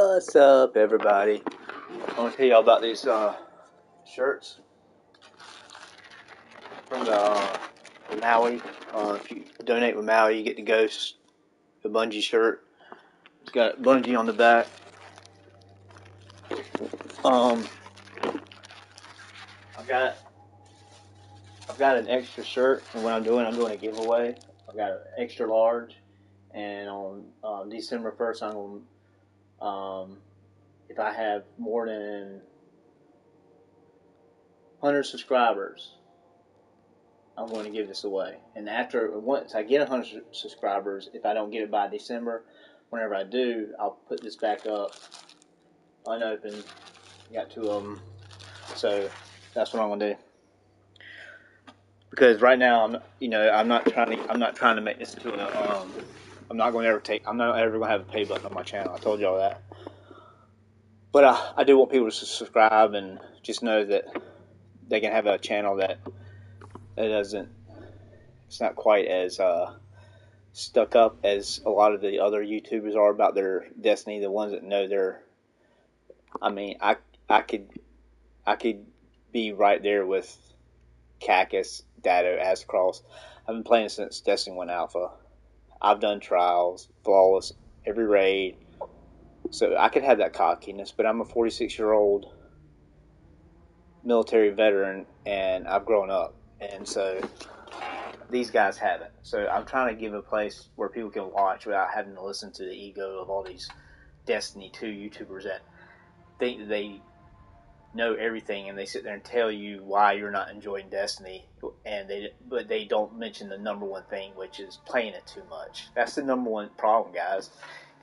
What's up, everybody? I want to tell y'all about these shirts from the Maui. If you donate with Maui, you get the Ghost, the Bungee shirt. It's got Bungee on the back. I've got an extra shirt, and what I'm doing a giveaway. I've got an extra large, and on December 1st, I'm going if I have more than 100 subscribers, I'm going to give this away. And once I get 100 subscribers, if I don't get it by December, whenever I do, I'll put this back up unopened. Got 2 of them, so that's what I'm going to do. Because right now, I'm not trying to make this into a. I'm not ever going to have a pay button on my channel. I told y'all that. But I do want people to subscribe and just know that they can have a channel that doesn't. It's not quite as stuck up as a lot of the other YouTubers are about their Destiny. The ones that know their. I mean, I could be right there with Cactus, Dado, Ascross. I've been playing since Destiny 1 Alpha. I've done trials, flawless, every raid. So I could have that cockiness, but I'm a 46-year-old military veteran, and I've grown up. And so these guys haven't. So I'm trying to give a place where people can watch without having to listen to the ego of all these Destiny 2 YouTubers that think that they know everything, and they sit there and tell you why you're not enjoying Destiny, but they don't mention the number one thing, which is playing it too much. That's the number one problem, guys.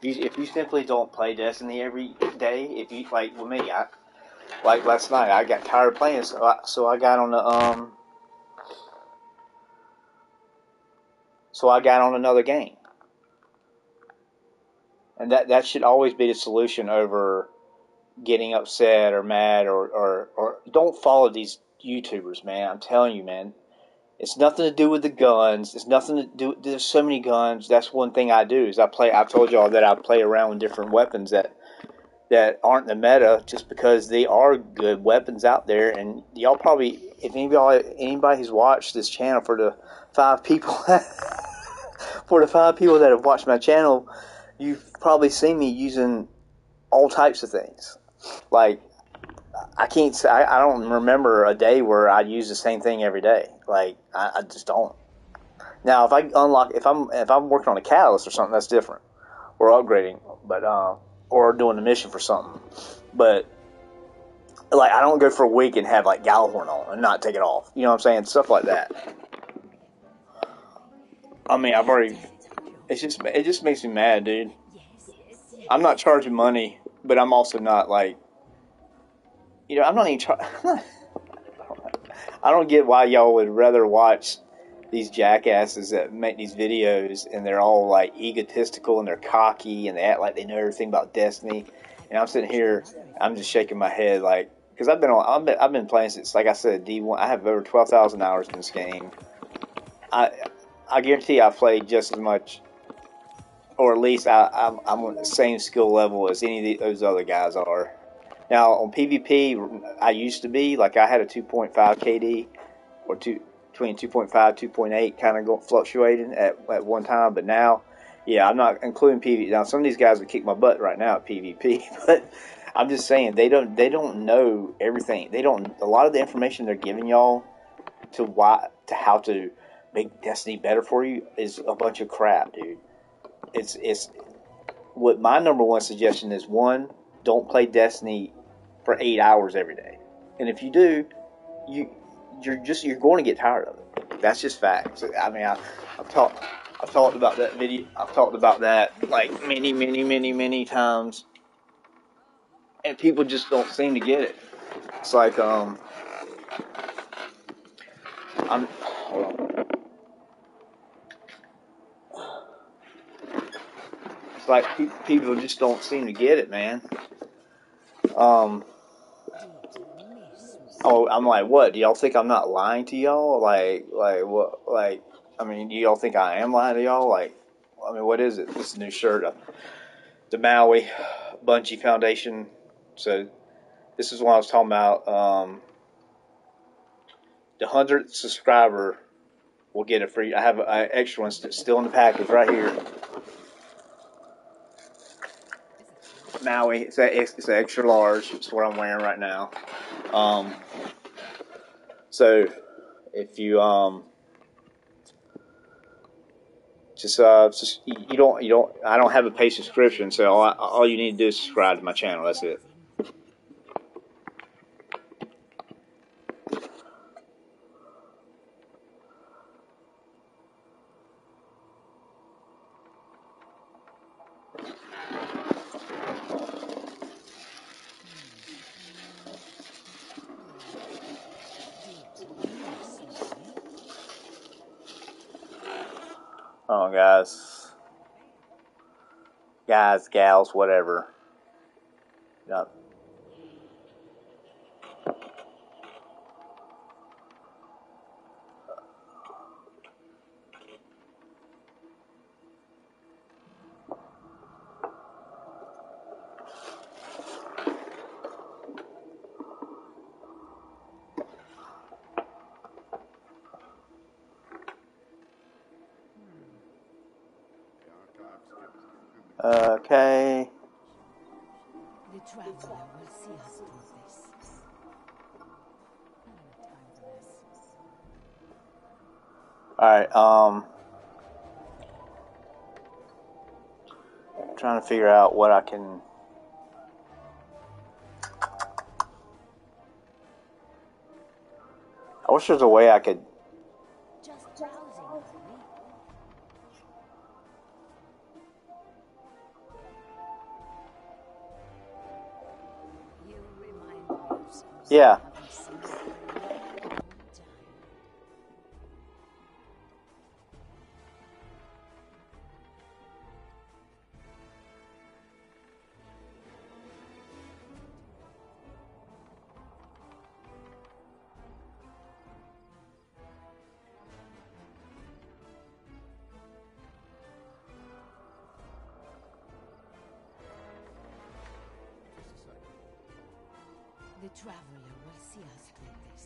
If you simply don't play Destiny every day, if you like with me, like last night, I got tired of playing, so I got on another game, and that should always be the solution over getting upset or mad or don't follow these YouTubers, man. I'm telling you, man. It's nothing to do with the guns. It's nothing to do. There's so many guns. That's one thing I do is I've told y'all that I play around with different weapons that aren't the meta, just because they are good weapons out there. And y'all probably, if anybody who's watched this channel, for the 5 people that have watched my channel, you've probably seen me using all types of things. Like, I don't remember a day where I use the same thing every day. Like, I just don't. Now, if I'm working on a catalyst or something, that's different. Or upgrading, but or doing a mission for something. But like, I don't go for a week and have like Gallahorn on and not take it off. You know what I'm saying? Stuff like that. I mean, it just makes me mad, dude. I'm not charging money, but I'm also not like. I'm not even I don't get why y'all would rather watch these jackasses that make these videos and they're all like egotistical and they're cocky and they act like they know everything about Destiny. And I'm sitting here, I'm just shaking my head like, because I've been playing since, like I said, D1. I have over 12,000 hours in this game. I guarantee I've played just as much, or at least I'm on the same skill level as any of those other guys are. Now, on PvP, I used to be, like, I had a 2.5 KD, or between 2.5 2.8, kind of fluctuating at one time, but now, yeah, I'm not including PvP. Now, some of these guys would kick my butt right now at PvP, but I'm just saying, they don't know everything. A lot of the information they're giving y'all to how to make Destiny better for you is a bunch of crap, dude. It's what my number one suggestion is: one, don't play Destiny for 8 hours every day, and if you do, you're going to get tired of it. That's just facts. I mean, I've talked about that video. I've talked about that like many times, and people just don't seem to get it. It's like hold on. It's like people just don't seem to get it, man. Oh, I'm like, what? Do y'all think I'm not lying to y'all? Like what? I mean, do y'all think I am lying to y'all? Like, I mean, what is it? This new shirt. the Maui Bungee Foundation. So this is what I was talking about. The 100th subscriber will get a free. I have an extra one still in the package right here. Maui. It's an extra large. It's what I'm wearing right now. So if you just you don't I don't have a paid subscription, so all you need to do is subscribe to my channel. That's it. Oh, guys, gals, whatever. Yeah. Okay. The traveler will see us through this. I don't have time for this. All right. Trying to figure out what I can. I wish there's a way I could. Just browsing, really. You remind me of something Yeah. I haven't seen for a long time. The traveler will see us through this.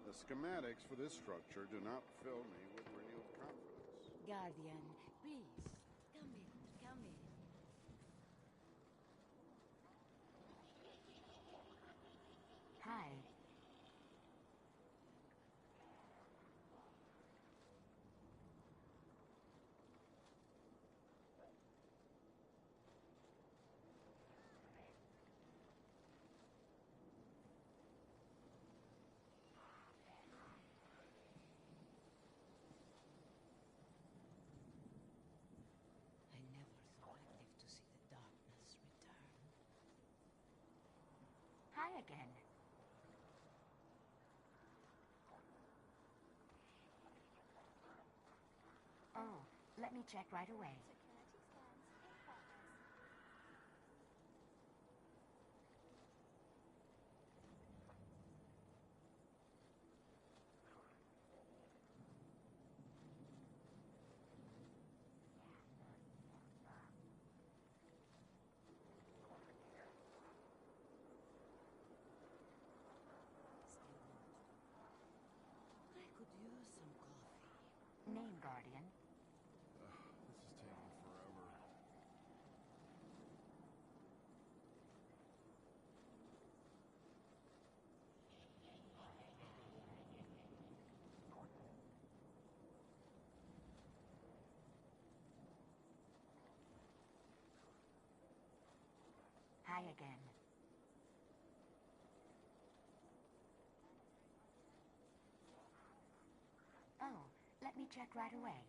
The schematics for this structure do not fill me with renewed confidence. Guardian, please, come in, come in. Hi. I never thought I'd live to see the darkness return. Hi again. Oh, let me check right away. I could use some coffee. Name, Guardian. This is taking forever. Hi again. Oh, let me check right away.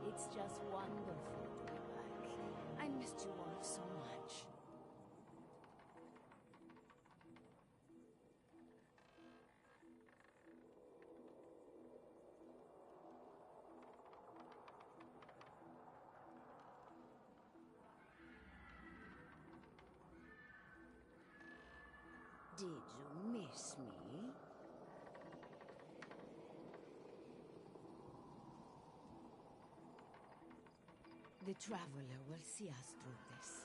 It's just wonderful to be back. I missed you all so much. Did you miss me? The Traveler will see us through this.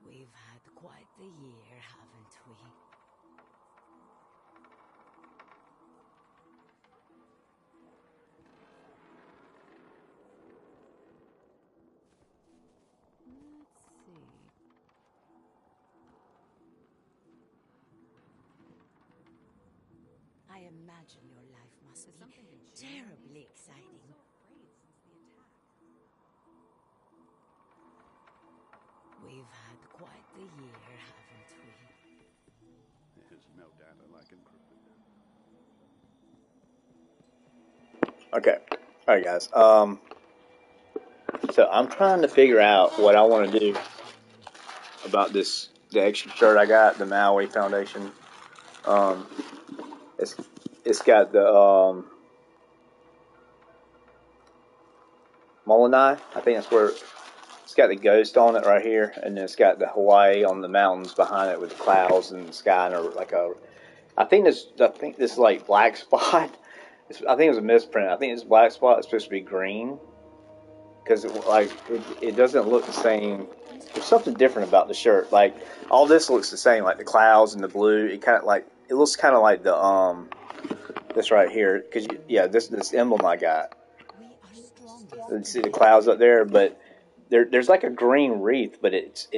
We've had quite the year, haven't we? Let's see. I imagine your life must be terribly exciting. We've had quite the year, haven't we? There's no data like encrypted. Okay. All right, guys. So I'm trying to figure out what I want to do about the extra shirt I got, the Maui Foundation. Um, it's got the Molinai. I think that's where it's got the ghost on it right here, and then it's got the Hawaii on the mountains behind it with the clouds and the sky and I think this is like black spot. I think it was a misprint. I think this black spot is supposed to be green because it doesn't look the same. There's something different about the shirt. Like all this looks the same, like the clouds and the blue. It looks kind of like the this right here because this emblem I got. We are strong. You see the clouds up there, but there's like a green wreath, but it's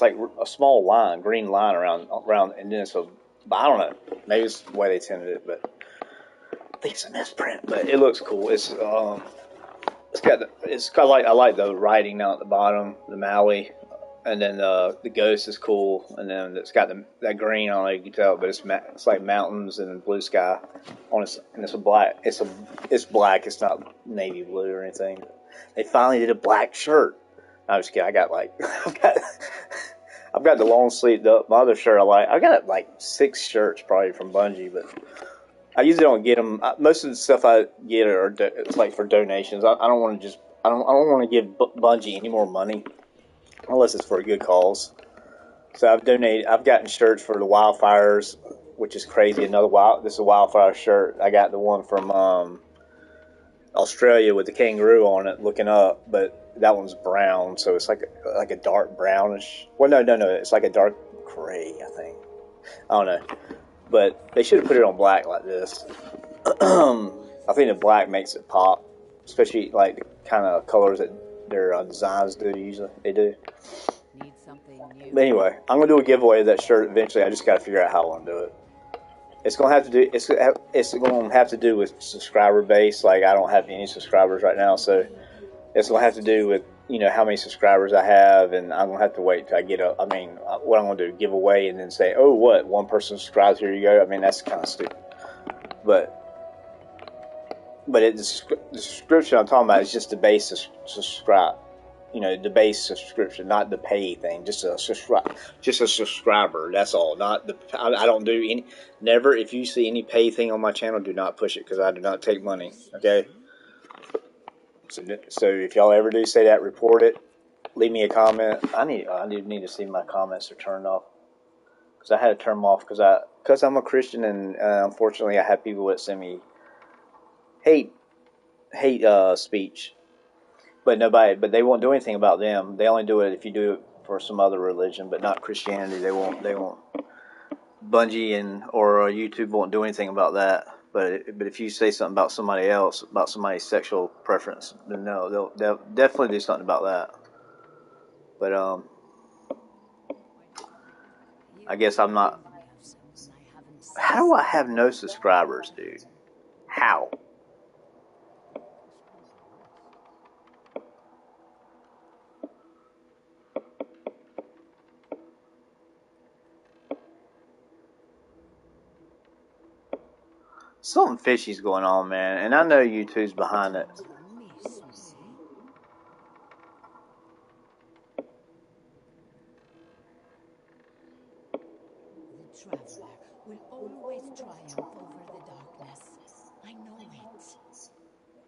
like a small line, green line around, and then but I don't know. Maybe it's the way they tinted it, but I think it's a misprint. But it looks cool. It's got like I like the writing down at the bottom, the Maui, and then the ghost is cool, and then it's got that green. I don't know if you can tell, but it's like mountains and blue sky on it, and it's black. It's black. It's not navy blue or anything. They finally did a black shirt. I'm just kidding. I got like I've got the long sleeve. My other shirt I got like 6 shirts probably from Bungie, but I usually don't get them. Most of the stuff I get it's like for donations. I don't want to I don't want to give Bungie any more money unless it's for a good cause. So I've gotten shirts for the wildfires, which is crazy. This is a wildfire shirt. I got the one from Australia with the kangaroo on it, looking up, but that one's brown, so it's like a dark brownish. Well, no, it's like a dark gray, I think. I don't know, but they should have put it on black like this. I think the black makes it pop, especially like the kind of colors that their designs do. Usually, they do. Need something new. But anyway, I'm gonna do a giveaway of that shirt eventually. I just gotta figure out how I want to do it. It's gonna have to do with subscriber base. Like I don't have any subscribers right now, so it's gonna have to do with how many subscribers I have, and I'm gonna have to wait till I get up. I mean, what I'm gonna do, give away, and then say, oh, what, one person subscribes, here you go. I mean, that's kind of stupid. But the subscription I'm talking about is just the base subscribe. The base subscription, not the pay thing. Just a subscriber. That's all. Not the. I don't do any. Never. If you see any pay thing on my channel, do not push it because I do not take money. Okay. So if y'all ever do say that, report it. Leave me a comment. I need to see my comments are turned off because I had to turn them off because I'm a Christian and unfortunately I have people that send me hate speech. But they won't do anything about them. They only do it if you do it for some other religion, but not Christianity. They won't. Bungie or YouTube won't do anything about that. But if you say something about somebody else, about somebody's sexual preference, then no, they'll definitely do something about that. But I guess I'm not. How do I have no subscribers, dude? How? Something fishy's going on, man, and I know YouTube's behind it. The traveler will always triumph over the darkness. I know it. Gotta be a better way.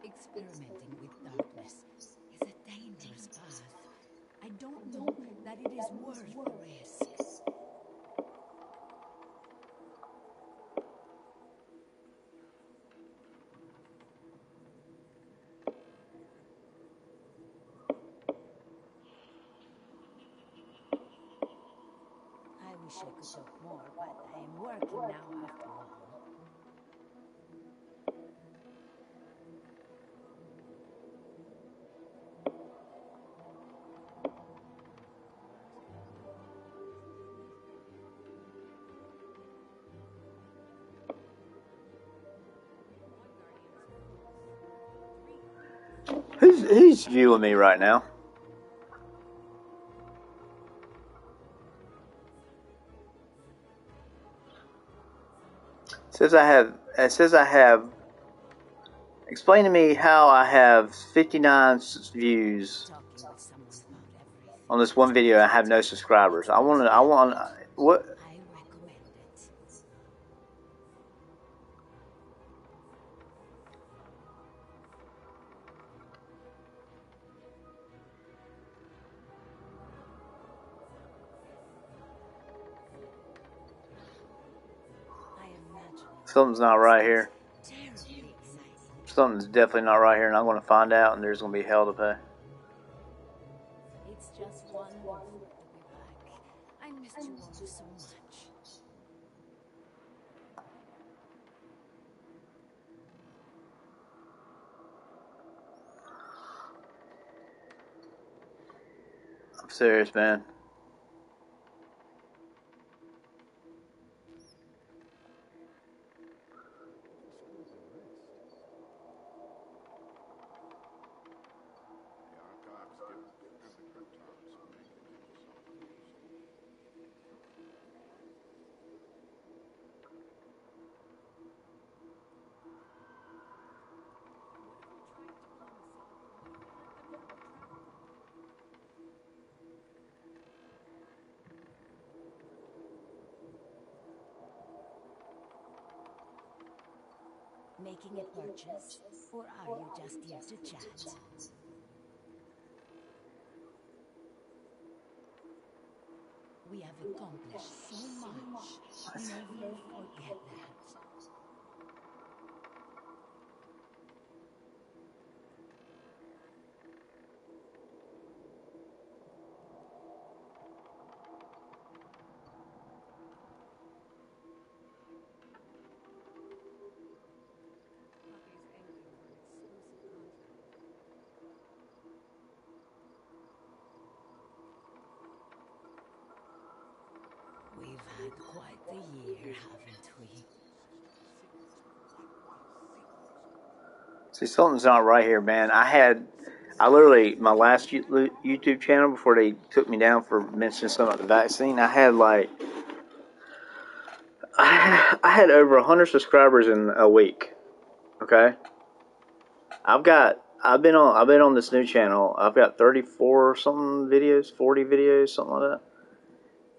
Experimenting with darkness is a dangerous path. I don't know that it is worth the risk. I wish I could talk more, but I am working now after all. Who's viewing me right now? It says I have. Explain to me how I have 59 views Talking with someone about everything. on this one video. I have no subscribers. I want. What? I recommend it. I imagine Something's not right here. terribly exciting. Something's definitely not right here, and I'm going to find out, and there's going to be hell to pay. It's just wonderful to be back. I missed you all so much. I'm serious, man. The archives give and the cryptogs make it self-closed. What if we tried turning the cell off and let them help the traveler? Making a purchase, or are you just here to chat? We have accomplished so much. Never forget that. Poppy's angling for an exclusive contract. We've had quite the year, haven't we? See, something's not right here, man. I literally, my last YouTube channel before they took me down for mentioning something about the vaccine, I had I had over 100 subscribers in a week. Okay, I've been on this new channel. I've got 34 something videos, 40 videos, something like that,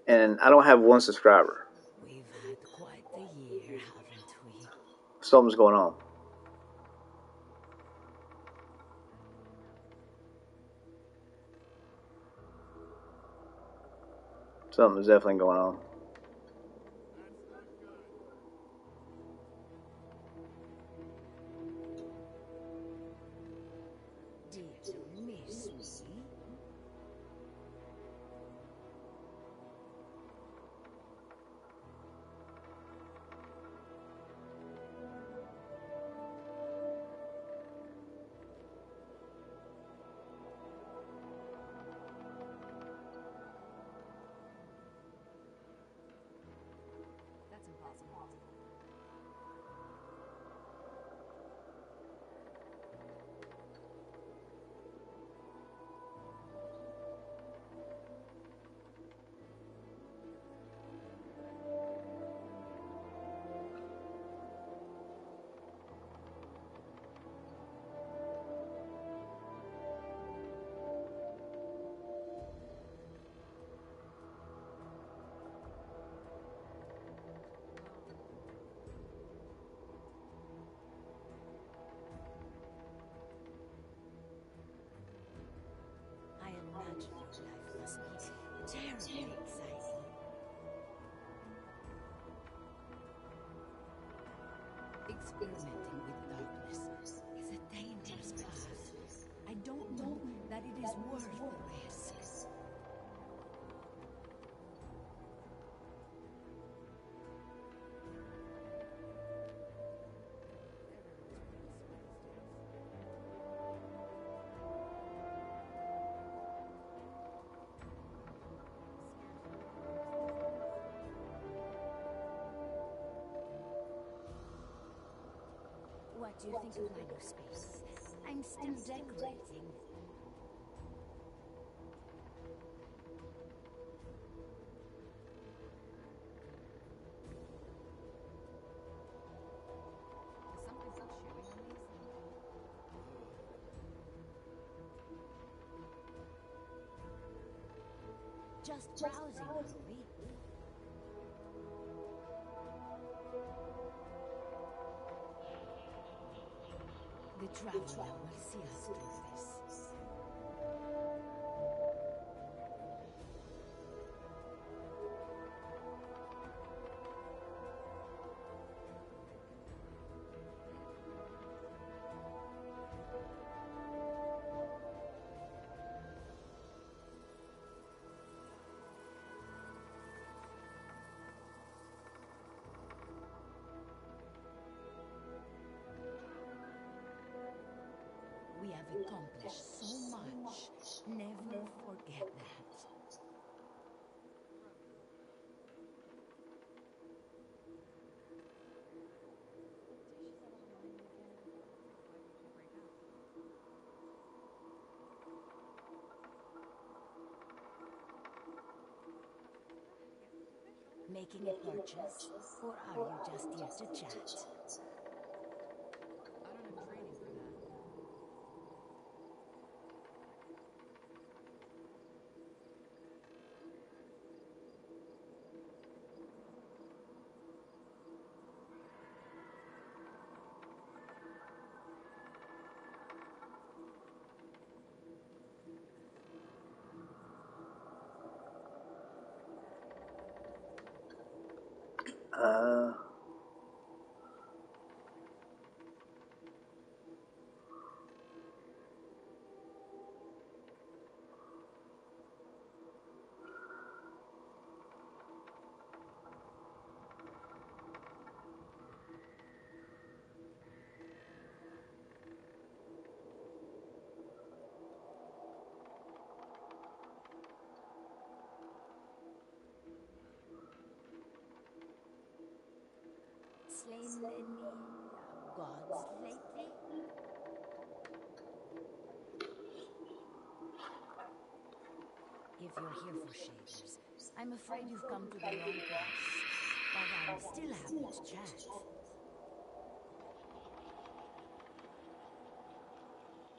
and I don't have one subscriber. We've had quite the year, haven't we? Something's going on. Something's definitely going on. That's not good. Dear, you miss me? That's impossible. I imagine your life must be terribly exciting. Experimenting with darkness is a dangerous path. I don't know that it is worth the risk. What do you think of my new space? I'm still decorating. Is something still chewing on these? Just browsing, are we? The traveler will see us through this. We have accomplished so much. Never forget that. Dishes out of line again. Why would you break up? Guess it's official. Making a purchase? Or are you just here to chat? I don't have training for that. Uh, Slain any gods lately? If you're here for shaders, I'm afraid you've come to the wrong place. But I'm still happy to chat. One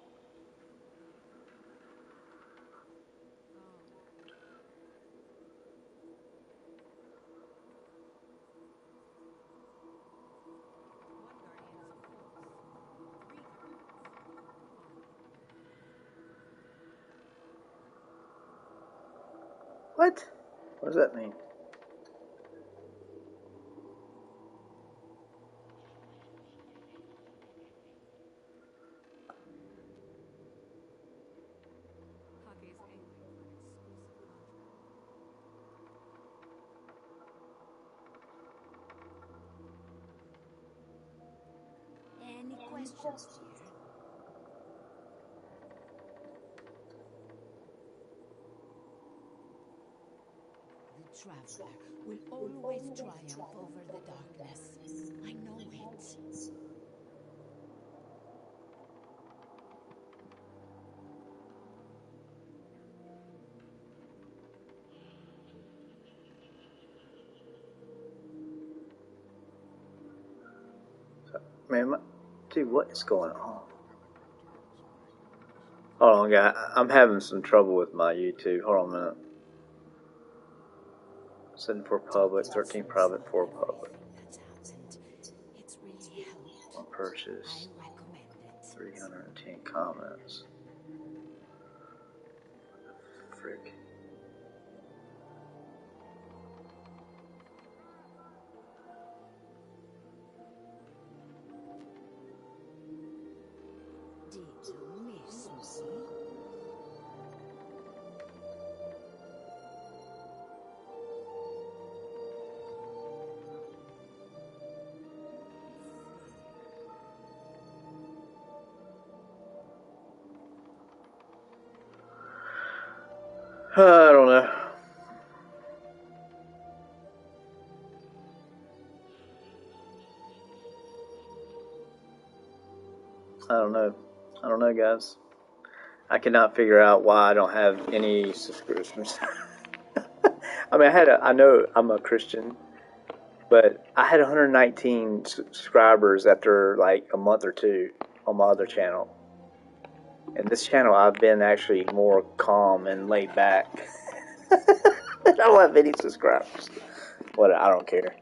guardian is close. Three guardians. Far. what? What does that mean? Hockey is angling for an exclusive contract. Any questions, dear? The traveler will always triumph over the darkness. I know it. Man, dude, what is going on? Hold on, guy. I'm having some trouble with my YouTube. Hold on a minute. Setting for public, 13 private, 4 public. That's happened. It's really helped. One purchase, I recommend it. 310 comments. Frick. Did you miss me? I don't know. I don't know, guys. I cannot figure out why I don't have any subscriptions. I mean, I know I'm a Christian, but I had 119 subscribers after like a month or two on my other channel. And this channel, I've been actually more calm and laid back. I don't have any subscribers. What? I don't care.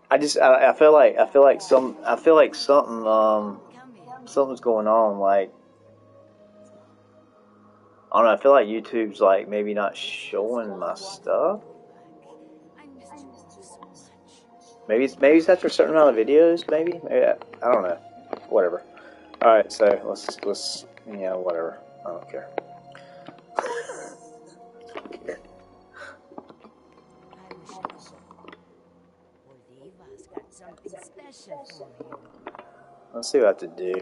I feel like something's going on. Like, I don't know. I feel like YouTube's like maybe not showing my stuff. I missed you all so much. Maybe it's after a certain amount of videos. Maybe I don't know. Whatever. All right, so let's whatever. I don't care. I wish I knew. Oliva's got something special for you. Let's see what I have to do.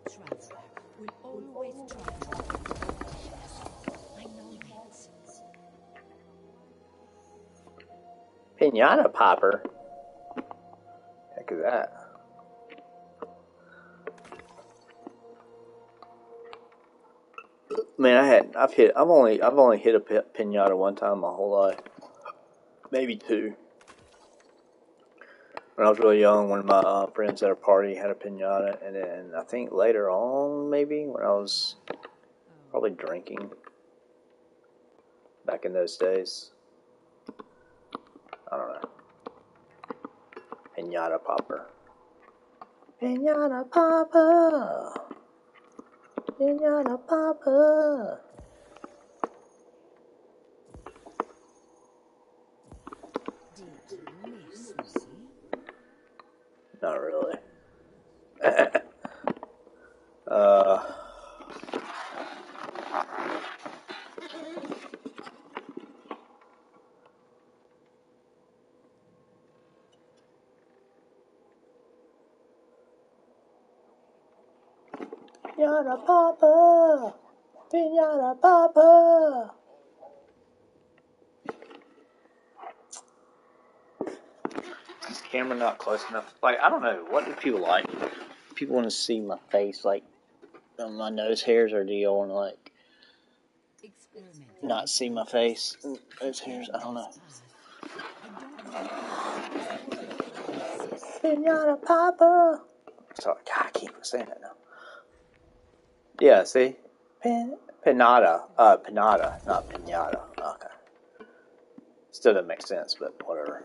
The traveler will always triumph over the darkness. I know it. Pinata popper. Heck is that? Man, I've only hit a pinata one time my whole life, maybe two. When I was really young, one of my friends at a party had a pinata, and then I think later on, maybe when I was probably drinking back in those days. I don't know. Pinata popper. Pinata popper. Pinata popper. Did you miss me? Not really. Pinata popper. Pinata popper. Camera not close enough. Like, I don't know. What do people like? People want to see my face, like my nose hairs, or do you want to like not see my face? Nose hairs. I don't know. I don't know that it is worth the risk. Pinata Papa. Sorry, God, I keep saying that now. Yeah, see, pinata, pinata, not pinata. Okay, still doesn't make sense, but whatever.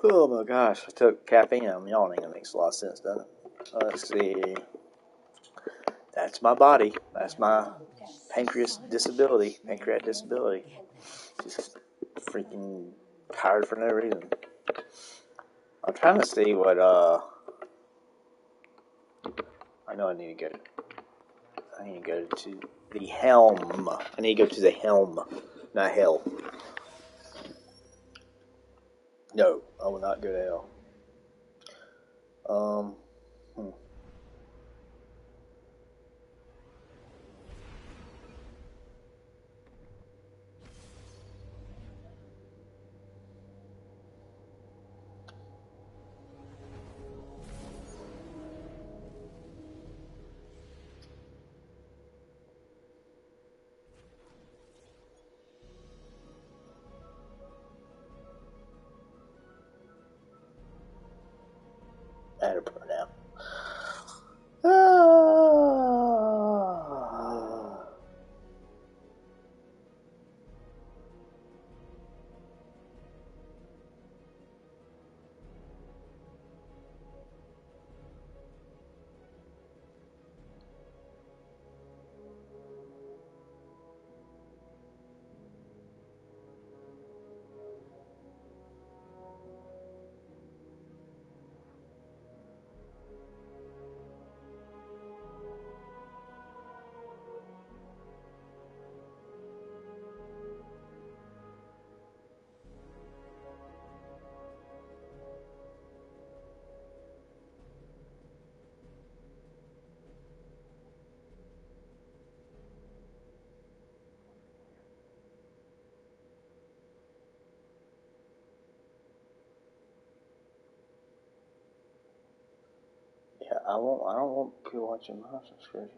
Oh my gosh, I took caffeine. I'm yawning. It makes a lot of sense, doesn't it? Let's see. That's my body. That's I've my accomplished pancreas so disability. much. Pancreatic Never disability. forget that. Just freaking tired for no reason. I'm trying to see what I know I need to go. I need to go to the helm. I need to go to the helm, not hell. No, I will not go to hell. Hmm. I had to put it out. Yeah, I won't. I don't want people watching my subscriptions.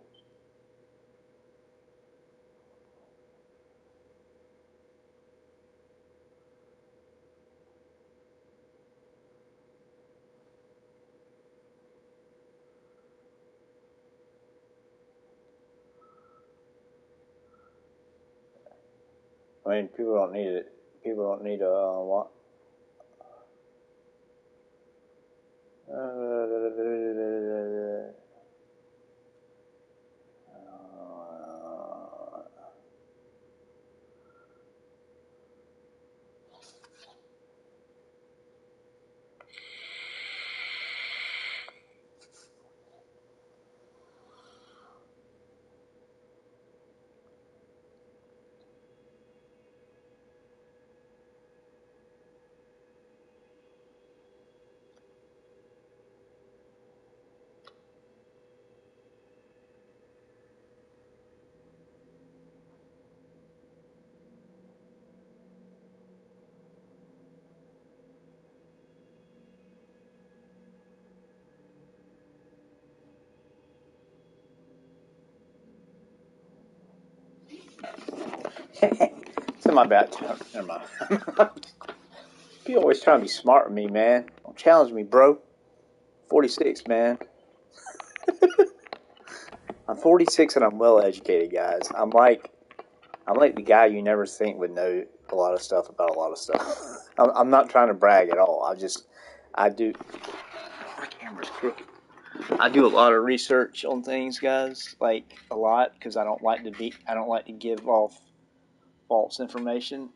I mean, people don't need it. People don't need what? It's in my bad. Never mind. People always trying to be smart with me, man. Don't challenge me, bro. 46, man. I'm 46 and I'm well educated, guys. I'm like the guy you never think would know a lot of stuff about a lot of stuff. I'm not trying to brag at all. I do. My camera's crooked. I do a lot of research on things, guys. Like a lot, because I don't like to give off false information.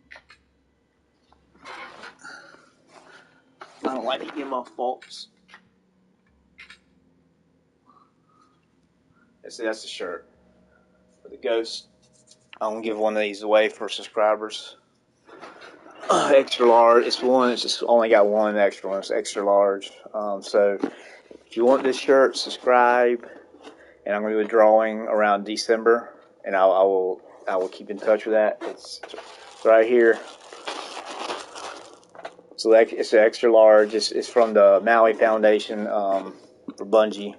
I don't like to give off false. See, that's the shirt for the ghost. I'm gonna give one of these away for subscribers. Extra large. It's one. It's just only got one extra one. It's extra large. So if you want this shirt, subscribe. And I'm gonna do a drawing around December, and I will keep in touch with that. It's right here. So it's an extra large. It's from the Maui Foundation for Bungie,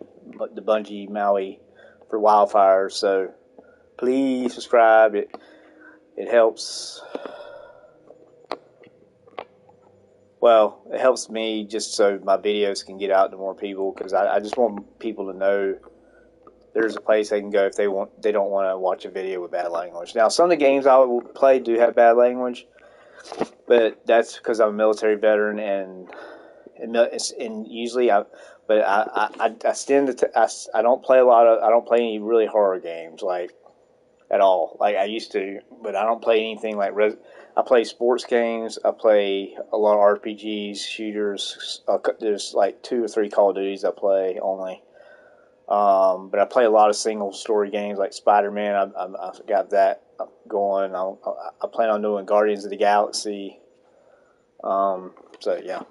the Bungie Maui for wildfires. So please subscribe. It helps. Well, it helps me just so my videos can get out to more people, because I just want people to know there's a place they can go if they don't want to watch a video with bad language. Now, some of the games I will play do have bad language, but that's because I'm a military veteran, and usually But I tend to I don't play I don't play any really horror games like at all. Like I used to, but I don't play anything like I play sports games. I play a lot of RPGs, shooters. There's like 2 or 3 Call of Duties I play only. But I play a lot of single story games like Spider Man. I've got that going. I plan on doing Guardians of the Galaxy. So yeah.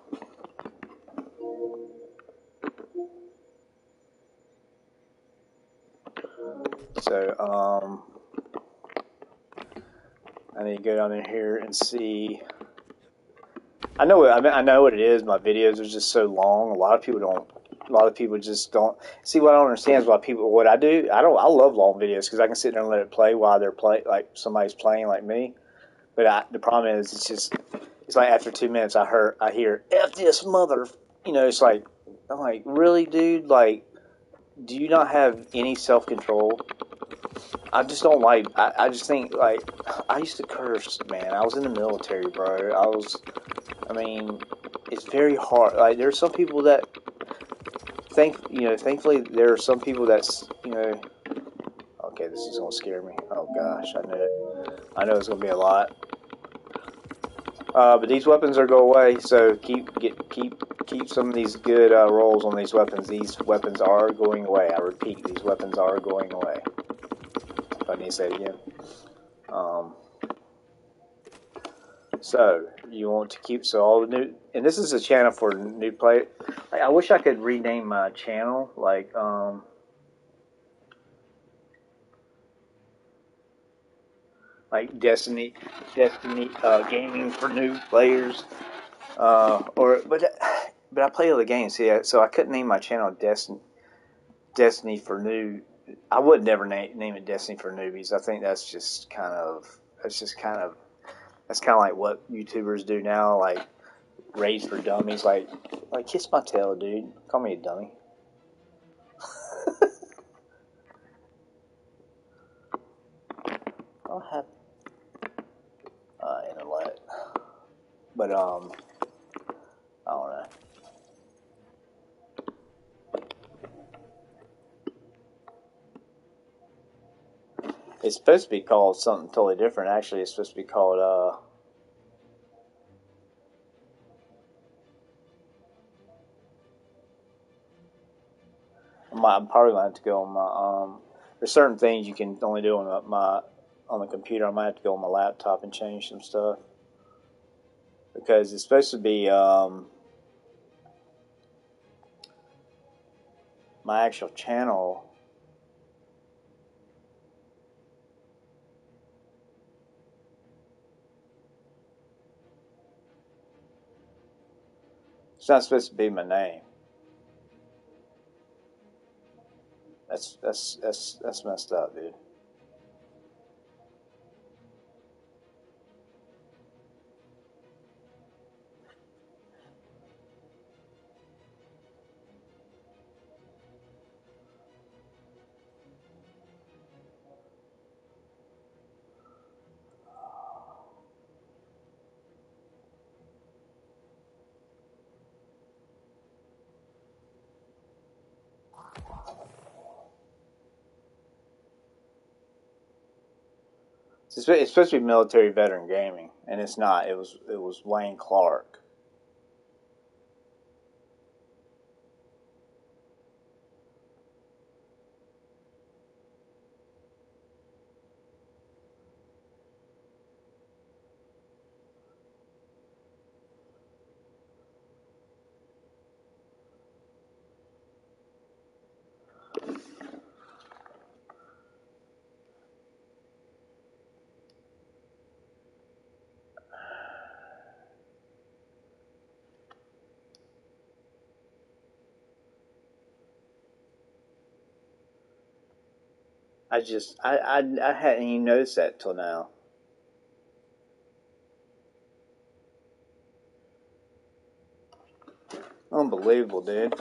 So I need to go down in here and see. I know. I know what it is. My videos are just so long. A lot of people don't. A lot of people just don't see. What I don't understand is why people. What I do. I don't. I love long videos because I can sit there and let it play while they're like somebody's playing like me. But the problem is, it's just. It's like after 2 minutes, I hear "F this mother." You know, it's like I'm like, really, dude. Like, do you not have any self control? I just don't like. I just think like I used to curse, man. I was in the military, bro. I mean, it's very hard. Like there's some people that thankfully there are some people that's Okay, this is gonna scare me. Oh gosh, I knew it. I know it's gonna be a lot. But these weapons are go away, so keep some of these good rolls on these weapons. These weapons are going away. I repeat, these weapons are going away. If I need to say it again. So you want to keep all the new, and this is a channel for new play. Like, I wish I could rename my channel like Destiny gaming for new players. But I play other games. See, so I couldn't name my channel Destiny for new. I would never name it Destiny for newbies. I think that's kind of like what YouTubers do now, like Rage for Dummies. Like kiss my tail, dude. Call me a dummy. I don't have internet, but I don't know. It's supposed to be called something totally different. Actually, it's supposed to be called I'm probably going to have to go on my there's certain things you can only do on my on the computer. I might have to go on my laptop and change some stuff because it's supposed to be my actual channel. It's not supposed to be my name. That's messed up, dude. It's supposed to be military veteran gaming, and it's not. It was Wayne Clark. I hadn't even noticed that till now. Unbelievable, dude.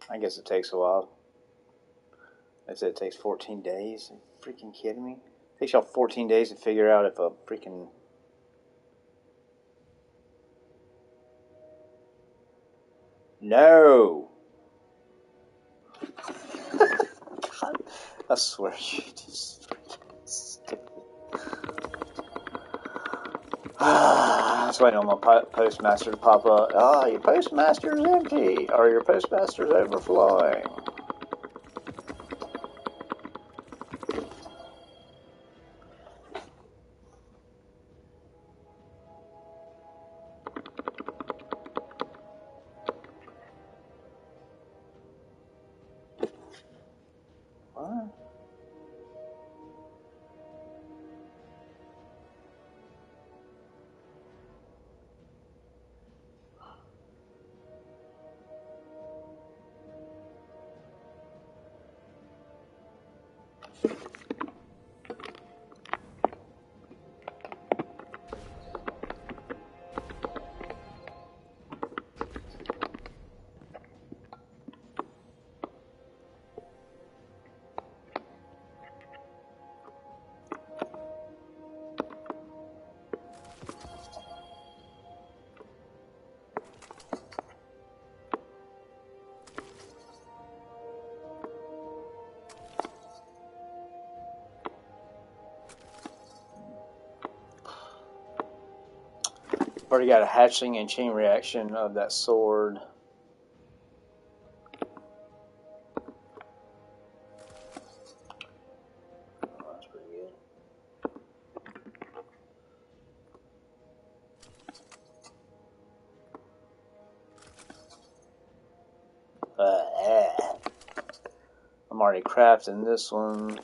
I guess it takes a while. I said it takes 14 days. Are you freaking kidding me? It takes y'all 14 days to figure out if a freaking... No! I swear you just freaking stupid. I was waiting on my postmaster to pop up. Oh, your postmaster's empty. Or your postmaster's overflowing. What? Already got a hatchling and chain reaction of that sword. Oh, that's pretty good. I'm already crafting this one.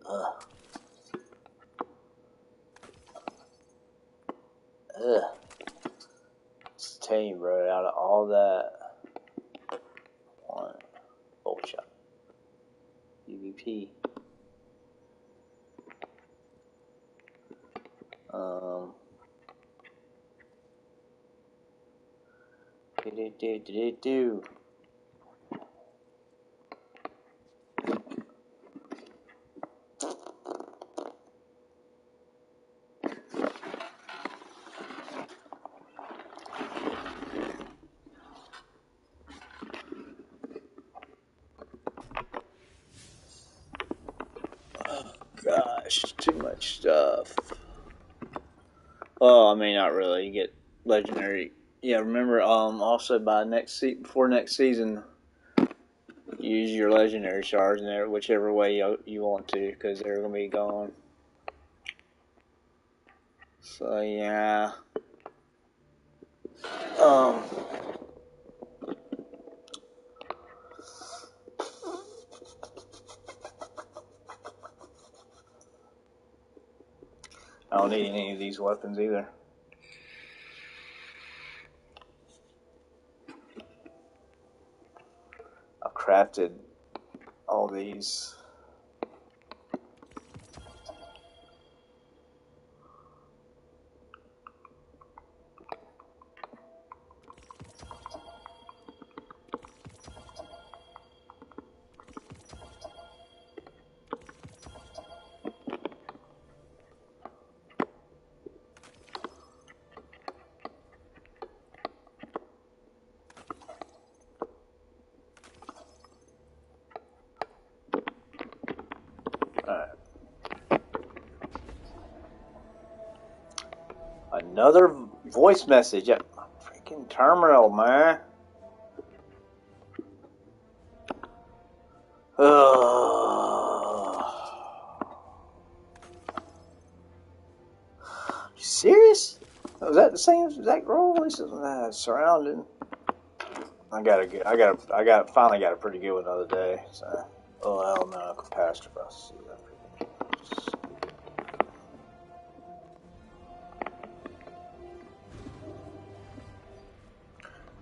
Ugh. Ugh. Just tell you, bro, out of all that, one bolt shot, UVP. Do. Gosh, too much stuff. Well, I mean, not really. You get legendary. Yeah, remember. Also by before next season, use your legendary shards in there, whichever way you want to, because they're gonna be gone. So yeah. I don't need any of these weapons either. I've crafted all these. Another voice message at my freaking terminal, man. You serious? Was that the same exact role? This is surrounding. I finally got a pretty good one the other day. So, oh hell no, catastrophe.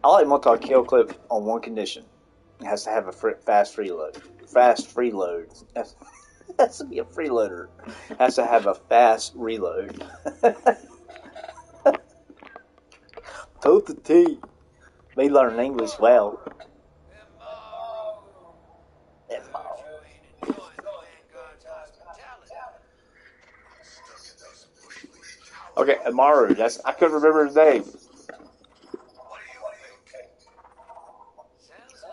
I like multi-kill clip on one condition. It has to have a fast freeload. Fast freeload. Has to be a freeloader. It has to have a fast reload. Told the T. Me learn English well. Okay, Amaru. I couldn't remember his name.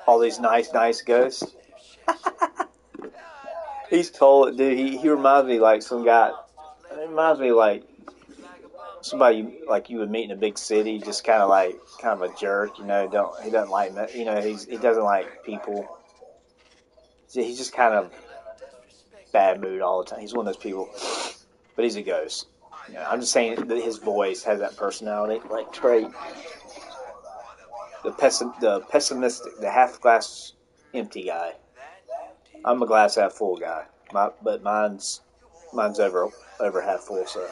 All these nice ghosts. He's told, dude. He reminds me like some guy. It reminds me like somebody like you would meet in a big city, just kind of a jerk. Don't he doesn't like he doesn't like people. He's just kind of bad mood all the time. He's one of those people, but he's a ghost. I'm just saying that his voice has that personality, like trait. The pessimistic, the half glass empty guy. I'm a glass half full guy. But mine's over half full. So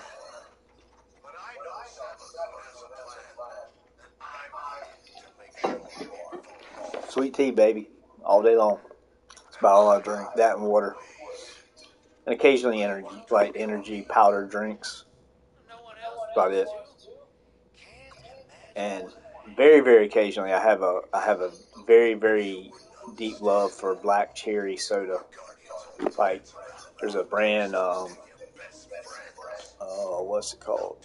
sweet tea, baby, all day long. It's about all I drink. That and water, and occasionally energy powder drinks. That's about it. And very occasionally, I have a very deep love for black cherry soda. Like there's a brand, what's it called?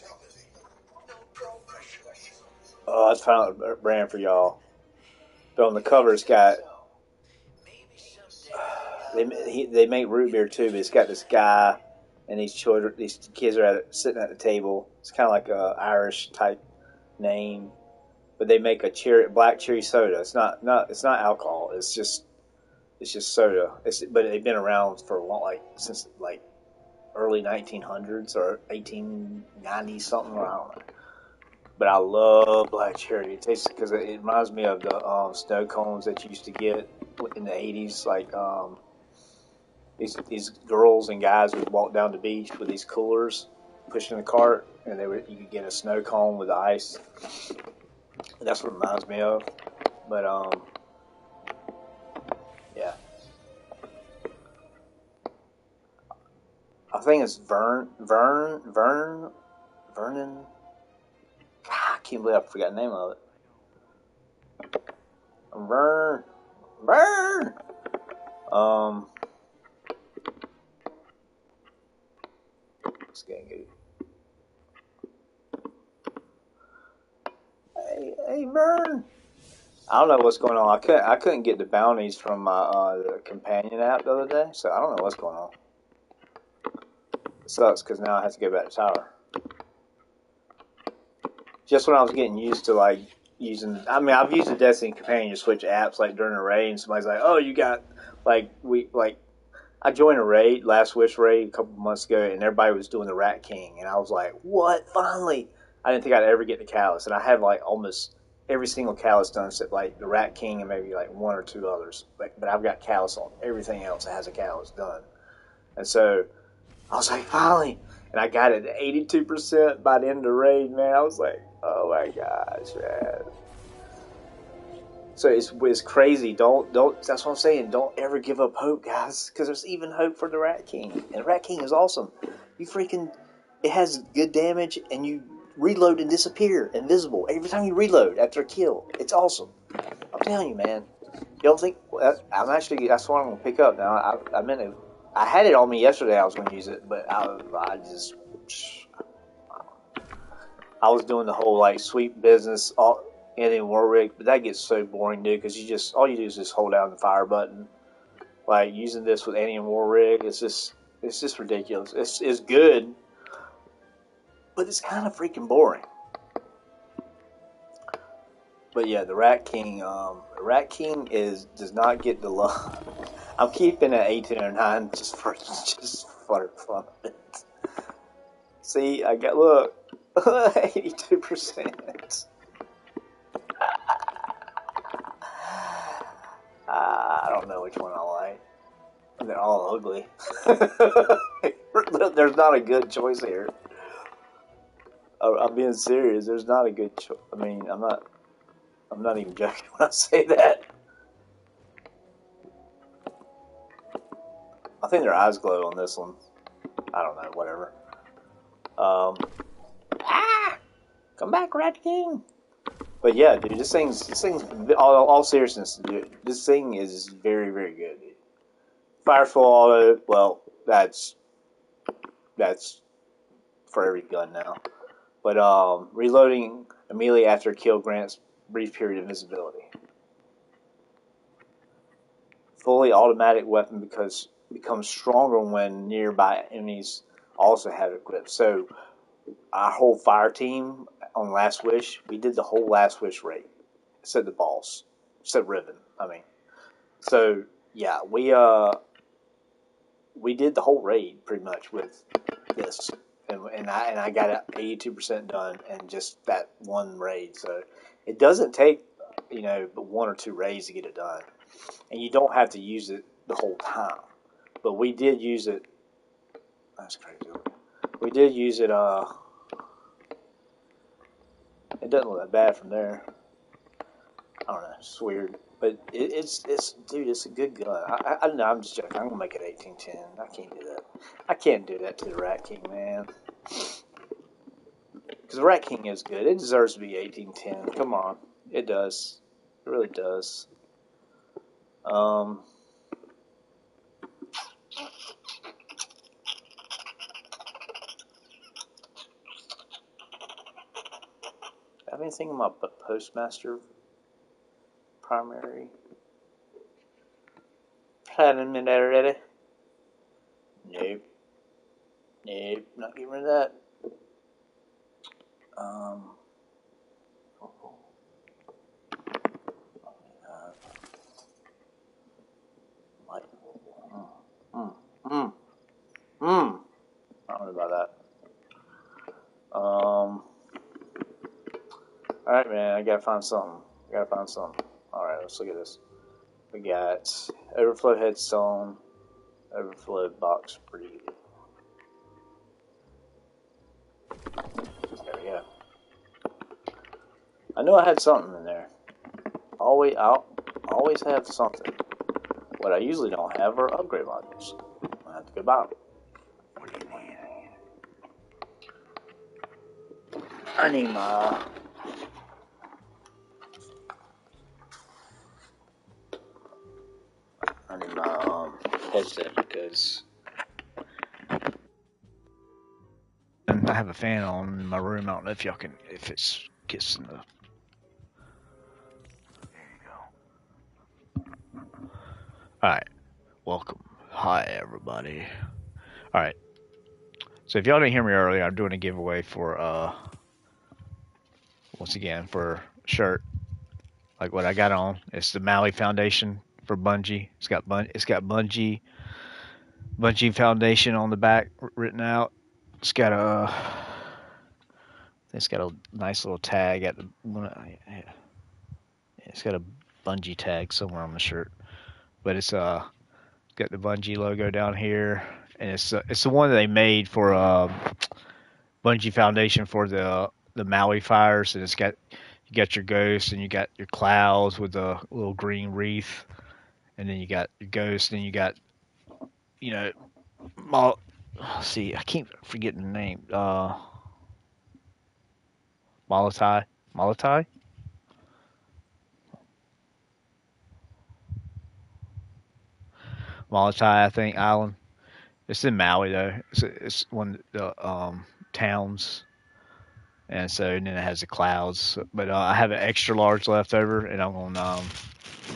Oh, I found a brand for y'all. But on the cover, it's got they make root beer too, but it's got this guy and these kids are sitting at the table. It's kind of like a Irish type name, but they make a black cherry soda. It's not alcohol. It's just soda. But they've been around for a long, like since like early 1900s or 1890s something. I don't know. But I love black cherry. It tastes because it reminds me of the snow cones that you used to get in the 80s. Like these girls and guys would walk down the beach with these coolers, pushing the cart, and you could get a snow cone with ice. That's what it reminds me of. But yeah, I think it's Vernon. God, I can't believe I forgot the name of it. Vern. Um, it's getting good. Hey, Vern. I don't know what's going on. I couldn't get the bounties from my the companion app the other day, so I don't know what's going on. It sucks because now I have to go back to tower. Just when I was getting used to like using, I mean, I've used the Destiny companion to switch apps like during a raid, and somebody's like, "Oh, you got like." I joined a raid, Last Wish raid, a couple months ago, and everybody was doing the Rat King, and I was like, "What? Finally!" I didn't think I'd ever get the Callus, and I have like almost every single Callus done, except like the Rat King and maybe like one or two others. But I've got Callus on everything else that has a Callus done, and so I was like, "Finally!" And I got it at 82% by the end of the raid. Man, I was like, "Oh my gosh, man!" So it's crazy. Don't. That's what I'm saying. Don't ever give up hope, guys, because there's even hope for the Rat King. And Rat King is awesome. You freaking, it has good damage, and you reload and disappear, invisible every time you reload after a kill. It's awesome. I'm telling you, man. You don't think? I'm actually. That's what I'm gonna pick up now. I meant to. I had it on me yesterday. I was gonna use it, but I was doing the whole like sweep business in Warwick, but that gets so boring, dude. Because all you do is just hold down the fire button. Like using this with Annie and Warwick, it's just ridiculous. It's good, but it's kind of freaking boring. But yeah, the Rat King does not get the love. I'm keeping it 18 or 9 just for fun. See, I got look 82%. I don't know which one I like. They're all ugly. There's not a good choice here. I'm being serious. There's not a good choice. I mean, I'm not. I'm not even joking when I say that. I think their eyes glow on this one. I don't know. Whatever. Um. Come back, Rat King. But yeah, dude, this thing's all seriousness, dude. This thing is very good. Dude. Firefall auto. Well, that's for every gun now. But reloading immediately after a kill grants brief period of invisibility. Fully automatic weapon becomes stronger when nearby enemies also have it gripped. So our whole fire team on Last Wish, we did the whole Last Wish raid, except the boss, except Riven. I mean, so yeah, we did the whole raid pretty much with this, and I got it 82% done in just that one raid. So it doesn't take but one or two raids to get it done, and you don't have to use it the whole time. But we did use it. That's crazy. We did use it. It doesn't look that bad from there. I don't know. It's weird, but it's dude. It's a good gun. I know. I'm just joking. I'm gonna make it 1810. I can't do that. I can't do that to the Rat King, man. Because the Rat King is good. It deserves to be 1810. Come on, it does. It really does. Have anything in my Postmaster primary? Platinum in there already? Nope. Nope. Not getting rid of that. I don't know about that. Alright, man, I gotta find something. Alright, let's look at this. We got Overflow Headstone, Overflow Box Breed. There we go. I knew I had something in there. I'll always have something. What I usually don't have are upgrade modules. I have to go buy them. What do you mean? I need my headset because I have a fan on in my room. I don't know if y'all can, if it's gets in the. There you go. All right, welcome. Hi, everybody. All right. So if y'all didn't hear me earlier, I'm doing a giveaway for once again for a shirt like what I got on. It's the Maui Foundation for Bungie. It's got Bungie Foundation on the back written out. It's got a nice little tag at the. It's got a Bungie tag somewhere on the shirt, but it's got the Bungie logo down here, and it's the one that they made for Bungie Foundation for the Maui fires, and you got your ghost and you got your clouds with the little green wreath, and then you got your ghost, and you got see, I keep forgetting the name. Malatai, I think island. It's in Maui though. It's one of the towns, and then it has the clouds. But I have an extra large left over, and I'm gonna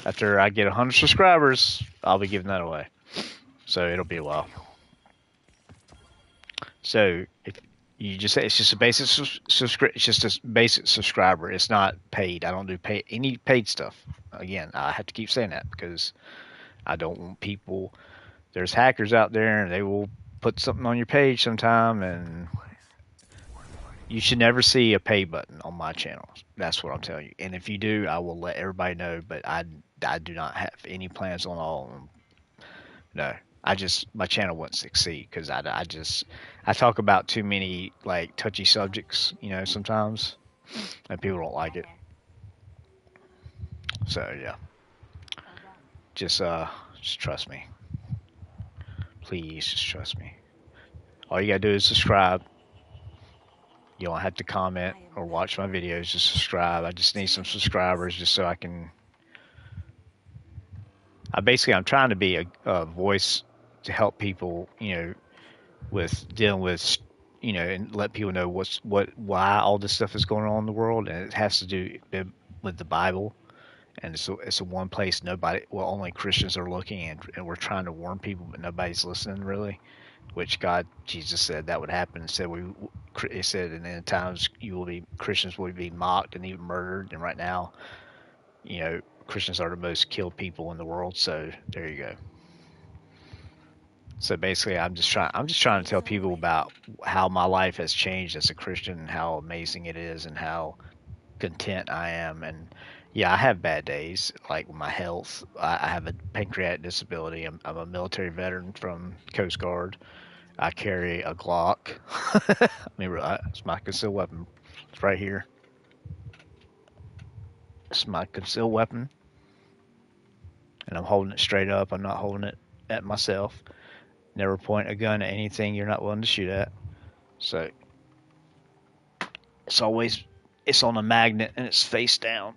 after I get 100 subscribers, I'll be giving that away. So it'll be a while. So if you just say it's just a basic subscription, it's just a basic subscriber. It's not paid. I don't do any paid stuff. Again, I have to keep saying that because I don't want people. There's hackers out there, and they will put something on your page sometime, and you should never see a pay button on my channel. That's what I'm telling you. And if you do, I will let everybody know. But I do not have any plans on all of them. No, my channel wouldn't succeed because I talk about too many like touchy subjects, sometimes, and people don't like it. So yeah, just trust me. Please just trust me. All you gotta do is subscribe. You don't have to comment or watch my videos. Just subscribe. I just need some subscribers just so I can. I'm trying to be a voice to help people, with dealing with, and let people know why all this stuff is going on in the world, and it has to do with the Bible. And it's a one place only Christians are looking, and we're trying to warn people, but nobody's listening really. Which Jesus said that would happen. And said it said in the end times Christians will be mocked and even murdered. And right now, Christians are the most killed people in the world. So there you go. So basically, I'm just trying to tell people about how my life has changed as a Christian and how amazing it is and how content I am. And yeah, I have bad days, like my health. I have a pancreatic disability. I'm a military veteran from Coast Guard. I carry a Glock. I mean, it's my concealed weapon. It's right here. It's my concealed weapon, and I'm holding it straight up. I'm not holding it at myself. Never point a gun at anything you're not willing to shoot at. So it's on a magnet and it's face down.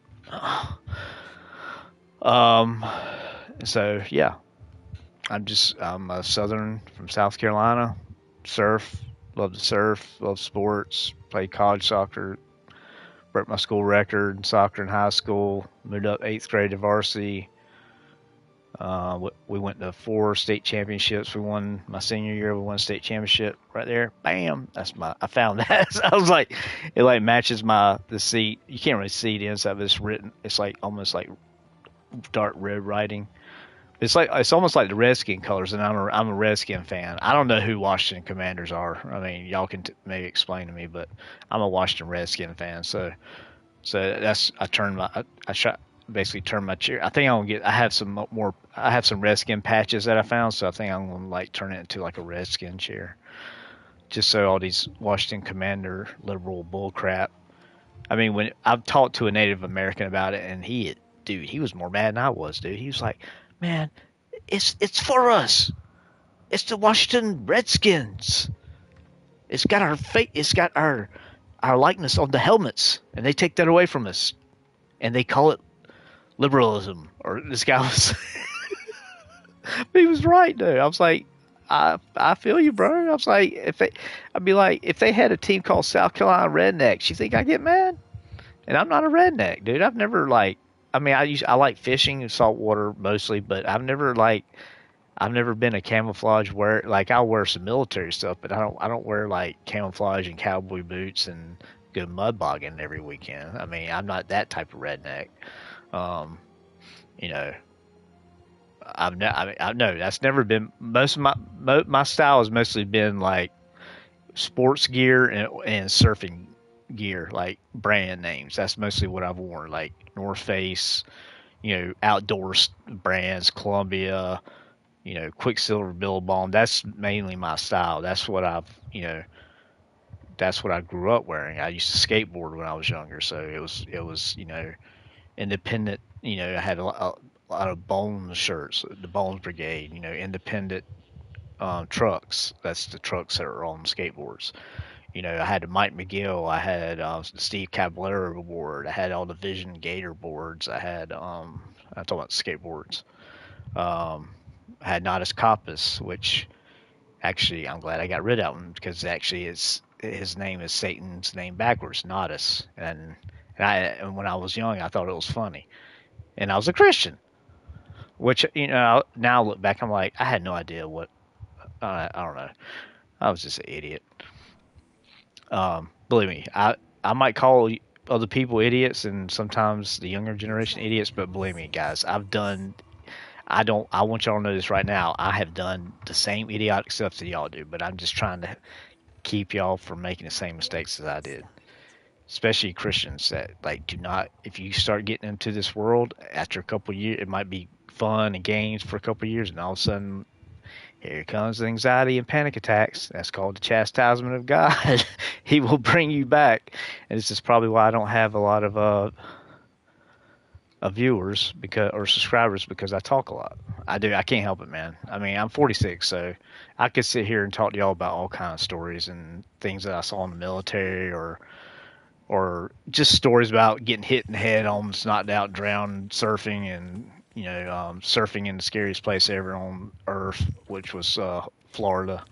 Um. So yeah, I'm a Southern from South Carolina. Love to surf, love sports, played college soccer, broke my school record in soccer in high school, moved up 8th grade to varsity. We went to 4 state championships. We won my senior year. We won a state championship right there. Bam! I found that. I was like, it like matches the seat. You can't really see the inside, but it's written. It's like almost like dark red writing. It's almost like the Redskin colors, and I'm a Redskin fan. I don't know who Washington Commanders are. I mean, y'all can maybe explain to me, but I'm a Washington Redskin fan. So that's basically turn my chair. I think I'm gonna get. I have some Redskin patches that I found, so I think I'm gonna like turn it into like a Redskin chair, just so all these Washington Commander liberal bull crap. I mean, when I've talked to a Native American about it, and he was more mad than I was, dude. He was like, man, it's for us. It's the Washington Redskins. It's got our fate. It's got our likeness on the helmets, and they take that away from us, and they call it liberalism. Or this guy was, but he was right though. I was like, I feel you, bro. I was like, I'd be like, if they had a team called South Carolina Rednecks, you think I get mad? And I'm not a redneck, dude. I've never I mean, I like fishing and saltwater mostly, but I've never been a camouflage wear. Like I'll wear some military stuff, but I don't wear like camouflage and cowboy boots and go mud bogging every weekend. I mean, I'm not that type of redneck. Um, you know, I know that's never been most of my style has mostly been like sports gear and surfing gear, like brand names. That's mostly what I've worn, like North Face, outdoor brands, Columbia, Quicksilver, Billabong. That's mainly my style. That's what I grew up wearing. I used to skateboard when I was younger, so it was independent. I had a lot of Bones shirts, the Bones Brigade. Independent trucks. That's the trucks that are on skateboards. I had the Mike McGill. I had the Steve Caballero board. I had all the Vision Gator boards. I'm talking about skateboards. I had Nodus Copus, which actually I'm glad I got rid of him because actually his name is Satan's name backwards, Nodus. And when I was young, I thought it was funny, and I was a Christian. Which now I look back, I'm like, I had no idea what. I don't know. I was just an idiot. Believe me, I might call other people idiots and sometimes the younger generation idiots, but believe me, guys, I want y'all to know this right now. I have done the same idiotic stuff that y'all do, but I'm just trying to keep y'all from making the same mistakes as I did. Especially Christians that do not. If you start getting into this world after a couple of years, it might be fun and games for a couple of years, and all of a sudden, here comes anxiety and panic attacks. That's called the chastisement of God. He will bring you back, and this is probably why I don't have a lot of viewers or subscribers because I talk a lot. I do. I can't help it, man. I mean, I'm 46, so I could sit here and talk to y'all about all kinds of stories and things that I saw in the military or just stories about getting hit in the head, almost knocked out, drowned, surfing, and surfing in the scariest place ever on Earth, which was Florida,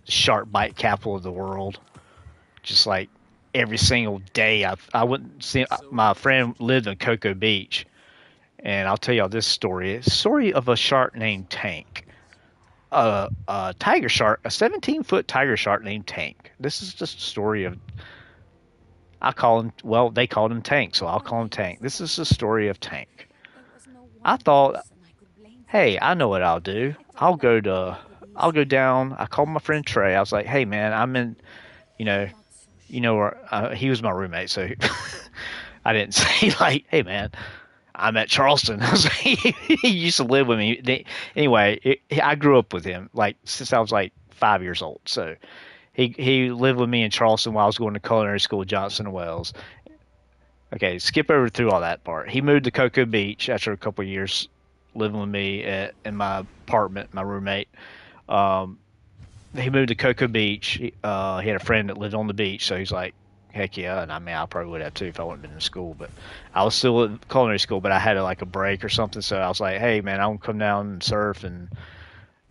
the shark bite capital of the world. just like every single day. I wouldn't see my friend lived in Cocoa Beach, and I'll tell y'all this story. It's a story of a shark named Tank. A tiger shark, a 17-foot tiger shark named Tank. This is just a story of, I call him, well, they called him Tank, so I'll call him Tank. This is the story of Tank. There was no I one thought, person I could blame for hey, it. I know what I'll do. I felt like I could I'll lose go him. down. I called my friend Trey. I was like, hey man, I'm in, you know, I'm not so sure. he was my roommate, so I didn't say like, hey man, I'm at Charleston. I was like, he used to live with me. Anyway, I grew up with him like since I was like 5 years old. So he lived with me in Charleston while I was going to culinary school at Johnson and Wells. Okay, skip over through all that part. He moved to Cocoa Beach after a couple of years living with me in my apartment, my roommate. Um, he moved to Cocoa Beach. He had a friend that lived on the beach, so he's like, heck yeah. And I mean, I probably would have too if I wouldn't been in school. But I was still at culinary school, but I had like a break or something. So I was like, hey man, I want to come down and surf, and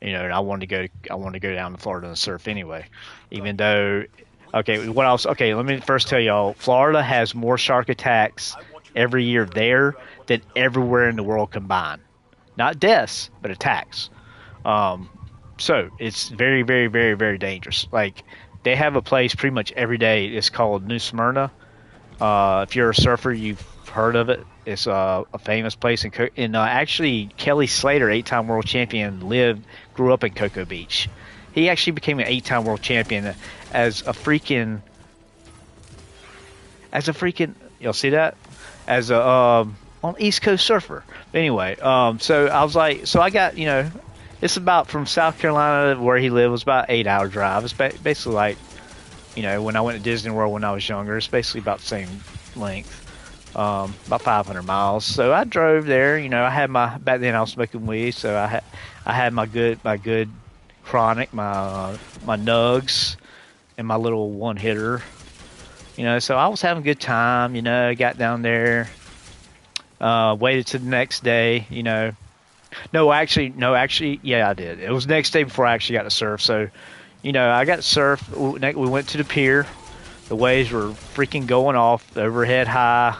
I wanted to go down to Florida and surf anyway, even though. Okay, what else? Okay, let me first tell y'all, Florida has more shark attacks every year there than everywhere in the world combined. Not deaths, but attacks. Um, so it's very, very, very, very dangerous. Like they have a place pretty much every day. It's called New Smyrna. If you're a surfer, you've heard of it. It's a famous place actually Kelly Slater, 8-time world champion, grew up in Cocoa Beach. He actually became an 8-time world champion as a freaking you'll see that as a on East Coast surfer. Anyway, so I was like, so I got it's about from South Carolina where he lived was about 8 hour drive. It's basically like when I went to Disney World when I was younger. It's basically about the same length, about 500 miles. So I drove there. I had back then I was smoking weed, so I had my good chronic, my nugs, and my little one hitter. So I was having a good time. Got down there, waited to the next day. No, actually, yeah, I did. It was the next day before I actually got to surf. So, I got to surf. We went to the pier. The waves were freaking going off, overhead high,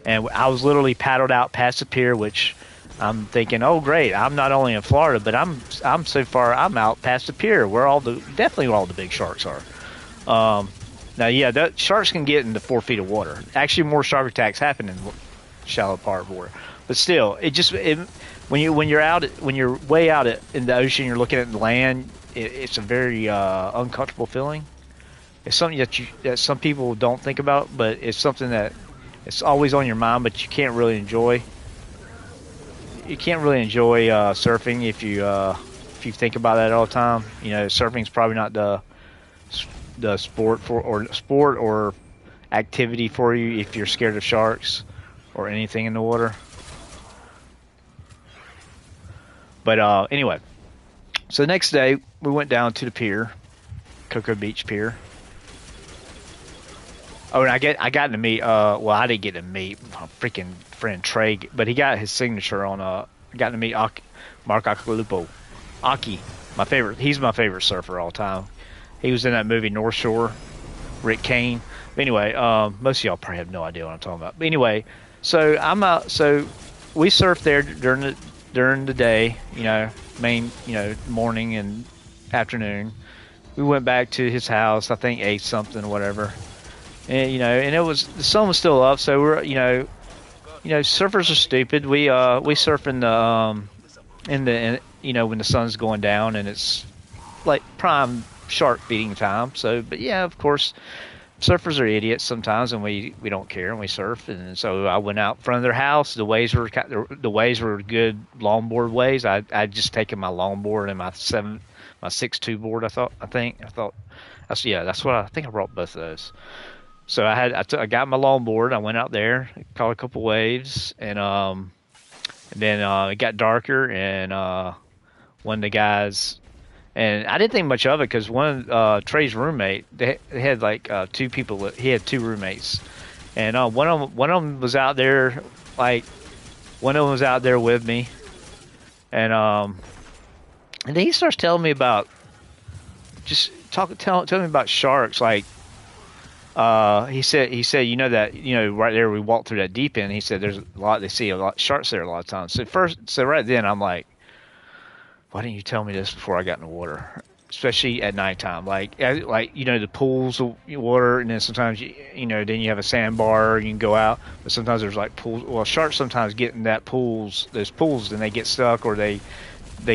and I was literally paddled out past the pier, which I'm thinking, oh great, I'm not only in Florida, but I'm so far I'm out past the pier where definitely where all the big sharks are. Now, yeah, sharks can get into 4 feet of water. Actually, more shark attacks happen in shallow part of water, but still, when you're way out in the ocean, you're looking at the land. It's a very uncomfortable feeling. It's something that some people don't think about, but it's something that it's always on your mind, but you can't really enjoy. You can't really enjoy surfing if you think about that all the time. Surfing's probably not the sport or activity for you if you're scared of sharks or anything in the water. But anyway, so the next day we went down to the pier, Cocoa Beach Pier. Oh, and I got to meet. Well, I didn't get to meet my freaking friend Trey, but he got his signature on. I got to meet Mark Akalupo. Aki, my favorite. He's my favorite surfer all time. He was in that movie North Shore, Rick Kane. But anyway, most of y'all probably have no idea what I'm talking about. But anyway, so I'm out. So we surfed there during the day. Morning and afternoon. We went back to his house. I think ate something, whatever. And and the sun was still up, so we're surfers are stupid. We surf in when the sun's going down and it's like prime shark feeding time. So, but yeah, of course, surfers are idiots sometimes, and we don't care and we surf. And so I went out in front of their house. The waves were good longboard waves. I just taken my longboard and my 6'2" board. That's what I think I brought both of those. So I got my longboard. I went out there, caught a couple waves, and then it got darker, and one of the guys, and I didn't think much of it because one of Trey's roommate, they had like two people. He had two roommates, and one of them was out there, with me, and then he starts telling me about telling me about sharks, like He said, you know that, right there we walked through that deep end. He said there's a lot, they see a lot sharks there a lot of times. So right then I'm like, why didn't you tell me this before I got in the water? Especially at nighttime, like the pools of water, and then sometimes then you have a sandbar, you can go out, but sometimes there's like pools. Well, sharks sometimes get in those pools, and they get stuck, or they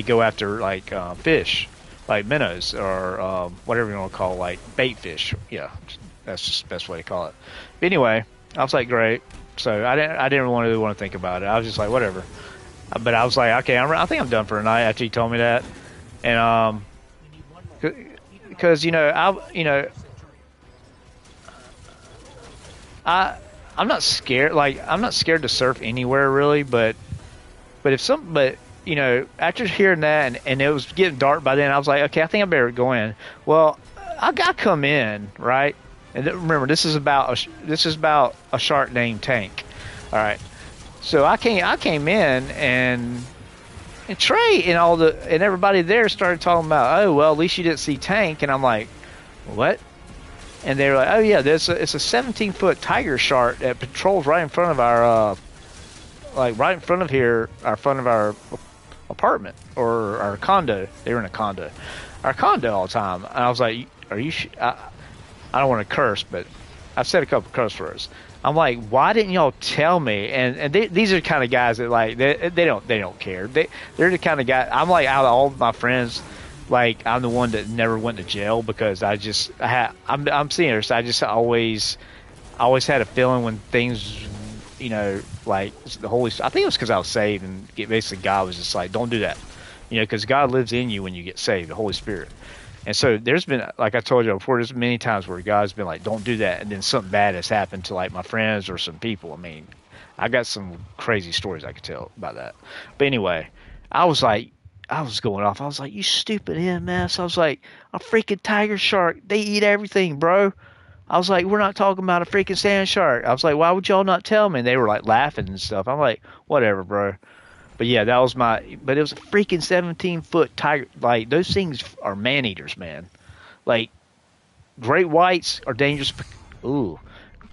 go after like fish, like minnows or whatever you want to call like bait fish. Yeah, that's just the best way to call it. But anyway, I was like, great. So I didn't really want to think about it. I was just like, whatever. But I was like, okay, I think I'm done for tonight after he told me that, and because I'm not scared. Like I'm not scared to surf anywhere really, but after hearing that and it was getting dark by then, I was like, okay, I think I better go in. Well, I got come in right, and remember this is about a shark named Tank. All right, so I came in and Trey and everybody there started talking about, oh well, at least you didn't see Tank, and I'm like, what? And they were like, oh yeah, it's a 17-foot tiger shark that patrols right in front of our right in front of here, front of our apartment or our condo. They were in a condo, our condo all the time. And I was like, are you? I don't want to curse, but I've said a couple curse words. I'm like, why didn't y'all tell me? And these are the kind of guys that like they don't care. They're the kind of guy. I'm like, out of all my friends, like I'm the one that never went to jail because I'm senior, so I just always had a feeling when things, like the Holy. I think it was because I was saved, and basically God was just like, don't do that, because God lives in you when you get saved, the Holy Spirit. And so there's been, like I told you before, there's many times where God's been like, don't do that, and then something bad has happened to like my friends or some people. I mean, I got some crazy stories I could tell about that. But anyway, I was like, I was going off. I was like, you stupid MS. I was like, a freaking tiger shark. They eat everything, bro. I was like, we're not talking about a freaking sand shark. I was like, why would y'all not tell me? And they were like laughing and stuff. I'm like, whatever, bro. But yeah, but it was a freaking 17-foot tiger. Like, those things are man eaters, man. Like, great whites are dangerous. Ooh.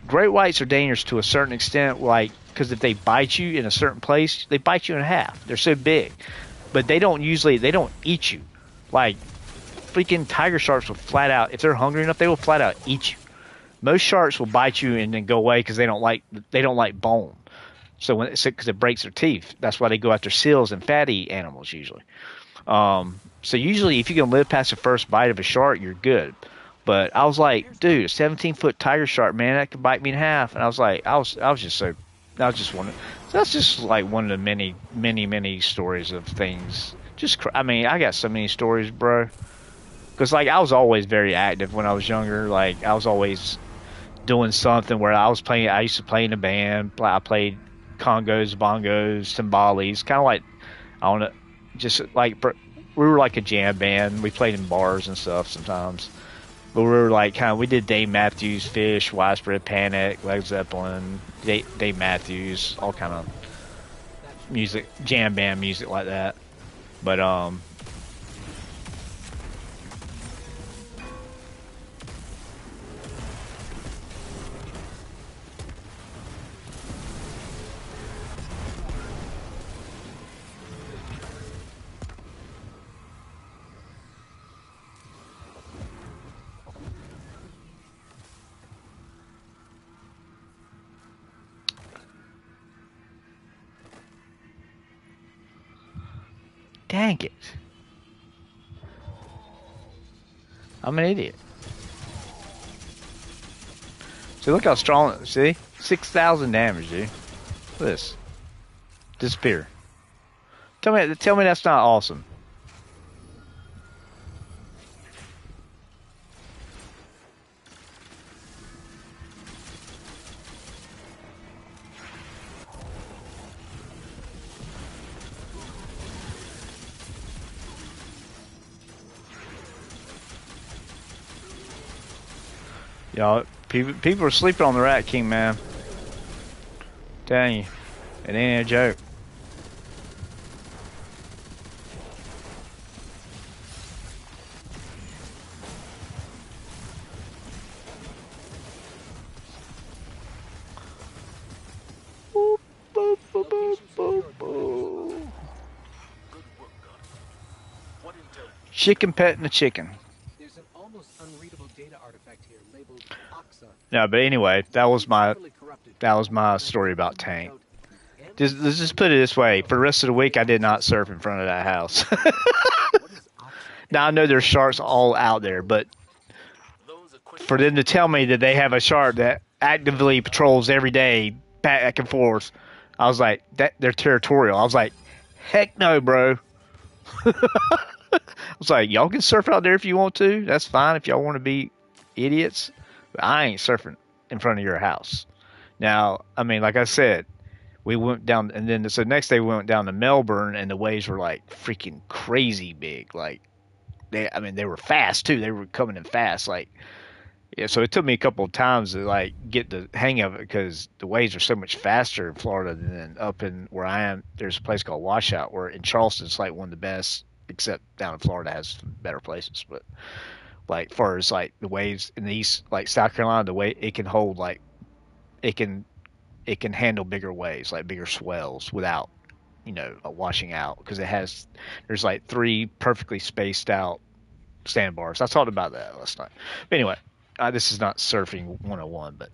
Great whites are dangerous to a certain extent, like, because if they bite you in a certain place, they bite you in half. They're so big. But they don't eat you. Like, freaking tiger sharks will flat out, if they're hungry enough, they will flat out eat you. Most sharks will bite you and then go away because they don't like bone. So because it breaks their teeth, that's why they go after seals and fatty animals usually. So usually, if you can live past the first bite of a shark, you're good. But I was like, dude, a 17-foot tiger shark, man, that could bite me in half. And I was like, I was just one. So that's just like one of the many, many, many stories of things. I mean, I got so many stories, bro. Because like I was always very active when I was younger. Like I was always doing something where I used to play in a band. I played congos, bongos, timbales, kind of like, I don't know, just like we were like a jam band. We played in bars and stuff sometimes, but we were like we did Dave Matthews, Fish, Widespread Panic, Led Zeppelin, Dave Matthews, all kind of music, jam band music like that. But dang it, I'm an idiot. See, look how strong. See, 6,000 damage, dude. Look at this. Disappear. Tell me that's not awesome. Y'all, people are sleeping on the Rat King, man. Telling you, it ain't a joke. chicken petting a chicken. There's an almost unreadable data artifact here labeled Oxa. No, but anyway, Severely corrupted. that was my story about Tank. Let's just put it this way: for the rest of the week, I did not surf in front of that house. What is Oxa? Now I know there's sharks all out there, but for them to tell me that they have a shark that actively patrols every day back and forth, I was like, that they're territorial. I was like, heck no, bro. I was like, y'all can surf out there if you want to. That's fine if y'all want to be idiots. But I ain't surfing in front of your house. Now, I mean, like I said, we went down, and then so the next day we went down to Melbourne, and the waves were like freaking crazy big. Like they were fast too. They were coming in fast. Like, yeah. So it took me a couple of times to like get the hang of it because the waves are so much faster in Florida than up in where I am. There's a place called Washout, where in Charleston it's like one of the best, except down in Florida has better places. But like far as like the waves in the east, like South Carolina, the way it can hold like it can it can handle bigger waves, like bigger swells without washing out because there's like three perfectly spaced out sandbars. I talked about that last night. But anyway, this is not surfing 101, but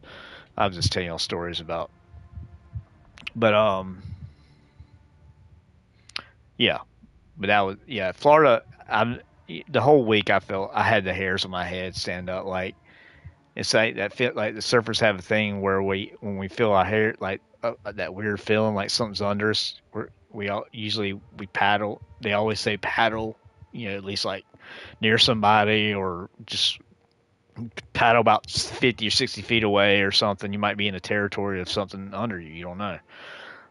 I was just telling y'all stories about. But yeah, but that was Florida. The whole week I felt I had the hairs on my head stand up. Like it's like that fit like the surfers have a thing where when we feel our hair like that weird feeling like something's under us. We all usually we paddle. They always say paddle. At least like near somebody or just paddle about 50 or 60 feet away or something. You might be in the territory of something under you. You don't know.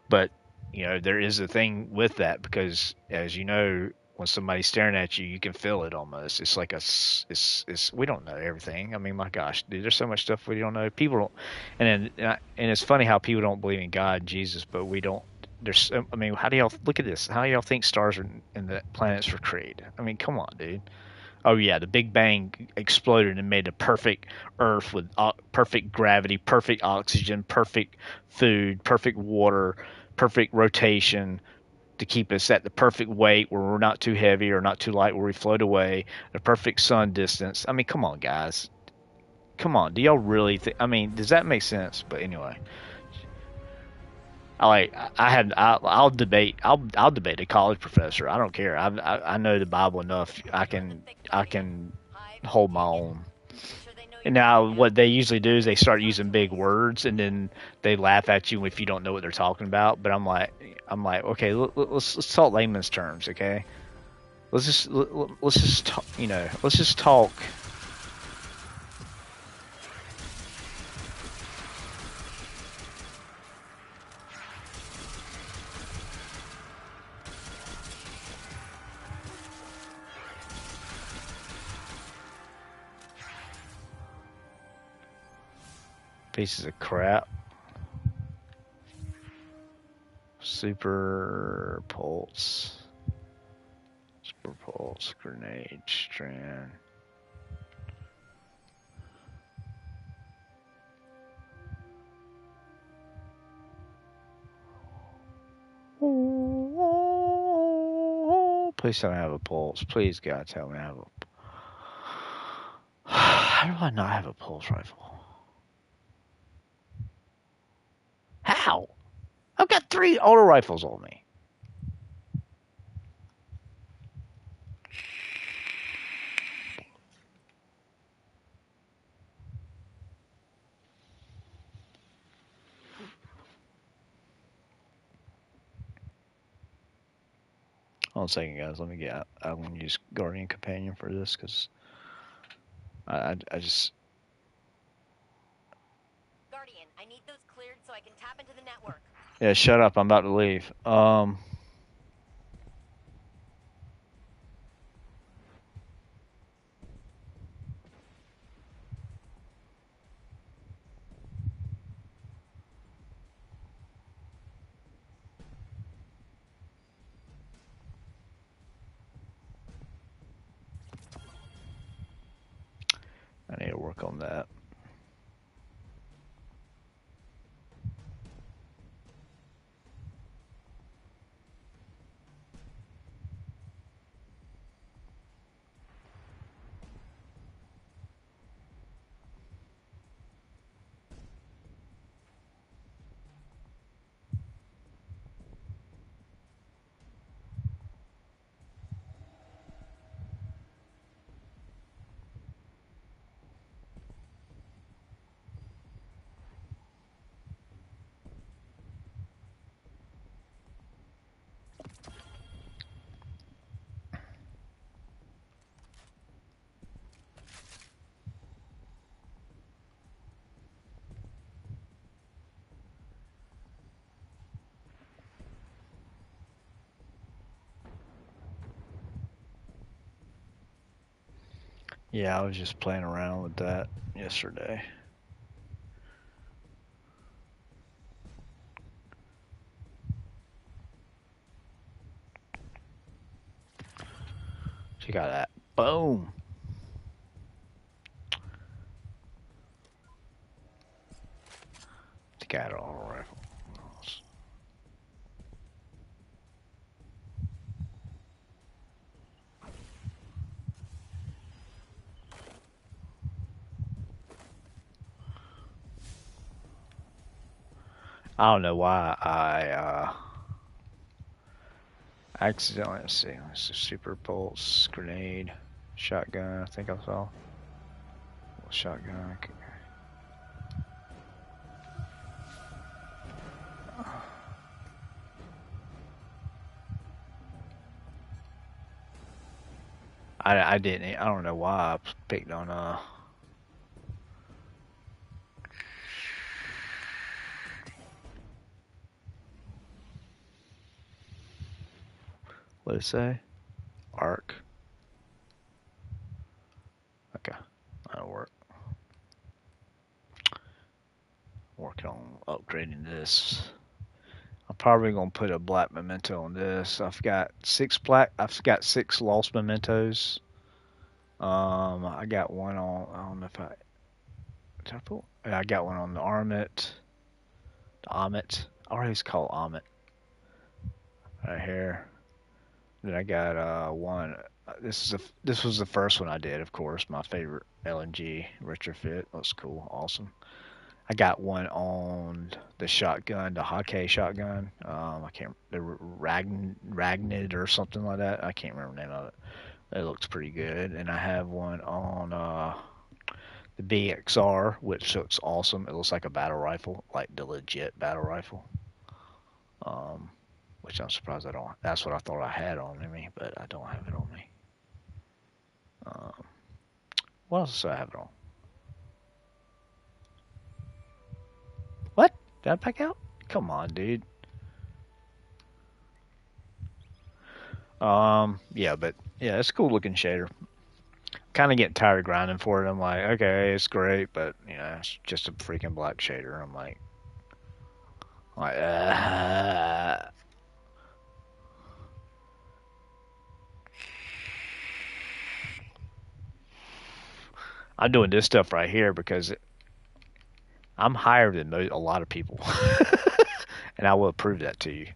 But, there is a thing with that because, as you know, when somebody's staring at you, you can feel it almost. It's like we don't know everything. I mean, my gosh, dude, there's so much stuff we don't know. People don't, and it's funny how people don't believe in God and Jesus, but we don't. I mean, how do y'all look at this? How do y'all think stars and the planets were created? I mean, come on, dude. Oh yeah, the Big Bang exploded and made a perfect Earth with perfect gravity, perfect oxygen, perfect food, perfect water, perfect rotation to keep us at the perfect weight where we're not too heavy or not too light where we float away, the perfect sun distance. I mean, come on, guys. Come on. Do y'all really think? I mean, does that make sense? But anyway, I'll debate. I'll debate a college professor. I don't care. I know the Bible enough. I can hold my own. And now what they usually do is they start using big words and then they laugh at you if you don't know what they're talking about. But I'm like, okay, let's talk layman's terms, okay? Let's just talk, let's just talk. Pieces of crap. Super pulse. Super pulse. Grenade. Strand. Please tell me I have a pulse. Please, God, tell me I have a. How do I not have a pulse rifle? How? I've got 3 auto rifles on me. Hold on a second, guys. Let me get. I'm going to use Guardian Companion for this because I just. Guardian, I need those cleared so I can tap into the network. Yeah, shut up. I'm about to leave. I need to work on that. Yeah, I was just playing around with that yesterday. Check out that. Boom. The cat all rifle. I don't know why I accidentally, let's see, it's a super pulse grenade, shotgun. I think I saw shotgun. I didn't. I don't know why I picked on what did it say? Arc. Okay, that'll work. Working on upgrading this. I'm probably gonna put a black memento on this. I've got 6 lost mementos. I got one on. I don't know if did I put. Yeah, I got one on the Armit. The Amit. I always call it Amit. Right here. Then I got one. This was the first one I did, of course. My favorite LNG retrofit. That's cool, awesome. I got one on the shotgun, the Hake shotgun. I can't. The Ragnid or something like that. I can't remember the name of it. It looks pretty good. And I have one on the BXR, which looks awesome. It looks like a battle rifle, like the legit battle rifle. Which I'm surprised I don't. That's what I thought I had on me, but I don't have it on me. What else do I have it on? What? Did I back out? Come on, dude. Yeah, but yeah, it's a cool looking shader. Kind of getting tired of grinding for it. I'm like, okay, it's great, but you know, it's just a freaking black shader. I'm like, I'm doing this stuff right here because I'm higher than a lot of people, and I will prove that to you.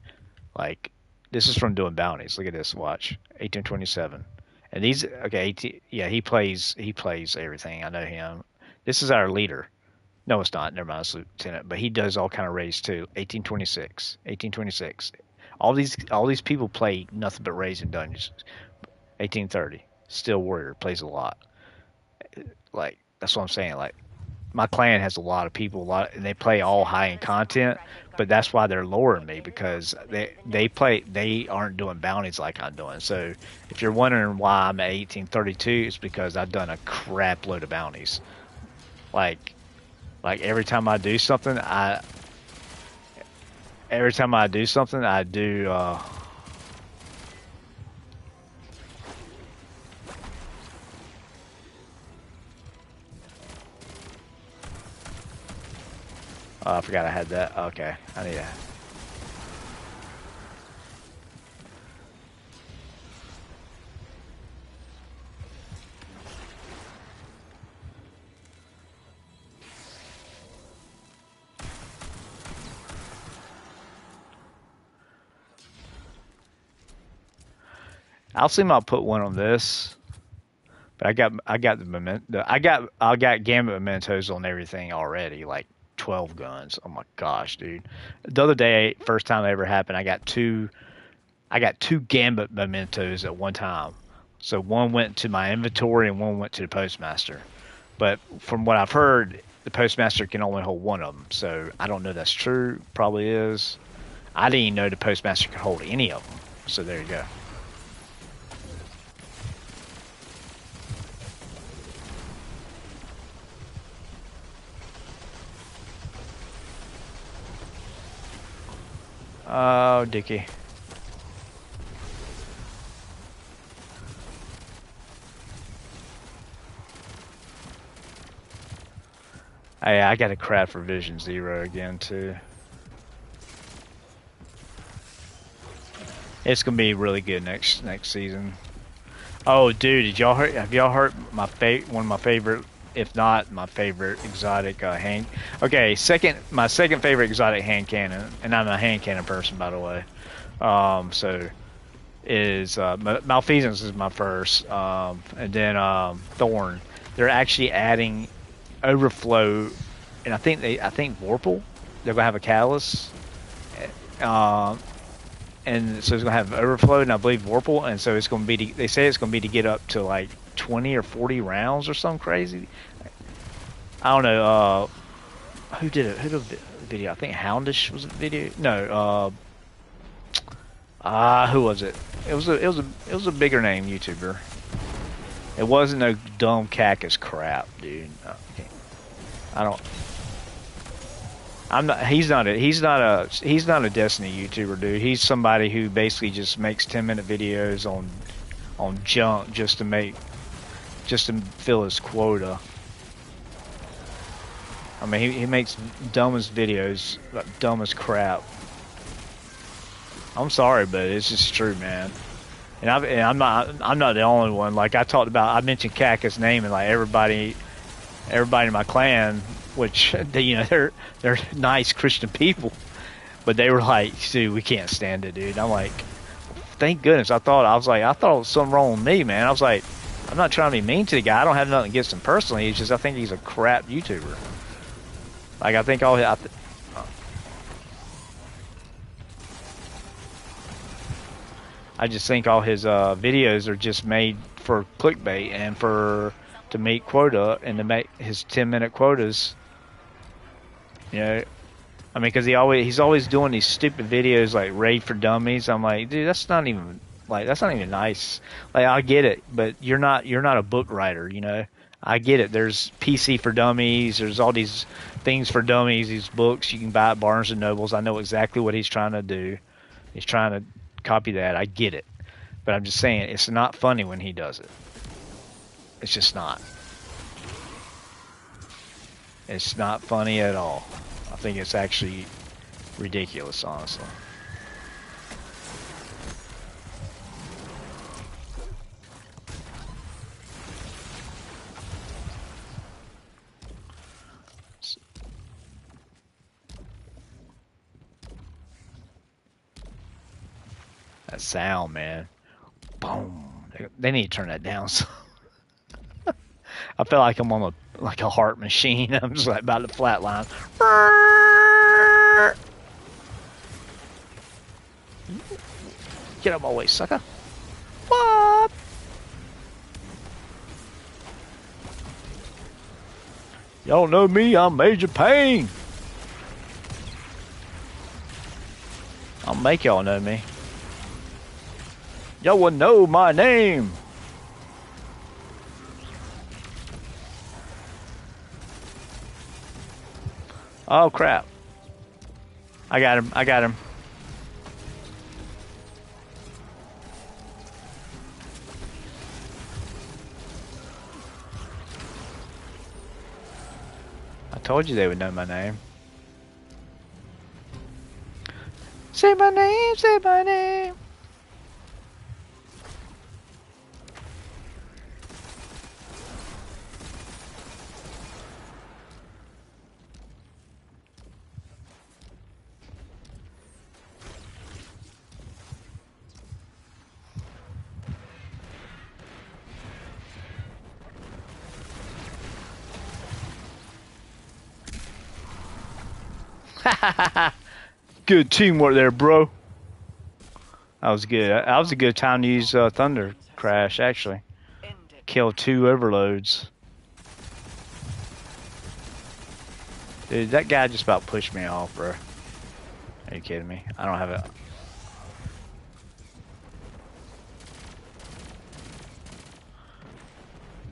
Like, this is from doing bounties. Look at this. Watch 1827, and these okay. 18, yeah, he plays everything. I know him. This is our leader. No, it's not. Never mind. It's lieutenant, but he does all kind of raids too. 1826, 1826. All these people play nothing but raids and dungeons. 1830, still warrior plays a lot. Like that's what I'm saying. Like my clan has a lot of people, and they play all high end content, but that's why they're lowering me because they aren't doing bounties like I'm doing. So if you're wondering why I'm at 1832, it's because I've done a crap load of bounties. Like every time I do something, I do. I forgot I had that. Okay, I need to. I'll see if I'll put one on this, but I got the memento. I got gambit mementos on everything already, like 12 guns. Oh my gosh, dude! The other day, first time it ever happened, I got two gambit mementos at one time. So one went to my inventory and one went to the postmaster. But from what I've heard, the postmaster can only hold one of them. So I don't know if that's true. Probably is. I didn't even know the postmaster could hold any of them. So there you go. Oh, Dickie. Hey, I got a crap for Vision Zero again too. It's gonna be really good next season. Oh, dude, did y'all heard? Have y'all heard my one of my favorite, if not my favorite, exotic hand? Okay, my second favorite exotic hand cannon, and I'm a hand cannon person, by the way. So is Malfeasance is my first, and then Thorn. They're actually adding Overflow, and I think Vorpal. They're gonna have a Catalyst. Um, and so it's gonna have Overflow, and I believe Vorpal, and so it's gonna be. They say it's gonna be to get up to like 20 or 40 rounds or something crazy. I don't know. Who did it? Who did the video? I think Houndish was the video. No. Who was it? It was a bigger name YouTuber. It wasn't no dumb cactus crap, dude. I don't. I'm not. He's not a Destiny YouTuber, dude. He's somebody who basically just makes 10-minute videos on junk just to fill his quota. I mean, he makes dumbest videos, like dumbest crap. I'm sorry, but it's just true, man. And I'm not the only one. Like I mentioned Cactus' name, and like everybody in my clan, which they're nice Christian people, but they were like, dude, we can't stand it, dude. I'm like, thank goodness. I thought it was something wrong with me, man. I was like, I'm not trying to be mean to the guy. I don't have nothing against him personally. It's just I think he's a crap YouTuber. Like I think I just think all his videos are just made for clickbait and to meet quota and to make his 10-minute quotas. You know, I mean, because he's always doing these stupid videos like Raid for Dummies. I'm like, dude, that's not even nice. Like, I get it, but you're not a book writer, you know. I get it. There's PC for Dummies. There's all these things for dummies. These books you can buy at Barnes and Nobles. I know exactly what he's trying to do. He's trying to copy that. I get it, but I'm just saying it's not funny when he does it. It's just not. It's not funny at all. I think it's actually ridiculous, honestly. That sound, man. Boom. They need to turn that down. I feel like I'm on a heart machine. I'm just like about to flatline. Get out of my way, sucker. What? Y'all know me, I'm Major Payne. I'll make y'all know me. Y'all will know my name. Oh crap. I got him. I told you they would know my name. Say my name, say my name. Good teamwork there, bro. That was good. That was a good time to use Thunder Crash, actually. Kill 2 overloads. Dude, that guy just about pushed me off, bro. Are you kidding me? I don't have it.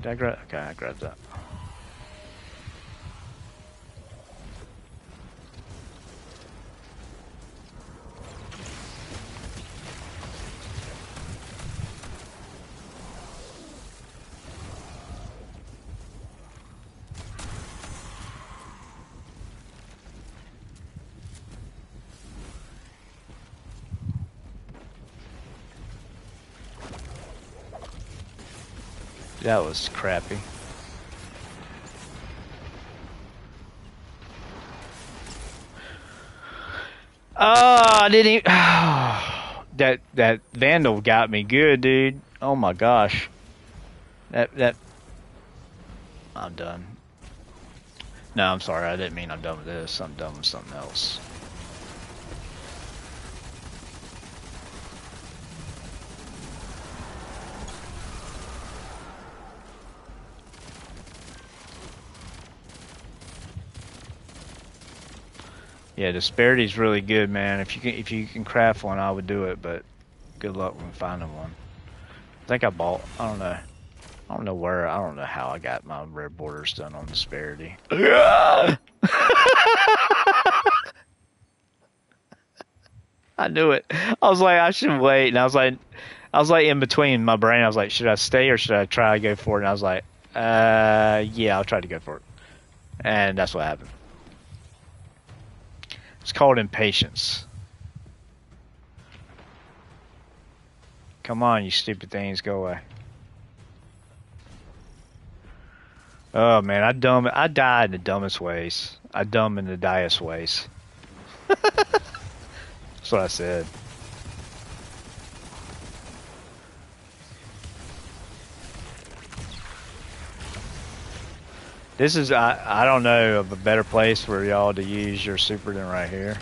Did I grab? Okay, I grabbed that. That was crappy. Oh, I didn't even... that Vandal got me good, dude. Oh my gosh. That... I'm done. No, I'm sorry. I didn't mean I'm done with this. I'm done with something else. Yeah, disparity's really good, man. If you can craft one, I would do it, but good luck when finding one. I think I bought. I don't know. I don't know where. I don't know how I got my red borders done on disparity. I knew it. I was like, I should wait, and I was like in between my brain. I was like, should I stay or should I try to go for it? And I was like, yeah, I'll try to go for it, and that's what happened. It's called impatience. Come on, you stupid things, go away. Oh man, I died in the dumbest ways. I dumb in the diest ways. That's what I said. This is, I don't know of a better place for y'all to use your super than right here.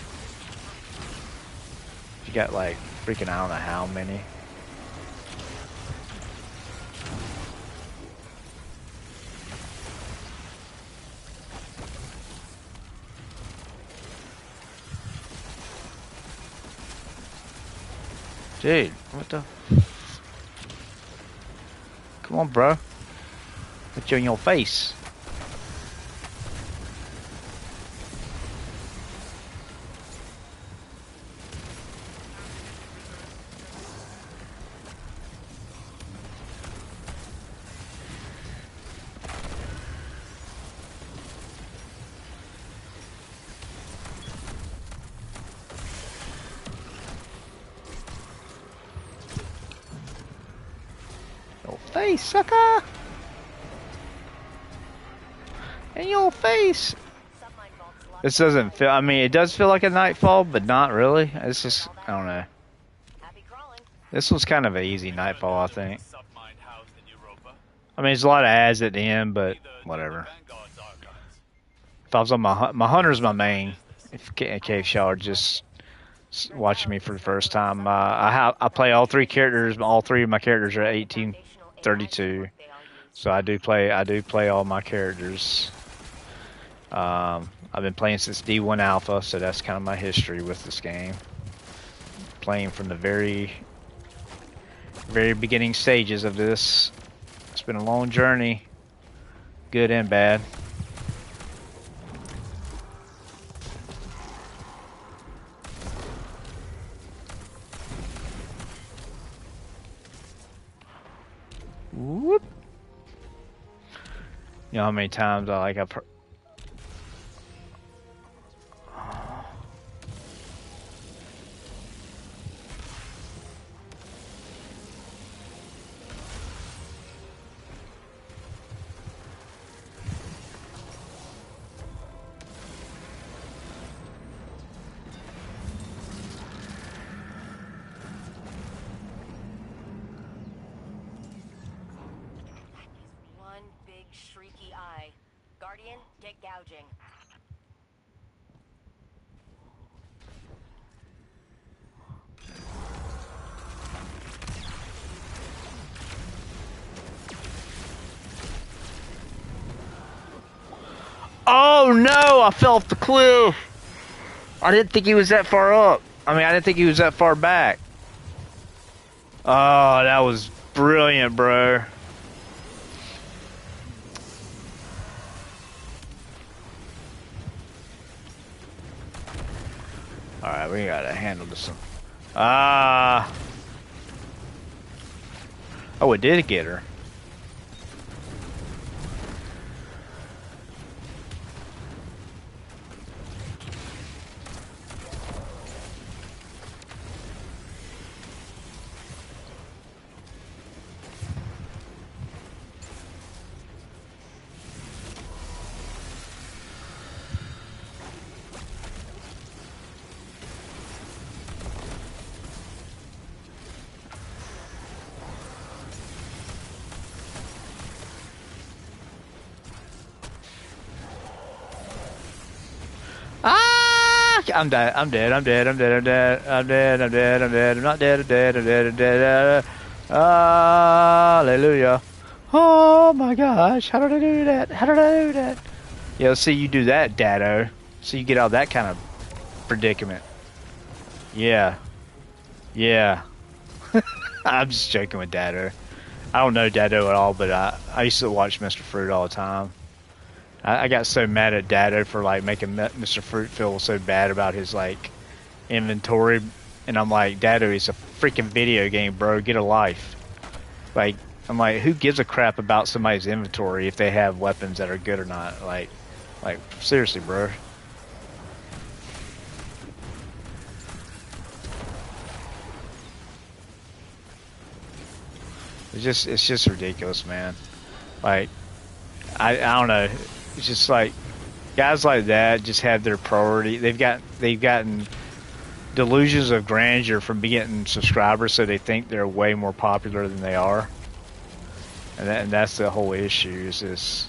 You got like freaking I don't know how many. Dude, what the? Come on, bro. Put you in your face. Your face, sucker! In your face! This doesn't feel, I mean, it does feel like a nightfall, but not really. It's just, I don't know. This was kind of an easy nightfall, I think. I mean, there's a lot of ads at the end, but whatever. If I was on my hunter's my main. If case y'all are just watching me for the first time, I play all three characters. All three of my characters are 1832, so I do play all my characters. I've been playing since D1 Alpha, so that's kind of my history with this game. Playing from the very beginning stages of this. It's been a long journey, good and bad. Whoop. You know how many times I've Guardian, get gouging. Oh no! I fell off the cliff! I didn't think he was that far up. I mean, I didn't think he was that far back. Oh, that was brilliant, bro. Alright, we gotta handle this one. Oh, it did get her. I'm dead. I'm dead. I'm dead. I'm dead. I'm dead. I'm dead. I'm dead. I'm dead. I'm not dead. I'm dead. I'm dead. I'm dead. Hallelujah. Oh my gosh. How did I do that? How did I do that? Yeah, see, you do that, Dado. So you get out of that kind of predicament. Yeah. Yeah. I'm just joking with Dado. I don't know Dado at all, but I used to watch Mr. Fruit all the time. I got so mad at Dado for like making Mr. Fruit feel so bad about his like inventory, and I'm like, Dado, it's a freaking video game, bro. Get a life. Like, I'm like, who gives a crap about somebody's inventory if they have weapons that are good or not? Like seriously, bro. It's just ridiculous, man. Like, I don't know. It's just like guys like that just have their priority. They've gotten delusions of grandeur from getting subscribers, so they think they're way more popular than they are. And that's the whole issue. Is this?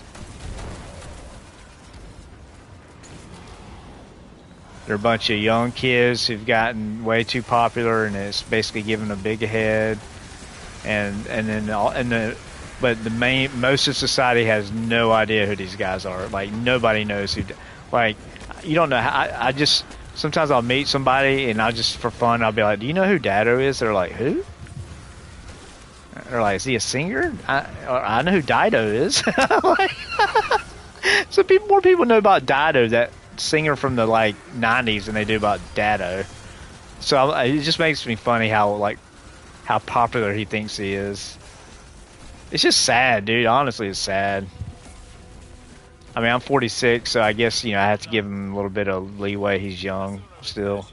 They're a bunch of young kids who've gotten way too popular, and it's basically given a big head. But most of society has no idea who these guys are. Like nobody knows who. Like you don't know. I just sometimes I'll meet somebody and I'll just for fun I'll be like, "Do you know who Dado is?" They're like, "Who?" They're like, "Is he a singer?" I know who Dido is. Like, so more people know about Dido, that singer from the like '90s, than they do about Dado. So it just makes me funny how popular he thinks he is. It's just sad, dude. Honestly, it's sad. I mean, I'm 46, so I guess, I have to give him a little bit of leeway. He's young still.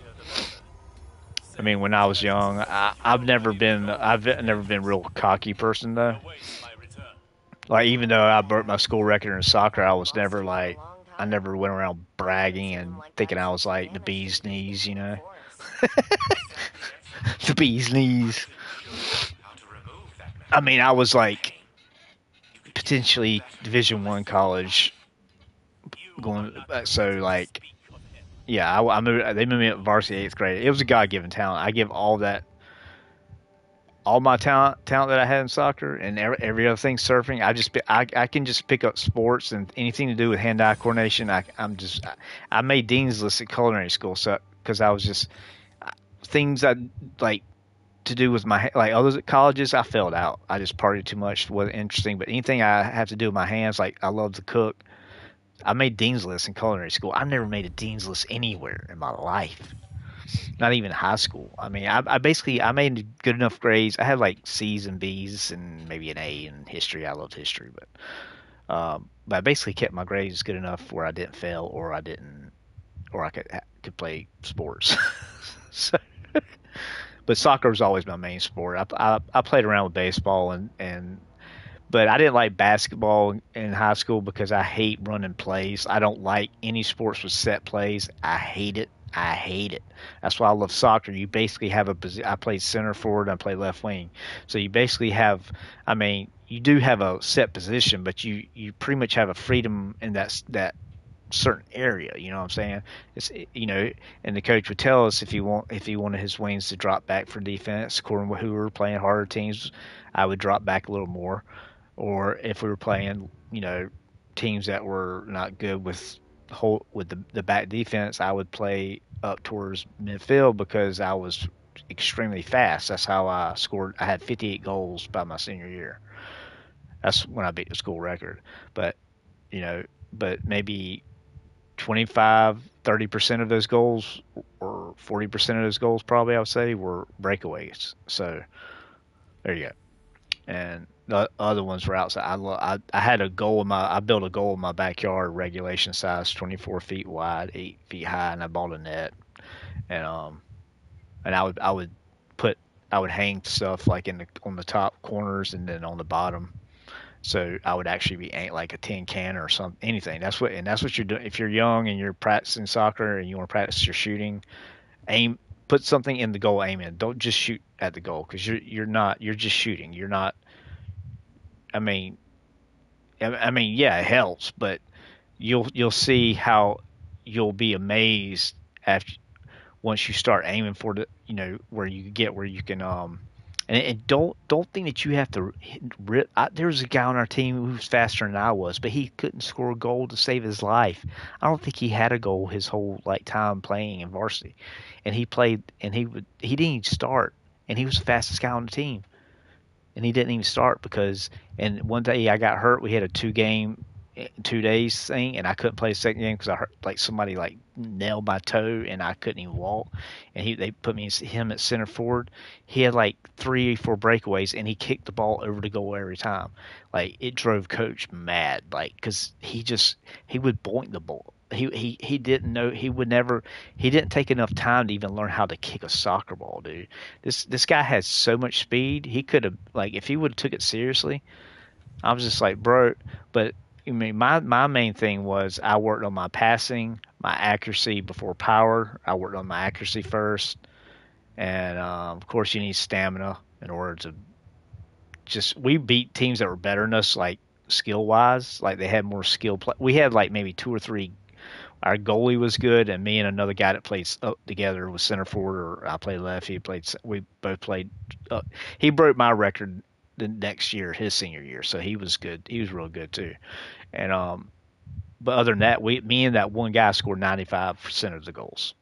I mean, when I was young, I've never been a real cocky person though. Like, even though I broke my school record in soccer, I was never like, I never went around bragging and thinking I was like the bee's knees, the bee's knees. I mean, I was like potentially Division I college going, so like, yeah, I moved. They moved me up varsity 8th grade. It was a God-given talent. I give all my talent that I had in soccer and every other thing surfing. I can just pick up sports and anything to do with hand-eye coordination. I made dean's list at culinary school, so because I was just things I like to do with my like others at colleges. I failed out. I just partied too much. Wasn't interesting. But anything I have to do with my hands, like I love to cook. I made dean's lists in culinary school. I've never made a dean's list anywhere in my life. Not even high school. I mean, I made good enough grades. I had like C's and B's and maybe an A in history. I loved history, but I basically kept my grades good enough where I didn't fail or I could play sports. So, but soccer was always my main sport. I played around with baseball but I didn't like basketball in high school because I hate running plays. I don't like any sports with set plays. I hate it. I hate it. That's why I love soccer. You basically have I played center forward. I play left wing. So you basically have. I mean, you do have a set position, but you pretty much have a freedom in that certain area. You know what I'm saying? And the coach would tell us if he wanted his wings to drop back for defense, according to who we were playing harder teams, I would drop back a little more. Or if we were playing, teams that were not good with the back defense, I would play up towards midfield because I was extremely fast. That's how I scored. I had 58 goals by my senior year. That's when I beat the school record. But but maybe 25, 30% of those goals, or 40% of those goals, probably I would say, were breakaways. So there you go. And the other ones were outside. I had a goal I built a goal in my backyard, regulation size, 24 feet wide, 8 feet high, and I bought a net. And and I would hang stuff like on the top corners and then on the bottom. So I would actually be like a tin can or anything. That's what you're doing if you're young and you're practicing soccer and you want to practice your shooting. Put something in the goal, aim in. Don't just shoot at the goal because you're just shooting. You're not. I mean, yeah, it helps, but you'll see how you'll be amazed after once you start aiming for the where you get where you can and don't think that you have to rip. There was a guy on our team who was faster than I was, but he couldn't score a goal to save his life. I don't think he had a goal his whole like time playing in varsity, and he played and he didn't even start, and he was the fastest guy on the team, and he didn't even start because and one day I got hurt. We had a 2 game 2 days thing, and I couldn't play the second game because I hurt like somebody like nailed my toe and I couldn't even walk. And they put him at center forward. He had like 3 or 4 breakaways, and he kicked the ball over the goal every time. Like it drove coach mad, like because he would boink the ball. He didn't know he would never he didn't take enough time to even learn how to kick a soccer ball, dude. This guy has so much speed. He could have like if he would have took it seriously. I was just like, bro. But I mean, my main thing was I worked on my passing, my accuracy before power. I worked on my accuracy first, and of course you need stamina in order to just. We beat teams that were better than us, like skill wise. Like they had more skill. We had like maybe 2 or 3. Our goalie was good, and me and another guy that played up together was center forward, or I played left. He played. We both played. He broke my record the next year, his senior year, so he was good. He was real good too. And but other than that, me and that one guy scored 95% of the goals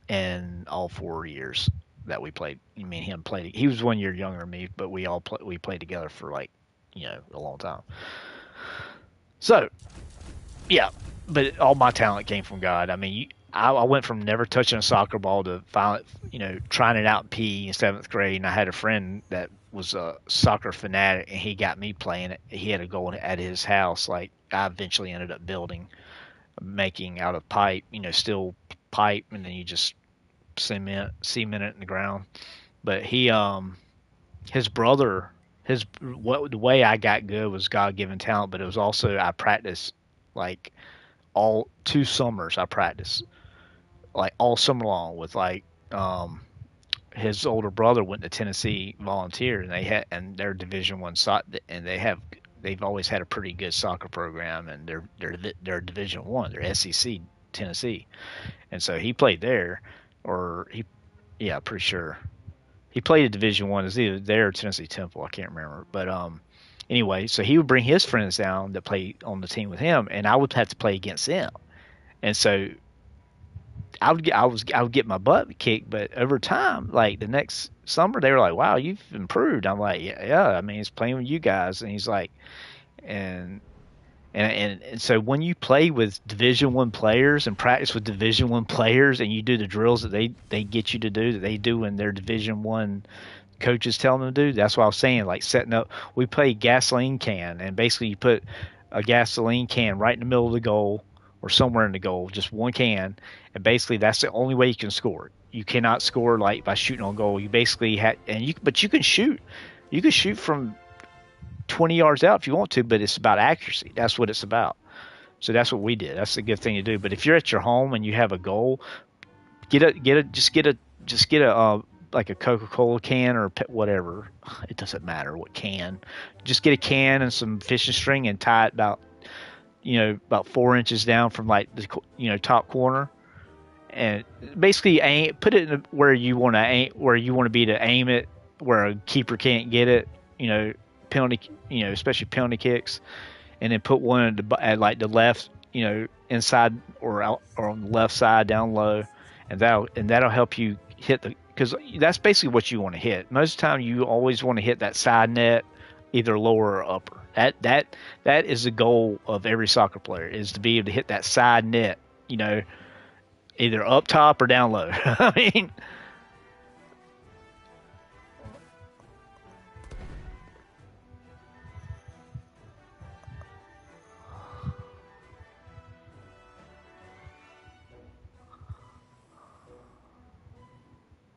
in all 4 years that we played. Me and him played. He was 1 year younger than me, but we played together for like a long time. So yeah, but all my talent came from God. I mean, I went from never touching a soccer ball to finally, trying it out in PE in 7th grade. And I had a friend that was a soccer fanatic, and he got me playing it. He had a goal at his house. Like I eventually ended up building, making out of pipe, steel pipe, and then you just cement it in the ground. But his brother, the way I got good was God given talent, but it was also I practiced like all 2 summers I practiced like all summer long with like his older brother went to Tennessee volunteer and their Division 1 soccer and they've always had a pretty good soccer program and they're Division 1, they're SEC Tennessee, and so he played there, or he yeah pretty sure he played at Division 1. It's either there or Tennessee Temple, I can't remember, but anyway, so he would bring his friends down that play on the team with him, and I would have to play against them. And so I would get my butt kicked, but over time, like the next summer, they were like, "Wow, you've improved." I'm like, "Yeah, yeah." I mean, it's playing with you guys, and he's like, and and so when you play with Division 1 players and practice with Division 1 players, and you do the drills that they get you to do that they do in their Division 1 coaches tell them to do. That's what I was saying. Like setting up, we play gasoline can, and basically you put a gasoline can right in the middle of the goal or somewhere in the goal, just one can, and basically that's the only way you can score. You cannot score like by shooting on goal. You basically but you can shoot. You can shoot from 20 yards out if you want to, but it's about accuracy. That's what it's about. So that's what we did. That's a good thing to do. But if you're at your home and you have a goal, just get a like a Coca-Cola can or whatever. It doesn't matter what can. Just get a can and some fishing string and tie it about 4 inches down from like the top corner, and basically put it in where you want to be to aim it where a keeper can't get it. Penalty. Especially penalty kicks, and then put one at like the left, inside or out or on the left side down low, and that'll help you hit because that's basically what you want to hit. Most of the time, you always want to hit that side net, either lower or upper. That is the goal of every soccer player, is to be able to hit that side net, either up top or down low. I mean,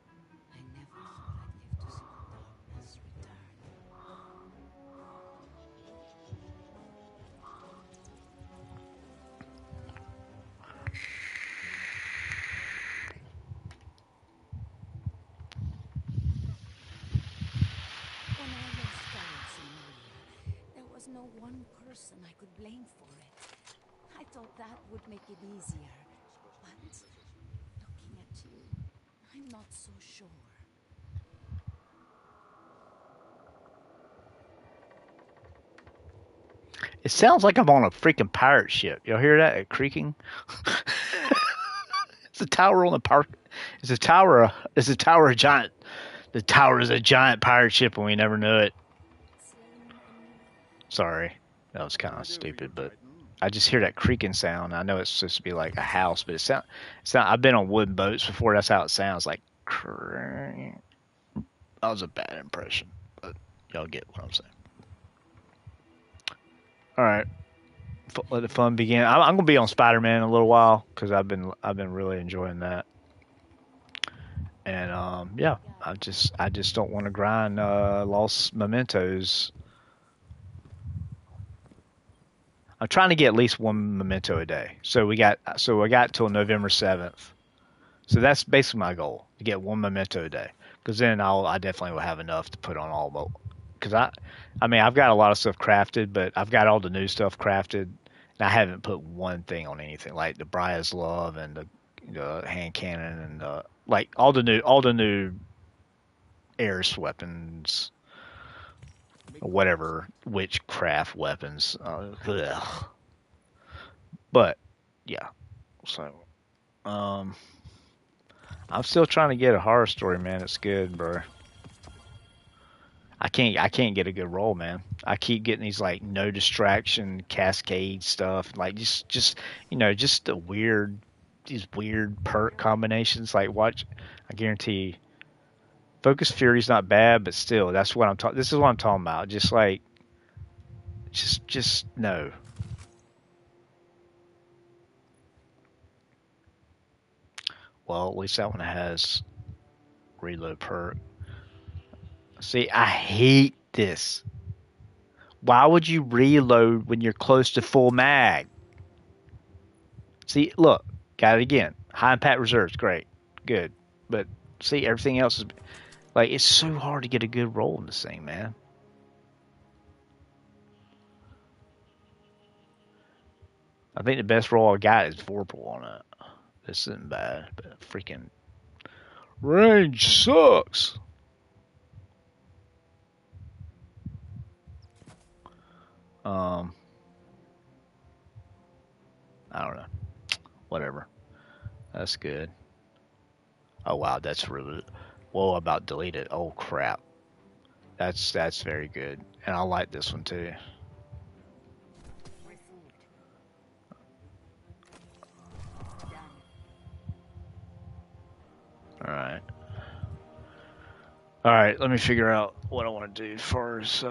I never thought I'd live to see the darkness return. When I lost Carlos and Maria, there was no one person I could blame for it. I thought that would make it easier, but not so sure. It sounds like I'm on a freaking pirate ship. Y'all hear that? It creaking. It's a tower on the park. It's a tower. It's a tower. A giant. The tower is a giant pirate ship, and we never knew it. Sorry, that was kind of stupid, but I just hear that creaking sound. I know it's supposed to be like a house, but it sound. I've been on wooden boats before. That's how it sounds. Like. That was a bad impression, but y'all get what I'm saying. All right, let the fun begin. I'm gonna be on Spider-Man in a little while because I've been really enjoying that, and yeah, I just don't want to grind lost mementos. I'm trying to get at least one memento a day. So I got till November 7th. So that's basically my goal to get one memento a day. Because then I definitely will have enough to put on all of it. Because I mean I've got a lot of stuff crafted, but I've got all the new stuff crafted, and I haven't put one thing on anything like the Briar's Love and the hand cannon and like all the new Air's weapons, whatever witchcraft weapons. But yeah, so I'm still trying to get a horror story, man. It's good, bro. I can't get a good roll, man. I keep getting these like no distraction cascade stuff, like just just these weird perk combinations. Like watch, I guarantee, Focus Fury's not bad, but still, that's what I'm talking. This is what I'm talking about. Just like, just no. Well, at least that one has reload perk. See, I hate this. Why would you reload when you're close to full mag? See, look, got it again. High impact reserves, great, good. But see, everything else is like it's so hard to get a good roll in this thing, man. I think the best roll I got is Vorpal on it. This isn't bad, but freaking range sucks. Um, I don't know. Whatever. That's good. Oh wow, that's really. Whoa, about deleted. Oh crap. That's very good, and I like this one too. Received. Done. All right. All right. Let me figure out what I want to do first.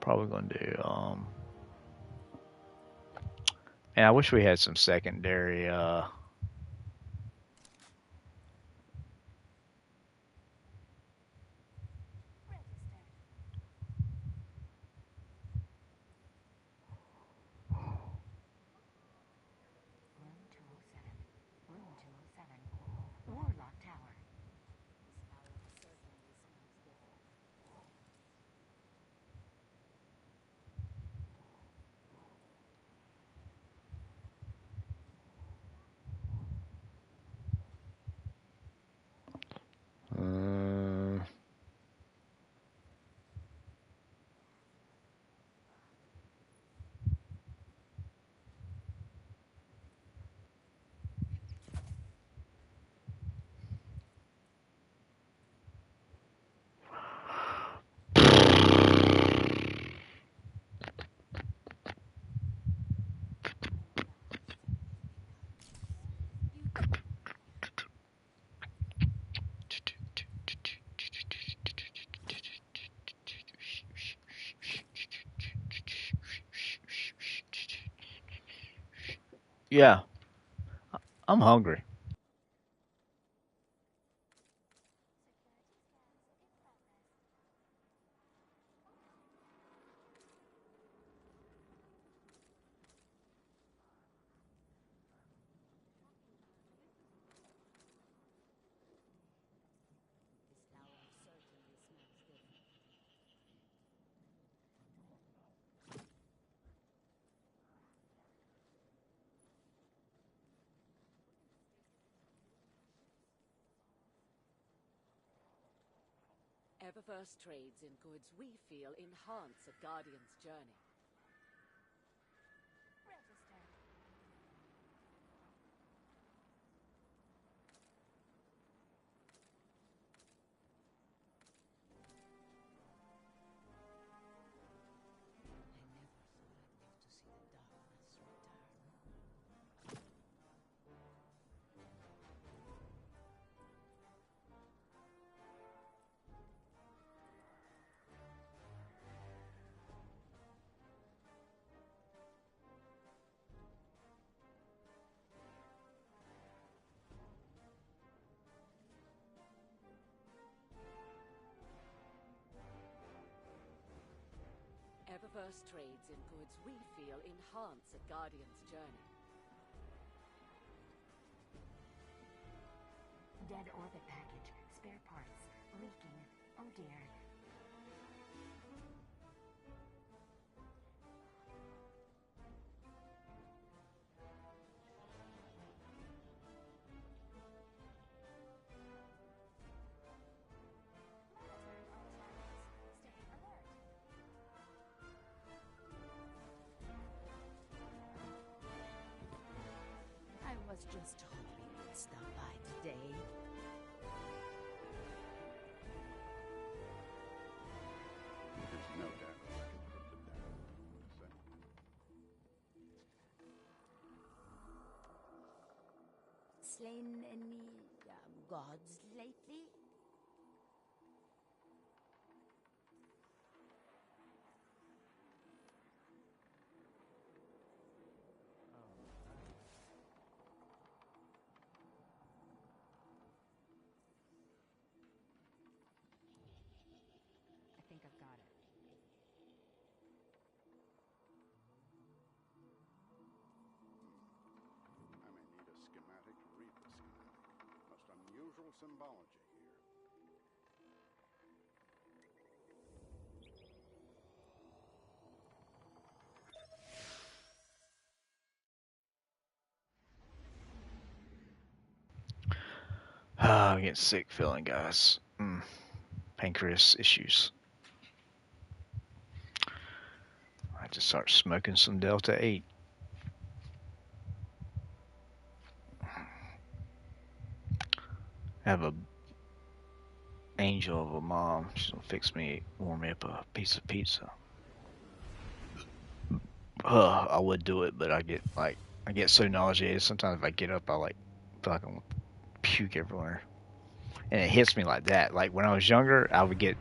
Probably gonna do. And I wish we had some secondary. Room 207. Room 207. Warlock Tower. Uh, yeah, I'm hungry. Eververse trades in goods we feel enhance a Guardian's journey. Register. I never thought I'd live to see the darkness return. Eververse trades in goods we feel enhance a Guardian's journey. Dead orbit package. Spare parts. Leaking. Oh dear. Monitoring all channels. Stay alert. I was just hoping you'd stop by today. There's no doubt I encrypted that. What do you say? Slain any gods lately? I think I've got it. I may need a schematic to read the schematic. Most unusual symbology here. I'm getting sick feeling, guys. Pancreas issues. I just start smoking some Delta 8. I have a angel of a mom. She's gonna warm me up a piece of pizza. I would do it, but I get so nauseated. Sometimes if I get up, I feel like I'm gonna puke everywhere, and it hits me like that. Like when I was younger, I would get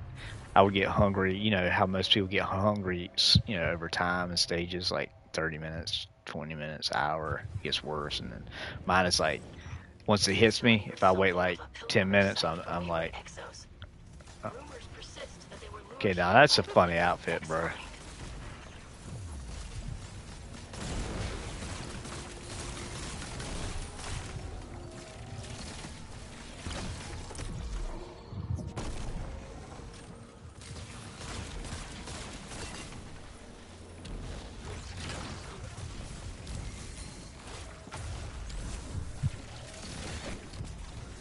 hungry. You know how most people get hungry, over time and stages, like 30 minutes, 20 minutes, hour. It gets worse, and then mine is like once it hits me, if I wait like 10 minutes, I'm like, oh. Okay, now that's a funny outfit, bro.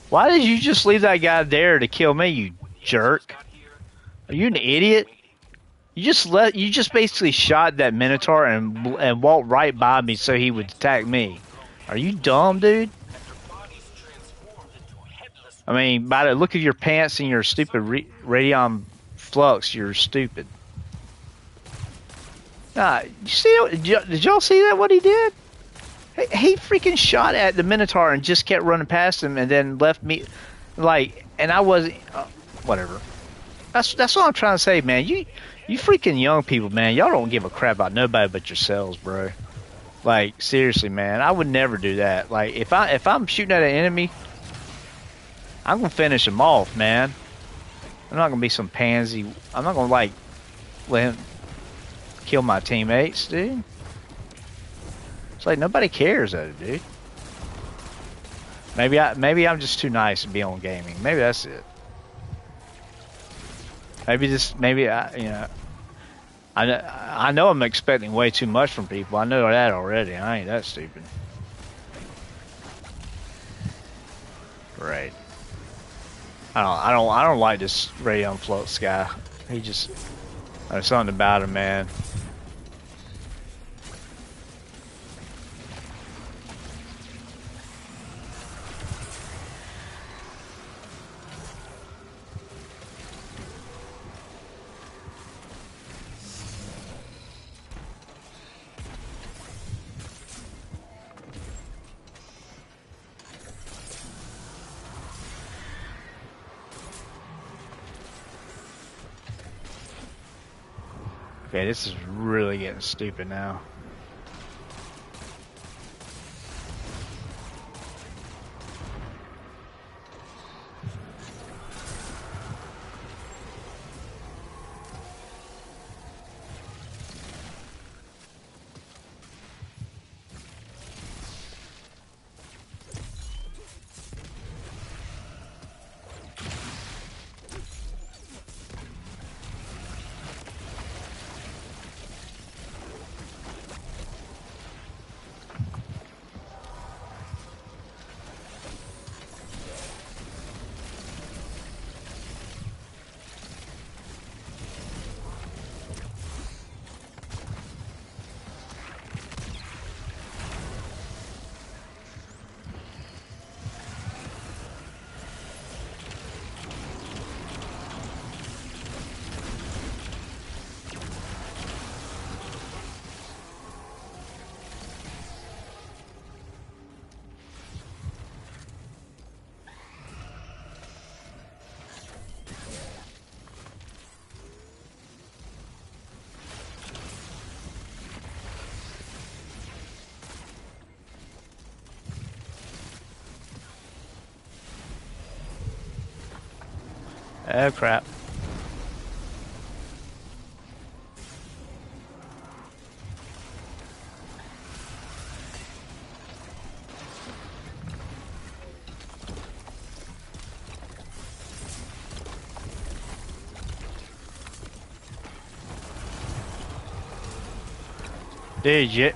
Why did you just leave that guy there to kill me, you jerk? Are you an idiot? You just basically shot that Minotaur and walked right by me so he would attack me. Are you dumb, dude? I mean, by the look of your pants and your stupid Radion Flux, you're stupid. Nah, did y'all see that? What he did? He freaking shot at the Minotaur and just kept running past him, and then left me, and I wasn't. Whatever. That's what I'm trying to say, man. You freaking young people, man. Y'all don't give a crap about nobody but yourselves, bro. Like seriously, man. I would never do that. Like if I'm shooting at an enemy, I'm gonna finish him off, man. I'm not gonna be some pansy. I'm not gonna let him kill my teammates, dude. It's like nobody cares, though, dude. Maybe I'm just too nice to be on gaming. Maybe that's it. I know I'm expecting way too much from people. I know that already. I ain't that stupid. Right. I don't like this Rayon Flux guy. He just, there's something about him, man. Okay, this is really getting stupid now. Oh crap. Did you?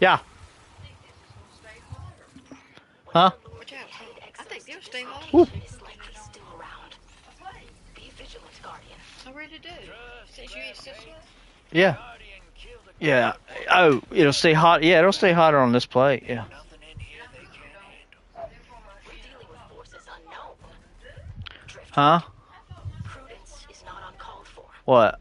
Yeah. Huh? Watch out. I think they'll stay hot. Woo. Is likely still around. Be vigilant, Guardian. I really do. Since you eat this way? Yeah. Yeah. Oh, it'll stay hot. Yeah, it'll stay hotter on this plate. Yeah. We're dealing with forces unknown. Drift. Huh? Prudence is not uncalled for. What?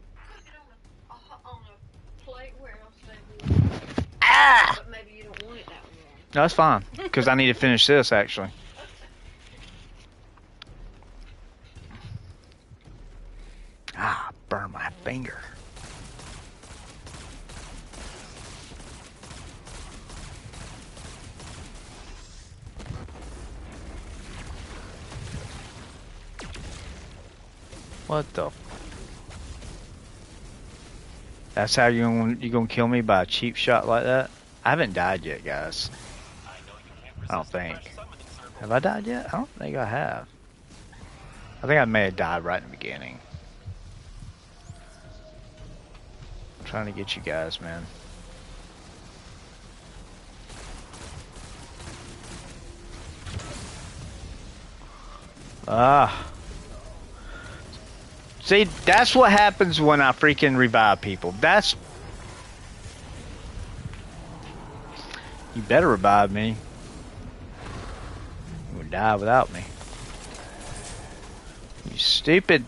On a plate where it'll stay warm. Ah! But maybe you don't want it that warm. No, that's fine. Because I need to finish this, actually. Ah, burn my finger. What the? That's how you gonna kill me by a cheap shot like that? I haven't died yet, guys. I don't think. Have I died yet? I don't think I have. I think I may have died right in the beginning. I'm trying to get you guys, man. Ah. See, that's what happens when I freaking revive people. That's... You better revive me. You would die without me. You stupid...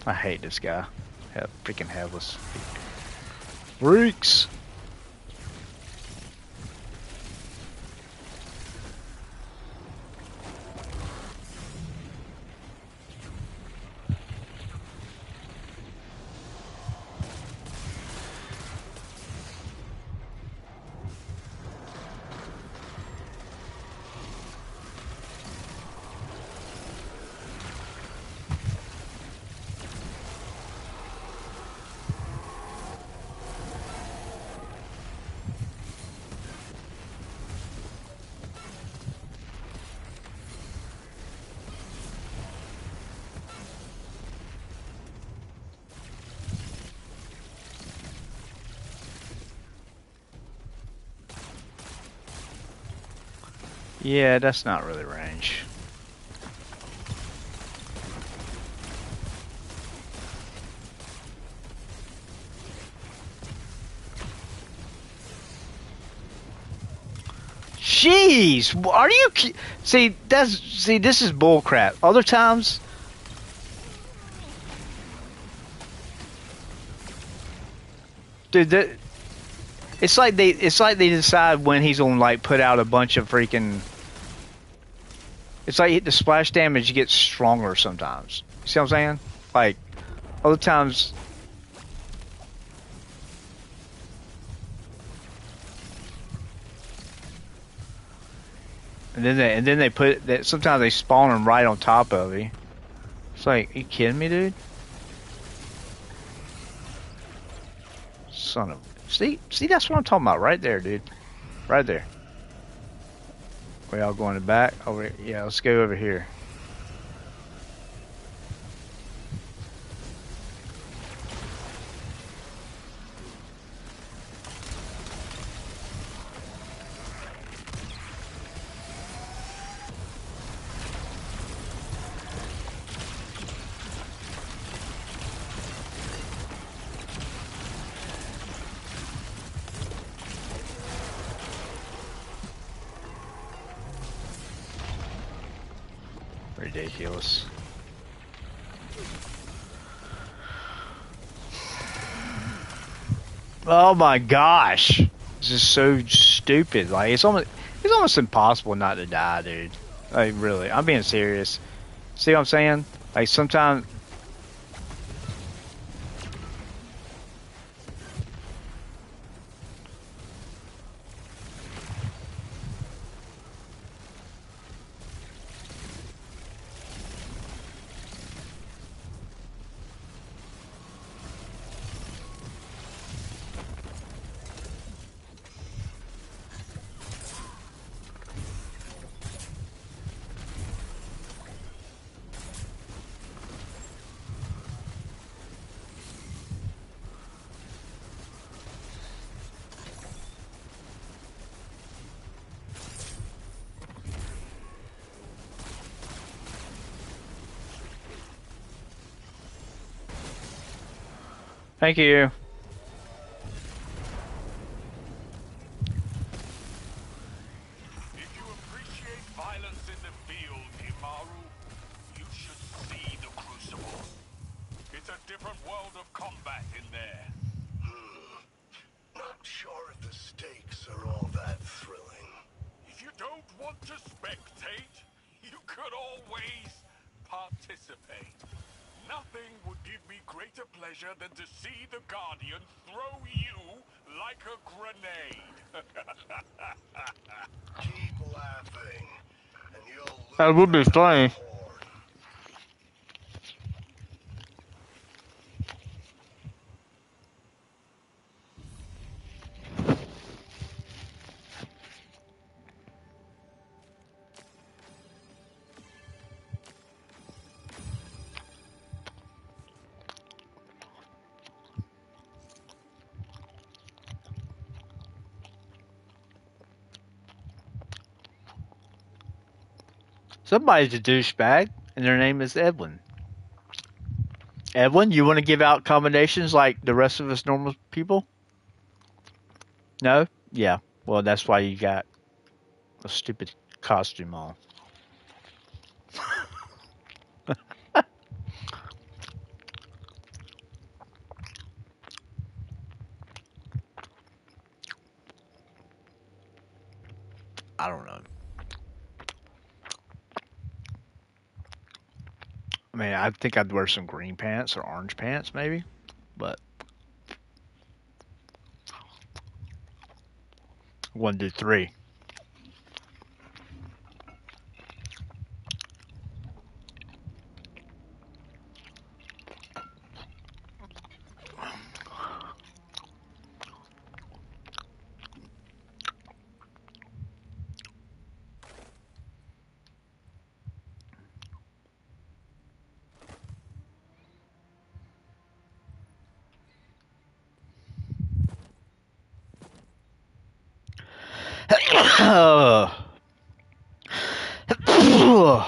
I hate this guy. Freaking headless. Freaks! Yeah, that's not really range. Jeez, are you... See, this is bullcrap. Other times... Dude, it's like they decide when he's gonna like put out a bunch of freaking... It's like the splash damage gets stronger sometimes. See what I'm saying? Like, other times... And then they put that. Sometimes they spawn them right on top of you. It's like, are you kidding me, dude? Son of... See, that's what I'm talking about right there, dude. Right there. We all going to back over. Yeah, let's go over here. Ridiculous. Oh my gosh. This is so stupid. Like, it's almost impossible not to die, dude. Like, really. I'm being serious. See what I'm saying? Like, sometimes... Thank you. If you appreciate violence in the field, Imaru, you should see the Crucible. It's a different world of combat in there. Not sure if the stakes are all that thrilling. If you don't want to spectate, you could always participate. Nothing would give me greater pleasure than to see the Guardian throw you like a grenade. That would be funny. Somebody's a douchebag, and their name is Edwin. Edwin, you want to give out commendations like the rest of us normal people? No? Yeah. Well, that's why you got a stupid costume on. I don't know. I mean, I think I'd wear some green pants or orange pants, maybe. But 1, 2, 3.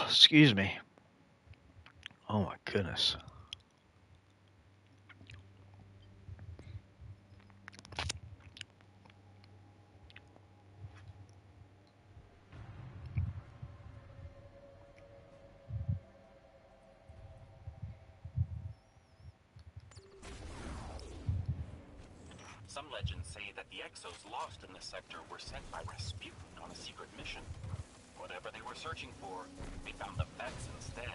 Excuse me. Oh my goodness. Some legends say that the exos lost in this sector were sent by Rasputin on a secret mission. Whatever they were searching for, they found the Vex instead.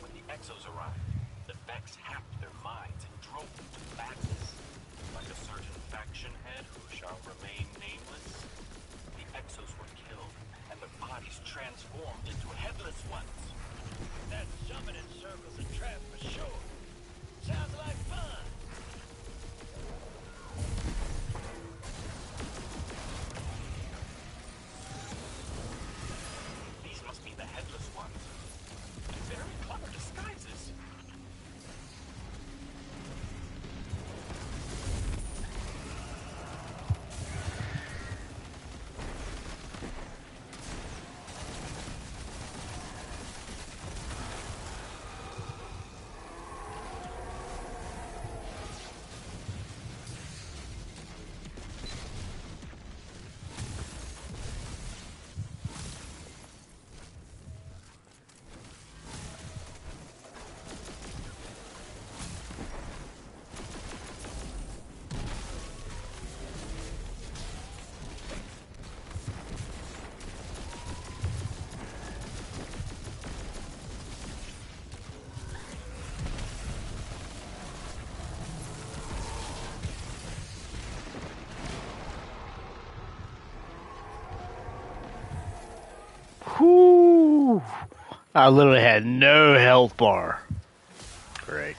When the exos arrived, the Vex hacked their minds and drove them to madness. Like a certain faction head who shall remain nameless, the exos were killed and their bodies transformed into headless ones. That jumping in circles a trap for sure. Sounds like fun. These must be the headless ones. Very clever disguises. Whoo! I literally had no health bar. Great.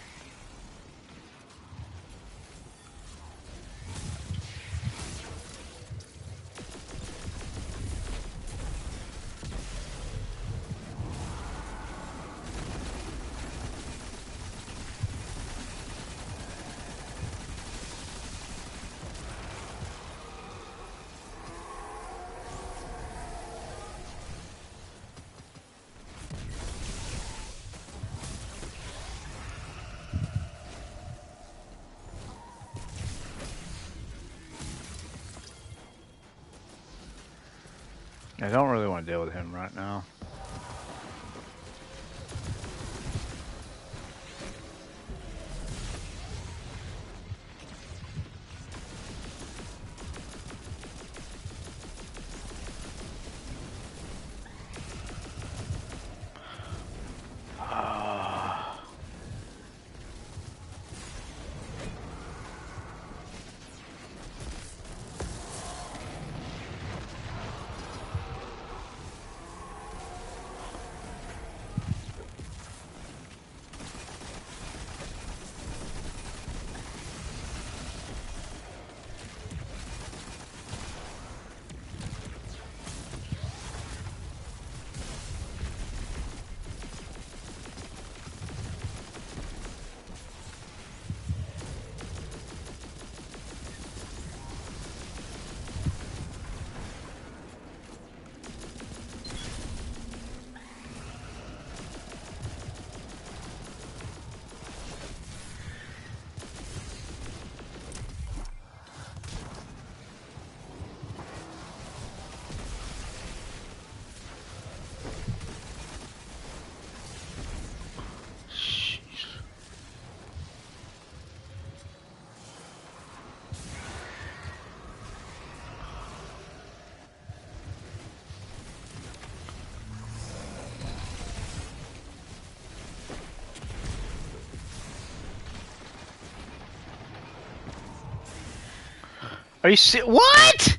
I don't really want to deal with him right now. Are you what?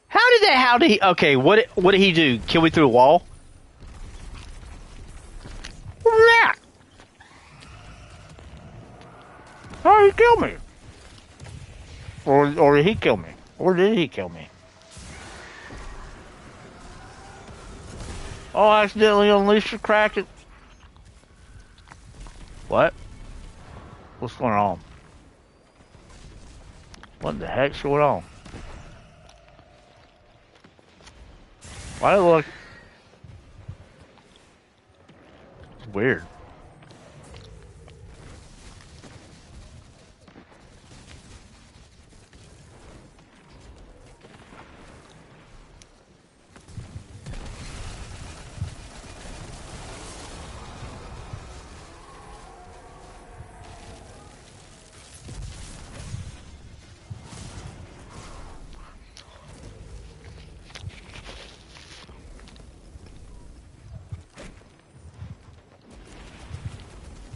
How did he? Okay, what did he do? Kill me through a wall? What was that? How did he kill me? Or did he kill me? Or did he kill me? Oh, I accidentally unleashed the Kraken. What? What's going on? What the heck's going on? Why do it look weird?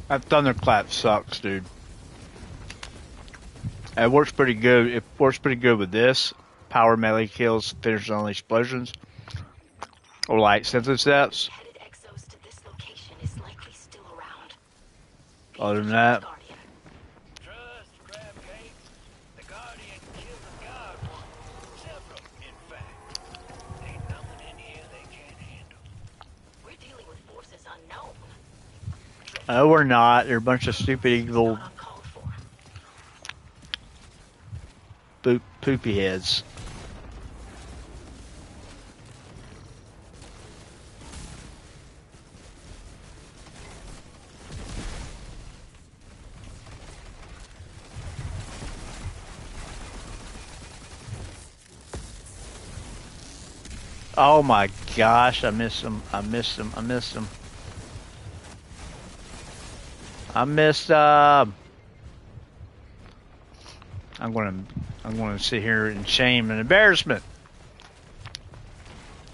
That thunderclap sucks, dude. It works pretty good. It works pretty good with this. Power melee kills, finishes on explosions. Or like synthesis steps. Other than that. Trust, crab cake. The Guardian killed a guard once. Several, in fact. Ain't nothing in here they can't handle. We're dealing with forces unknown. No, we're not. They're a bunch of stupid evil poopy heads. Oh my gosh, I missed him. I missed him. I missed him. I missed I'm gonna sit here in shame and embarrassment.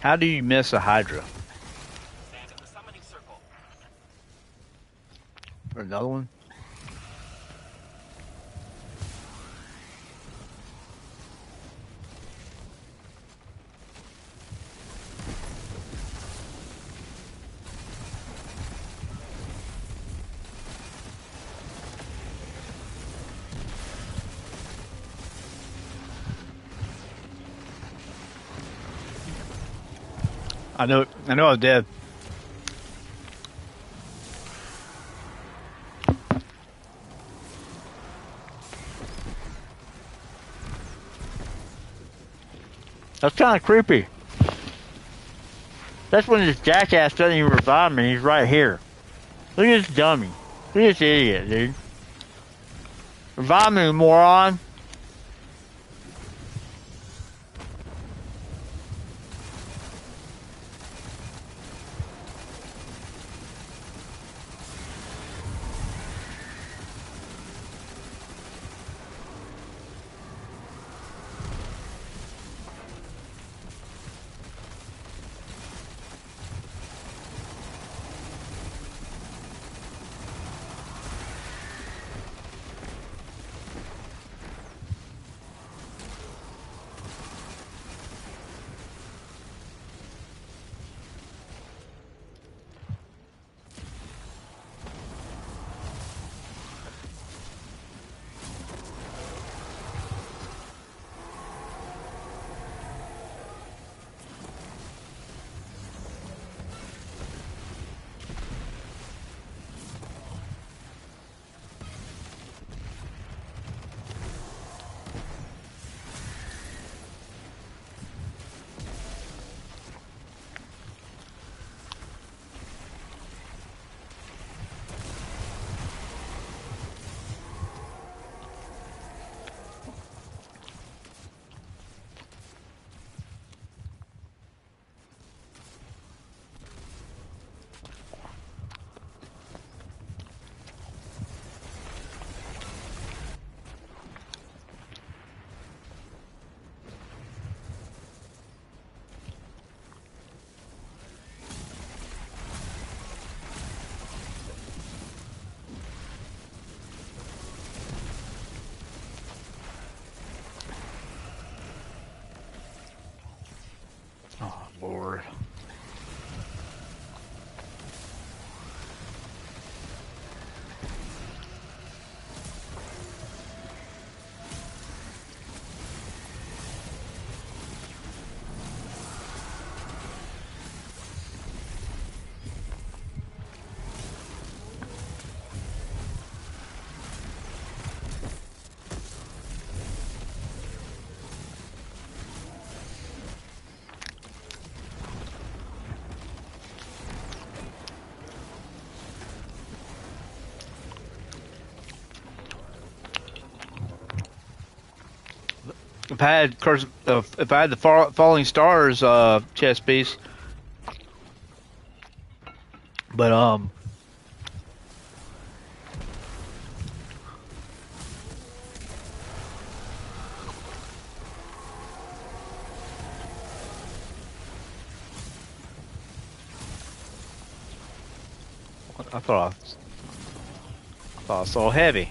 How do you miss a Hydra? Stand in the summoning circle. Or another one? I know I was dead. That's kind of creepy. That's when this jackass doesn't even revive me. He's right here. Look at this dummy. Look at this idiot, dude. Revive me, moron. Lord. If I had if I had the Falling Stars chess piece, but I thought I saw heavy.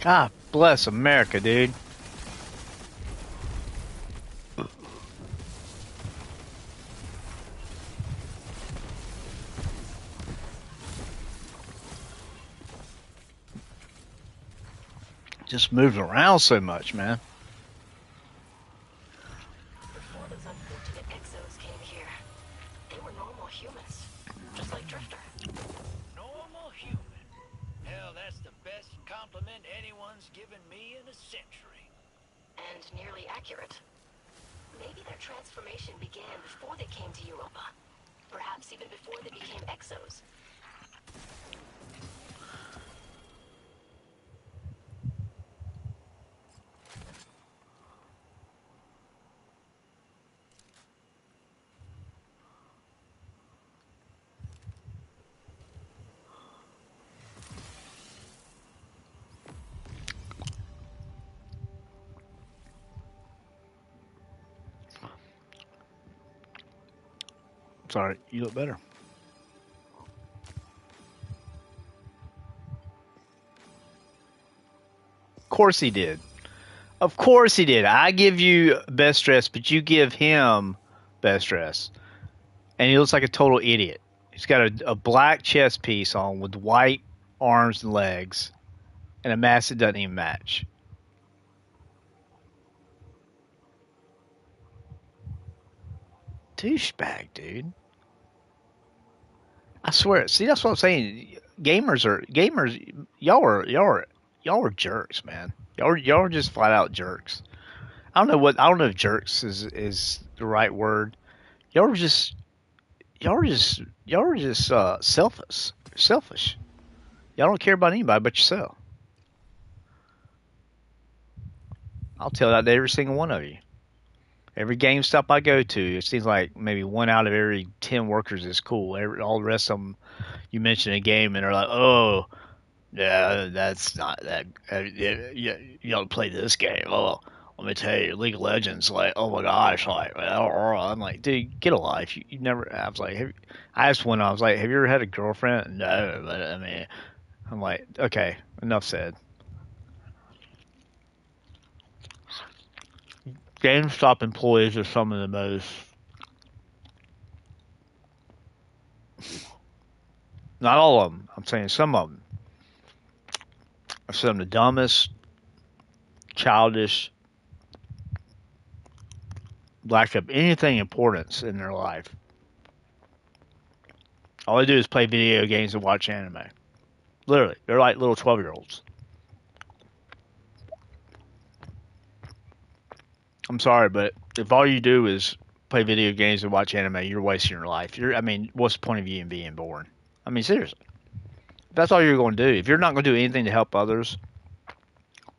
God bless America, dude. Just moves around so much, man. Before those unfortunate exos came here, they were normal humans, just like Drifter. Normal human. Hell, that's the best compliment anyone's given me in a century. And nearly accurate. Maybe their transformation began before they came to Europa. Perhaps even before they became exos. Sorry, you look better. Of course he did. Of course he did. I give you best dress, but you give him best dress. And he looks like a total idiot. He's got a black chest piece on with white arms and legs and a mask that doesn't even match. Douchebag, dude. I swear. See, that's what I'm saying. Gamers. Y'all are jerks, man. Y'all are just flat out jerks. I don't know if jerks is the right word. Y'all are just selfish. Selfish. Y'all don't care about anybody but yourself. I'll tell that to every single one of you. Every GameStop I go to, it seems like maybe one out of every 10 workers is cool. All the rest of them, you mention a game and they're like, oh, yeah, that's not that. Yeah, you don't play this game. Oh, let me tell you, League of Legends, like, oh my gosh, like, I'm like, dude, get a life. You never. I was like, I asked one. I was like, have you ever had a girlfriend? No, but I mean, I'm like, okay, enough said. GameStop employees are some of the most, not all of them. I'm saying some of them are some of the dumbest, childish, lack of anything importance in their life. All they do is play video games and watch anime. Literally, they're like little 12-year-olds. I'm sorry, but if all you do is play video games and watch anime, you're wasting your life. I mean, what's the point of you in being born? I mean, seriously. If that's all you're going to do. If you're not going to do anything to help others,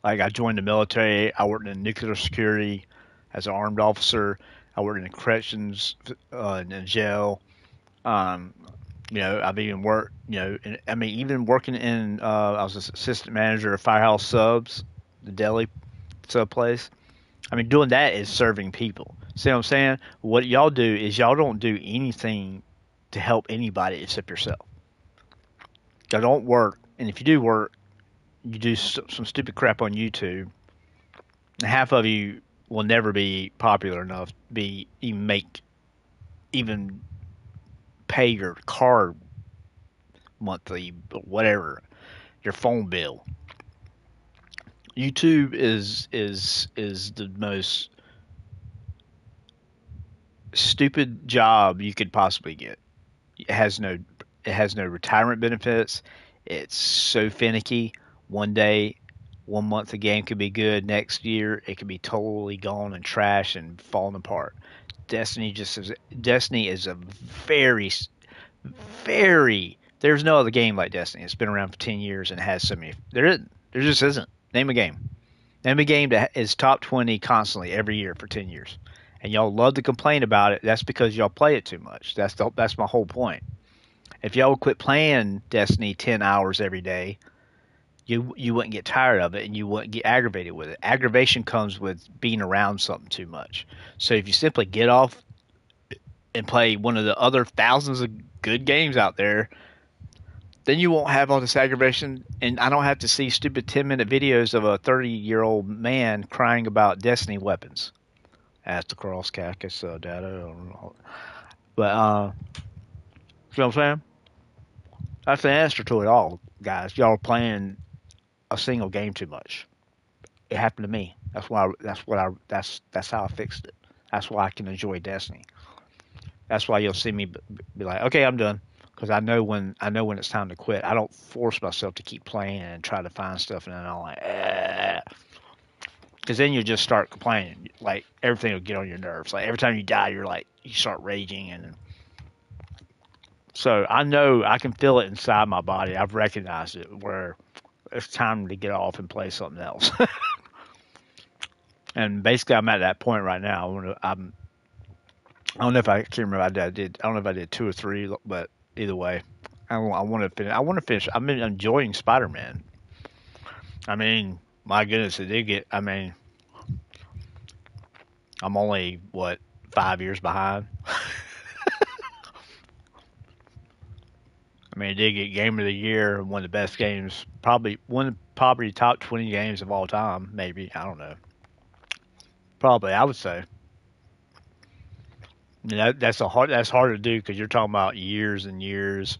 like I joined the military, I worked in nuclear security as an armed officer. I worked in the corrections, in a jail. Um, I've even worked, even working in, I was assistant manager of Firehouse Subs, the deli sub place. I mean, doing that is serving people. See what I'm saying? What y'all do is y'all don't do anything to help anybody except yourself. Y'all don't work, and if you do work, you do some stupid crap on YouTube. And half of you will never be popular enough to even pay your card monthly, whatever, your phone bill. YouTube is the most stupid job you could possibly get. It has no retirement benefits. It's so finicky. One day, 1 month a game could be good. Next year it could be totally gone and trash and falling apart. Destiny is a very very. There's no other game like Destiny. It's been around for 10 years and has so many. There just isn't. Name a game. Name a game that is top 20 constantly every year for 10 years. And y'all love to complain about it. That's because y'all play it too much. That's my whole point. If y'all would quit playing Destiny 10 hours every day, you wouldn't get tired of it and you wouldn't get aggravated with it. Aggravation comes with being around something too much. So if you simply get off and play one of the other thousands of good games out there, then you won't have all this aggravation, and I don't have to see stupid 10-minute videos of a 30-year-old man crying about Destiny weapons. Ask the cross cactus data. But, see what I'm saying? That's the answer to it all, guys. Y'all are playing a single game too much. It happened to me. That's how I fixed it. That's why I can enjoy Destiny. That's why you'll see me be like, okay, I'm done. Because I know when it's time to quit. I don't force myself to keep playing and try to find stuff, and then I'm like, because then you just start complaining. Like everything will get on your nerves. Like every time you die, you start raging, and so I know I can feel it inside my body. I've recognized it where it's time to get off and play something else. And basically, I'm at that point right now. I don't know if I can't remember. I don't know if I did 2 or 3, but either way, I want to finish. I want to finish. I've been enjoying Spider-Man. I mean, my goodness, it did get. I mean, I'm only 5 years behind. I mean, it did get Game of the Year, one of the best games, probably top 20 games of all time. Maybe, I don't know. Probably, I would say. That's hard to do because you're talking about years and years.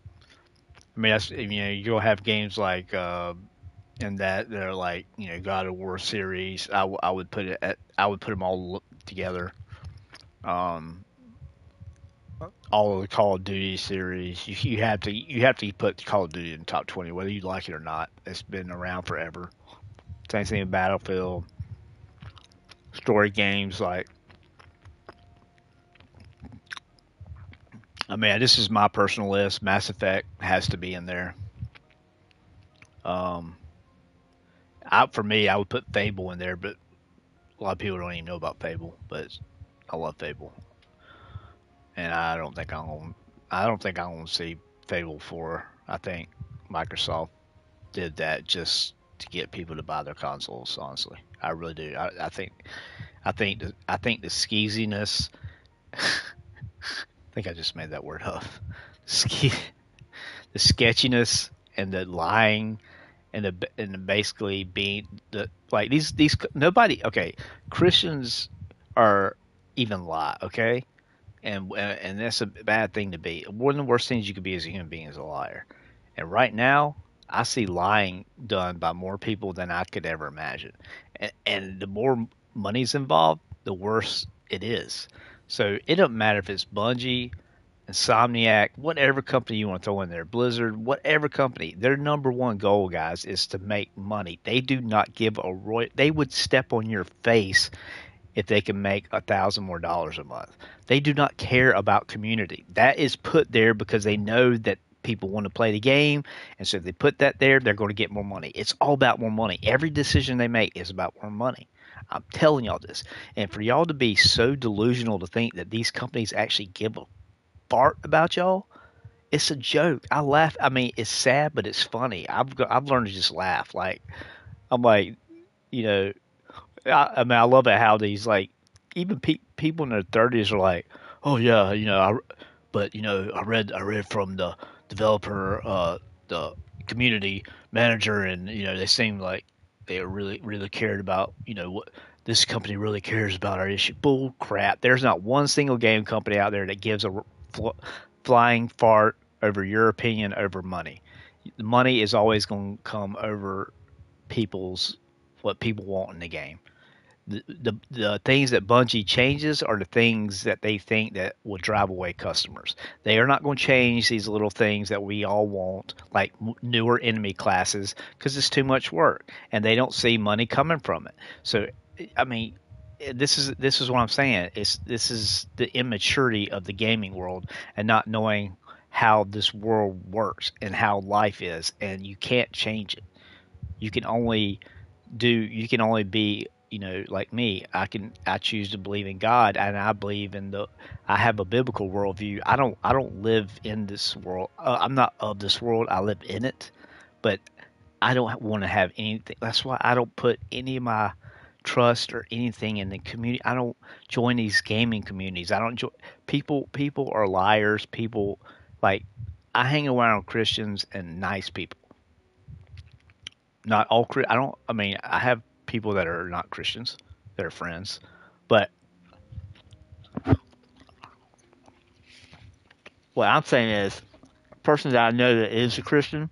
I mean, you'll have games like and that they're like God of War series. I would put them all together. All of the Call of Duty series. You have to put Call of Duty in the top 20 whether you like it or not. It's been around forever. Same thing with Battlefield. Story games like. I mean, this is my personal list. Mass Effect has to be in there. For me, I would put Fable in there, but a lot of people don't even know about Fable. But I love Fable, and I don't think I'm gonna see Fable 4. I think Microsoft did that just to get people to buy their consoles. Honestly, I really do. I think the skeeziness. I think I just made that word up. The sketchiness and the lying and the basically being these nobody. Okay, Christians are even lie. Okay, and that's a bad thing to be. One of the worst things you could be as a human being is a liar. And right now, I see lying done by more people than I could ever imagine. And the more money's involved, the worse it is. So it doesn't matter if it's Bungie, Insomniac, whatever company you want to throw in there, Blizzard, whatever company, their number one goal, guys, is to make money. They do not give a roy. They would step on your face if they can make $1,000 more a month. They do not care about community. That is put there because they know that people want to play the game, and so if they put that there, they're going to get more money. It's all about more money. Every decision they make is about more money. I'm telling y'all this. And for y'all to be so delusional to think that these companies actually give a fart about y'all, it's a joke. I laugh. I mean, it's sad, but it's funny. I've learned to just laugh. Like I'm like, you know, I mean, I love it how these like even people in their 30s are like, oh yeah, but I read from the developer, the community manager, and they seem like they really cared about what this company really cares about our issue. Bull crap. There's not one single game company out there that gives a flying fart over your opinion over money. The money is always going to come over people's what people want in the game. The things that Bungie changes are the things that they think that will drive away customers. They are not going to change these little things that we all want, like newer enemy classes, because it's too much work, and they don't see money coming from it. So, I mean, this is what I'm saying. This is the immaturity of the gaming world and not knowing how this world works and how life is, and you can't change it. You can only be like me. I choose to believe in God, and I have a biblical worldview. I don't live in this world. I'm not of this world. I live in it, but I don't want to have anything. That's why I don't put any of my trust or anything in the community. I don't join these gaming communities. I don't join people are liars. People like I hang around Christians and nice people. Not all I don't. I mean, I have people that are not Christians that are friends, but what I'm saying is, a person that I know that is a Christian,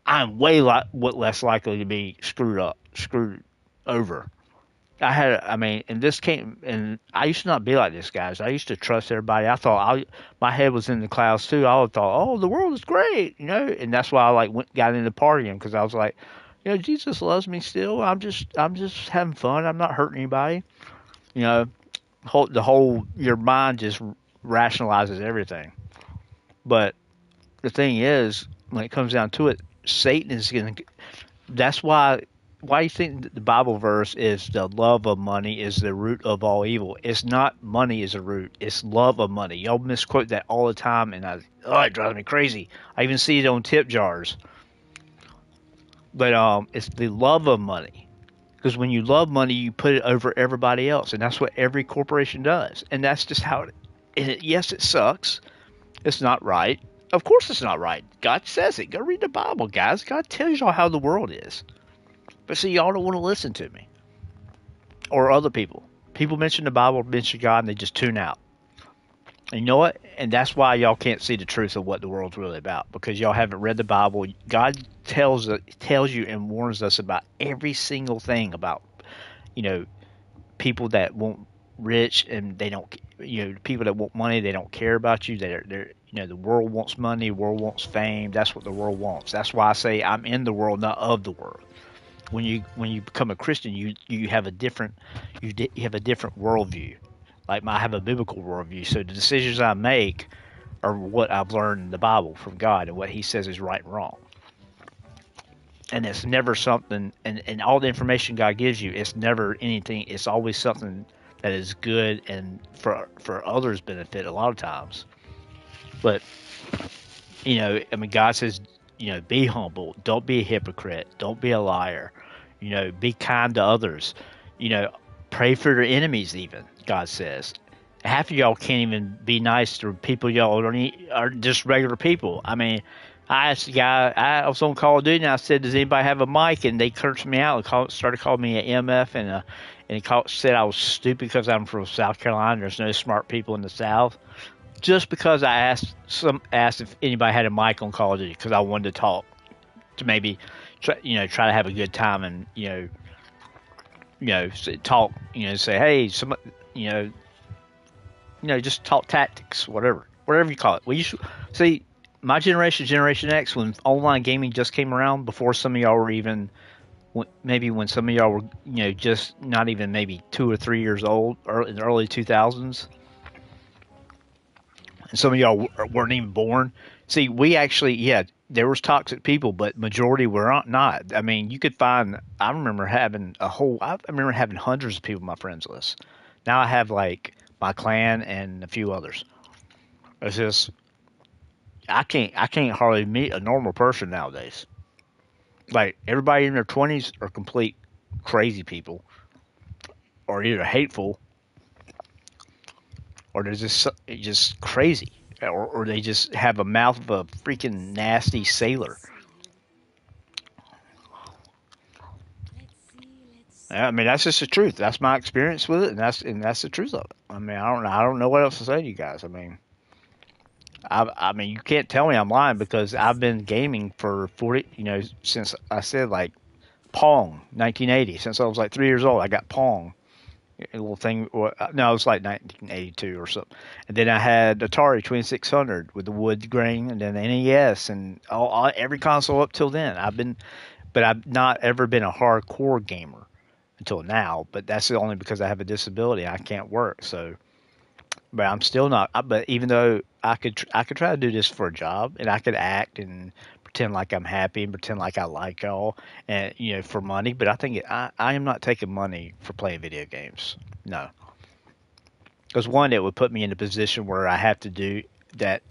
I'm way what less likely to be screwed over. I mean, and this came, and I used to not be like this, guys. I used to trust everybody. My head was in the clouds too. I thought, oh, the world is great, and that's why I got into partying because I was like, Jesus loves me still. I'm just having fun. I'm not hurting anybody. You know, your mind just rationalizes everything. But the thing is, when it comes down to it, Satan is going to. That's why you think the Bible verse is the love of money is the root of all evil. It's not money is a root. It's love of money. Y'all misquote that all the time, and it drives me crazy. I even see it on tip jars. But it's the love of money. Because when you love money, you put it over everybody else, and that's what every corporation does. And that's just how yes, it sucks. It's not right. Of course, it's not right. God says it. Go read the Bible, guys. God tells y'all how the world is. But see, y'all don't want to listen to me or other people. People mention the Bible, mention God, and they just tune out. And you know what? And that's why y'all can't see the truth of what the world's really about, because y'all haven't read the Bible. God tells you and warns us about every single thing about, people that want rich and they don't, people that want money, they don't care about you. They're the world wants money, the world wants fame. That's what the world wants. That's why I say I'm in the world, not of the world. When you become a Christian, you have a different worldview. Like I have a biblical worldview, so the decisions I make are what I've learned in the Bible from God and what He says is right and wrong. And it's never something, and all the information God gives you, it's never anything. It's always something that is good and for others' benefit a lot of times. But God says, be humble, don't be a hypocrite, don't be a liar, be kind to others, pray for your enemies. Even God says, half of y'all can't even be nice to people y'all are just regular people. I mean, I asked the guy, I was on Call of Duty, and I said, does anybody have a mic? And they cursed me out and started calling me an MF, and he said I was stupid because I'm from South Carolina. There's no smart people in the South. Just because I asked if anybody had a mic on Call of Duty, because I wanted to talk, to maybe try to have a good time, and talk, say, hey, just talk tactics, whatever you call it. We see my generation, Generation X, when online gaming just came around, before some of y'all were even maybe when some of y'all were, just not even maybe 2 or 3 years old, in the early 2000s, and some of y'all weren't even born. See, we actually, yeah, there was toxic people, but majority were not. I mean, you could find. I remember having I remember having hundreds of people on my friends list. Now I have like my clan and a few others. It's just I can't hardly meet a normal person nowadays. Like everybody in their 20s are complete crazy people, or either hateful, or they're just crazy, or they just have a mouth of a freaking nasty sailor. I mean, that's just the truth. That's my experience with it, and that's the truth of it. I mean, I don't know what else to say to you guys. I mean, I mean, you can't tell me I'm lying because I've been gaming for 40, since I said like Pong, 1980. Since I was like 3 years old, I got Pong, a little thing. No, it was like 1982 or something. And then I had Atari 2600 with the wood grain, and then NES, and every console up till then. But I've not ever been a hardcore gamer until now. But that's only because I have a disability. I can't work. So, but I'm still not. But even though I could try to do this for a job, and I could act and pretend like I'm happy and pretend like I like y'all, and for money. But I think I am not taking money for playing video games. No, because one, it would put me in a position where I have to do that.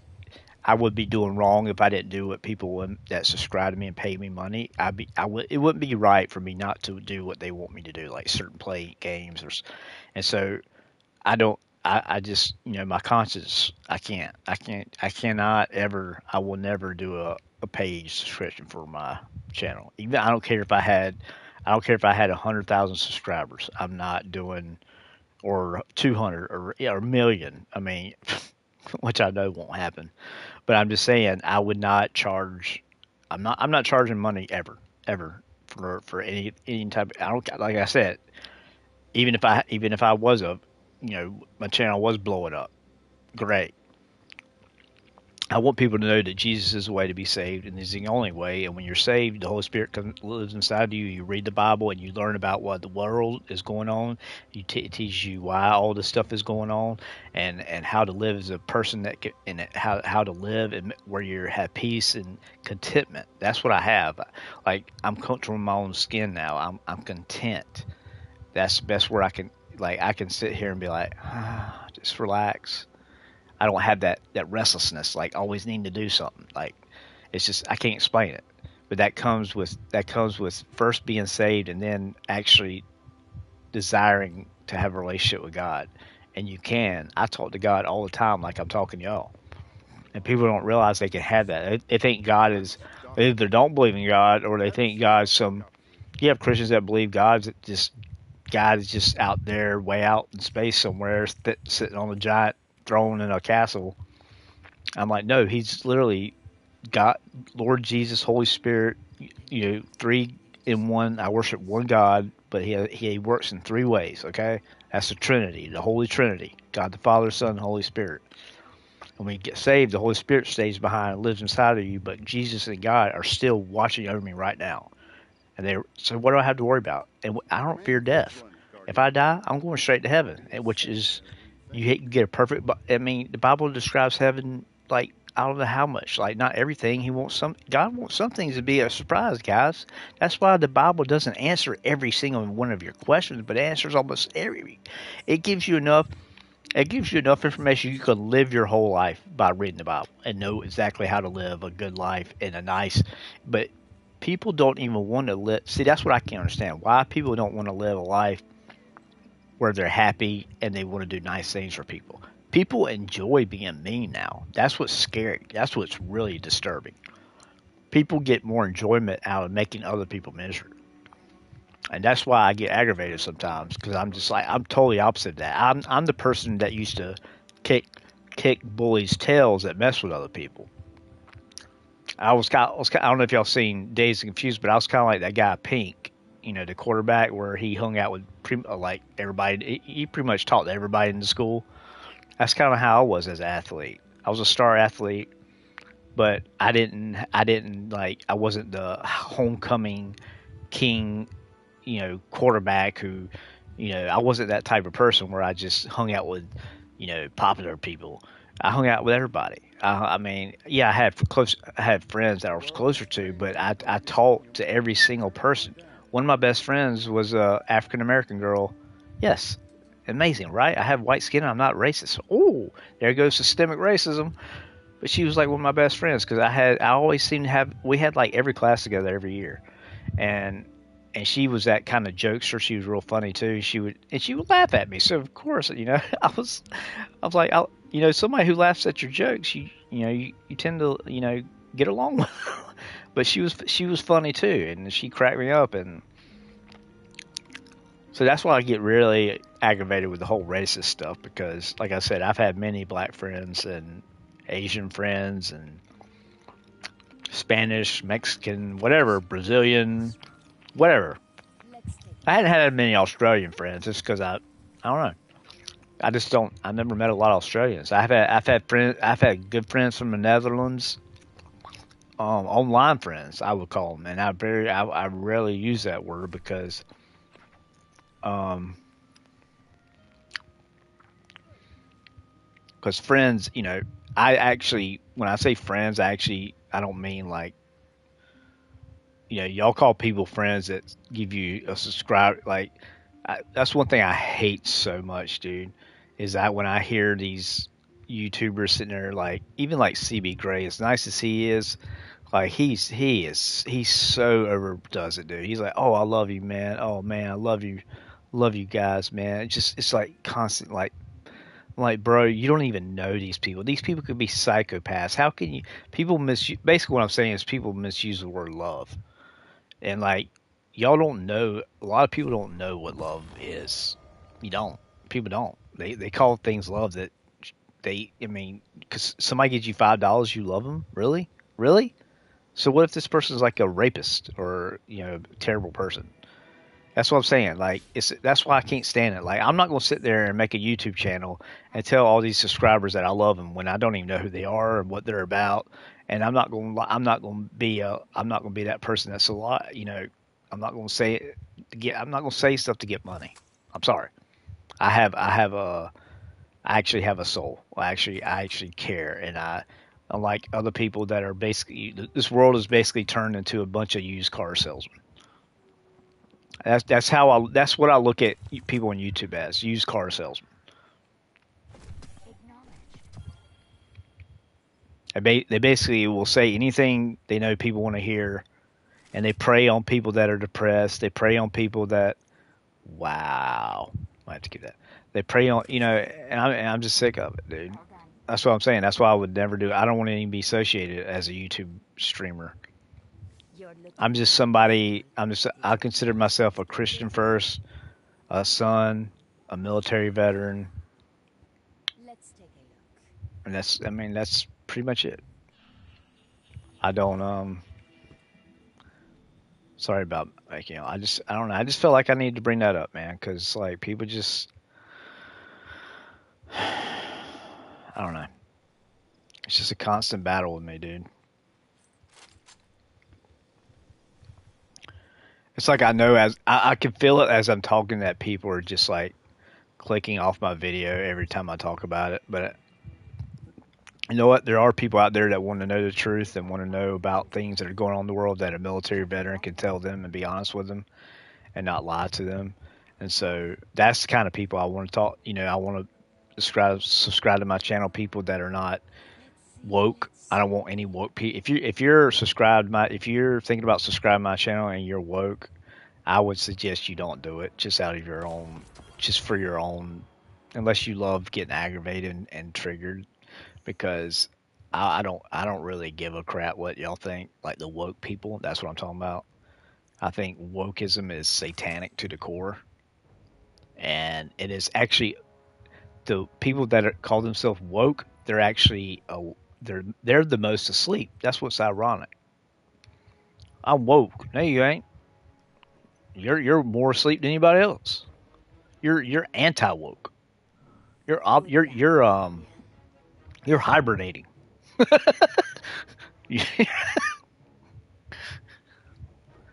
I would be doing wrong if I didn't do what that subscribe to me and pay me money. It wouldn't be right for me not to do what they want me to do, like certain play games and so I don't. I just, my conscience. I cannot ever. I will never do a paid subscription for my channel. Even I don't care if I had. I don't care if I had 100,000 subscribers. I'm not doing, or 200 or a million. I mean, which I know won't happen. But I'm just saying I would not charge. I'm not charging money ever for any type. I don't, like I said. Even if I was my channel was blowing up, great. I want people to know that Jesus is the way to be saved, and is the only way. And when you're saved, the Holy Spirit lives inside of you. You read the Bible, and you learn about what the world is going on. It teaches you why all this stuff is going on, and how to live as a person and how to live and where you have peace and contentment. That's what I have. Like, I'm comfortable in my own skin now. I'm content. That's the best where I can sit here and be like, just relax. I don't have that restlessness, like always needing to do something. Like, it's just I can't explain it. But that comes with first being saved and then actually desiring to have a relationship with God. And you can. I talk to God all the time like I'm talking to y'all. And people don't realize they can have that. They think God is, they either don't believe in God, or they think God's some. You have Christians that believe God is just out there, way out in space somewhere, sitting on a giant throne in a castle. I'm like, no, he's literally God, Lord Jesus, Holy Spirit, three in one. I worship one God, but he works in three ways. Okay, that's the Trinity, the Holy Trinity: God the Father, Son, and Holy Spirit. When you get saved, the Holy Spirit stays behind and lives inside of you, but Jesus and God are still watching over me right now. So what do I have to worry about? And I don't fear death. If I die, I'm going straight to heaven, which is you get a perfect. I mean, the Bible describes heaven like I don't know how much. Like, not everything. God wants some things to be a surprise, guys. That's why the Bible doesn't answer every single one of your questions, but it answers almost every. It gives you enough. It gives you enough information you can live your whole life by reading the Bible and know exactly how to live a good life and a nice. But people don't even want to live. See, that's what I can't understand. Why people don't want to live a life where they're happy and they want to do nice things for people. People enjoy being mean now. That's what's scary. That's what's really disturbing. People get more enjoyment out of making other people miserable. And that's why I get aggravated sometimes, because I'm just like, I'm totally opposite of that. I'm the person that used to kick bullies' tails that mess with other people. I don't know if y'all seen Dazed and Confused, but I was kind of like that guy Pink, the quarterback, where he hung out with like everybody. He pretty much taught to everybody in the school. That's kind of how I was as an athlete. I was a star athlete, but I wasn't the homecoming king, quarterback who, I wasn't that type of person where I just hung out with, popular people. I hung out with everybody. I mean, yeah, I had friends that I was closer to, but I talked to every single person. One of my best friends was a African American girl. Yes, amazing, right? I have white skin. And I'm not racist. Oh, there goes systemic racism. But she was like one of my best friends because I always seemed to have, we had like every class together every year, and she was that kind of jokester. She was real funny too. She would laugh at me. So of course, I was like, somebody who laughs at your jokes, you tend to, get along with. But she was funny too, and she cracked me up, and so that's why I get really aggravated with the whole racist stuff because, like I said, I've had many black friends and Asian friends and Spanish, Mexican, whatever, Brazilian, whatever. I hadn't had many Australian friends just because I don't know. I just don't. I never met a lot of Australians. I've had good friends from the Netherlands, online friends I would call them, and I rarely use that word because, um, because friends, I actually when I say friends, I don't mean like, y'all call people friends that give you a subscribe. Like, that's one thing I hate so much, dude. Is that when I hear these YouTubers sitting there, like even like CB Gray, as nice as he is, like he's so overdoes it, dude. He's like, oh, I love you, man. Oh man, I love you guys, man. It's like constant, like, bro, you don't even know these people. These people could be psychopaths. How can you? People misuse. Basically, what I'm saying is people misuse the word love. And like, y'all don't know. A lot of people don't know what love is. You don't. People don't. They call things love that I mean, because somebody gives you $5, you love them. Really, really. So what if this person's like a rapist or terrible person? That's what I'm saying. Like, that's why I can't stand it. Like, I'm not gonna sit there and make a YouTube channel and tell all these subscribers that I love them when I don't even know who they are and what they're about. And I'm not gonna be that person that's a lot. I'm not gonna say it to get. I'm not gonna say stuff to get money. I'm sorry. I have a. I actually have a soul. I actually care, and unlike other people that are basically, this world is basically turned into a bunch of used car salesmen. That's what I look at people on YouTube as, used car salesmen. They basically will say anything they know people want to hear, and they prey on people that are depressed. They prey on people that, wow, I have to get that. They prey on, and I'm just sick of it, dude. That's what I'm saying. That's why I would never do it. I don't want to even be associated as a YouTube streamer. I'm just somebody. I consider myself a Christian first, a son, a military veteran, and that's pretty much it. I don't Sorry about, like, I don't know. I just felt like I need to bring that up, man, because like people just I don't know. It's just a constant battle with me, dude. It's like I know I can feel it as I'm talking that people are just like clicking off my video every time I talk about it. But you know what? There are people out there that want to know the truth and want to know about things that are going on in the world that a military veteran can tell them and be honest with them and not lie to them. And so that's the kind of people I want to talk. I want to subscribe to my channel. People that are not woke. I don't want any woke people. If you're subscribed if you're thinking about subscribing to my channel and you're woke, I would suggest you don't do it. Just out of your own, just for your own, unless you love getting aggravated and triggered. Because I don't really give a crap what y'all think. Like the woke people, that's what I'm talking about. I think wokeism is satanic to the core, and it is actually the people that call themselves woke. They're actually they're the most asleep. That's what's ironic. I'm woke. No, you ain't. You're more asleep than anybody else. You're anti woke. You're hibernating.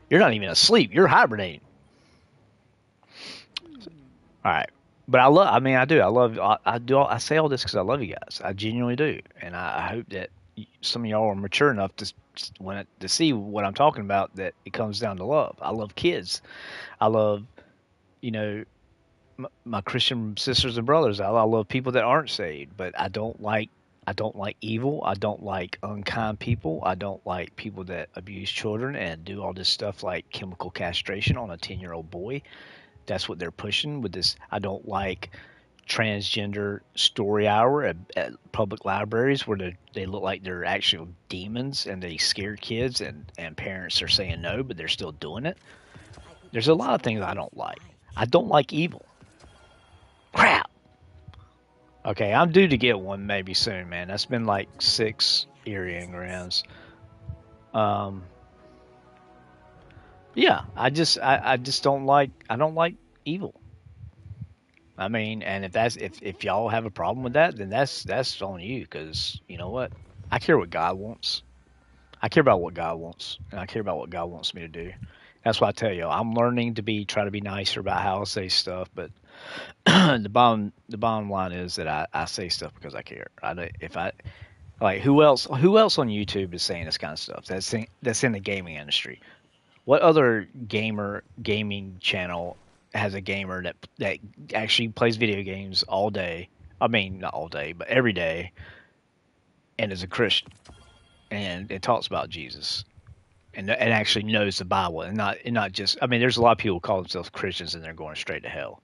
You're not even asleep. You're hibernating. All right. But I love. I mean, I do. I love. I do. I say all this because I love you guys. I genuinely do, and I hope that some of y'all are mature enough to see what I'm talking about. That it comes down to love. I love kids. I love, you know, my Christian sisters and brothers. I love people that aren't saved, but I don't like. I don't like evil. I don't like unkind people. I don't like people that abuse children and do all this stuff like chemical castration on a 10-year-old boy. That's what they're pushing with this. I don't like transgender story hour at public libraries where they look like they're actual demons and they scare kids and parents are saying no, but they're still doing it. There's a lot of things I don't like. I don't like evil. Crap. Okay, I'm due to get one maybe soon, man. That's been like 6 eerie engrams. Yeah, I just don't like evil. I mean, and if y'all have a problem with that, then that's on you. Because you know what, I care what God wants. I care about what God wants, and I care about what God wants me to do. That's why I tell you, I'm learning to try to be nicer about how I say stuff. But the bottom line is that I say stuff because I care. If I like who else on YouTube is saying this kind of stuff? That's in the gaming industry. What other gaming channel has a gamer that actually plays video games all day? I mean, not all day, but every day, and is a Christian and it talks about Jesus and actually knows the Bible and not just. I mean, there's a lot of people who call themselves Christians and they're going straight to hell.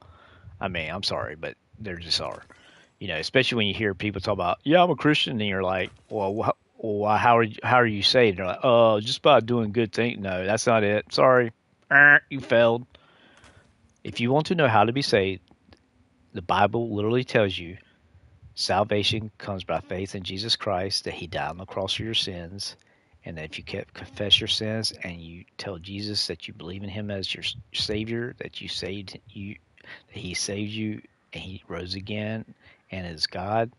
I mean, I'm sorry, but they just are. Especially when you hear people talk about, yeah, I'm a Christian, and you're like, well, how are you saved? They're like, oh, just by doing good things. No, that's not it. Sorry, you failed. If you want to know how to be saved, the Bible literally tells you salvation comes by faith in Jesus Christ, that He died on the cross for your sins, and that if you confess your sins and you tell Jesus that you believe in Him as your Savior, that He saved you, and He rose again, and is God,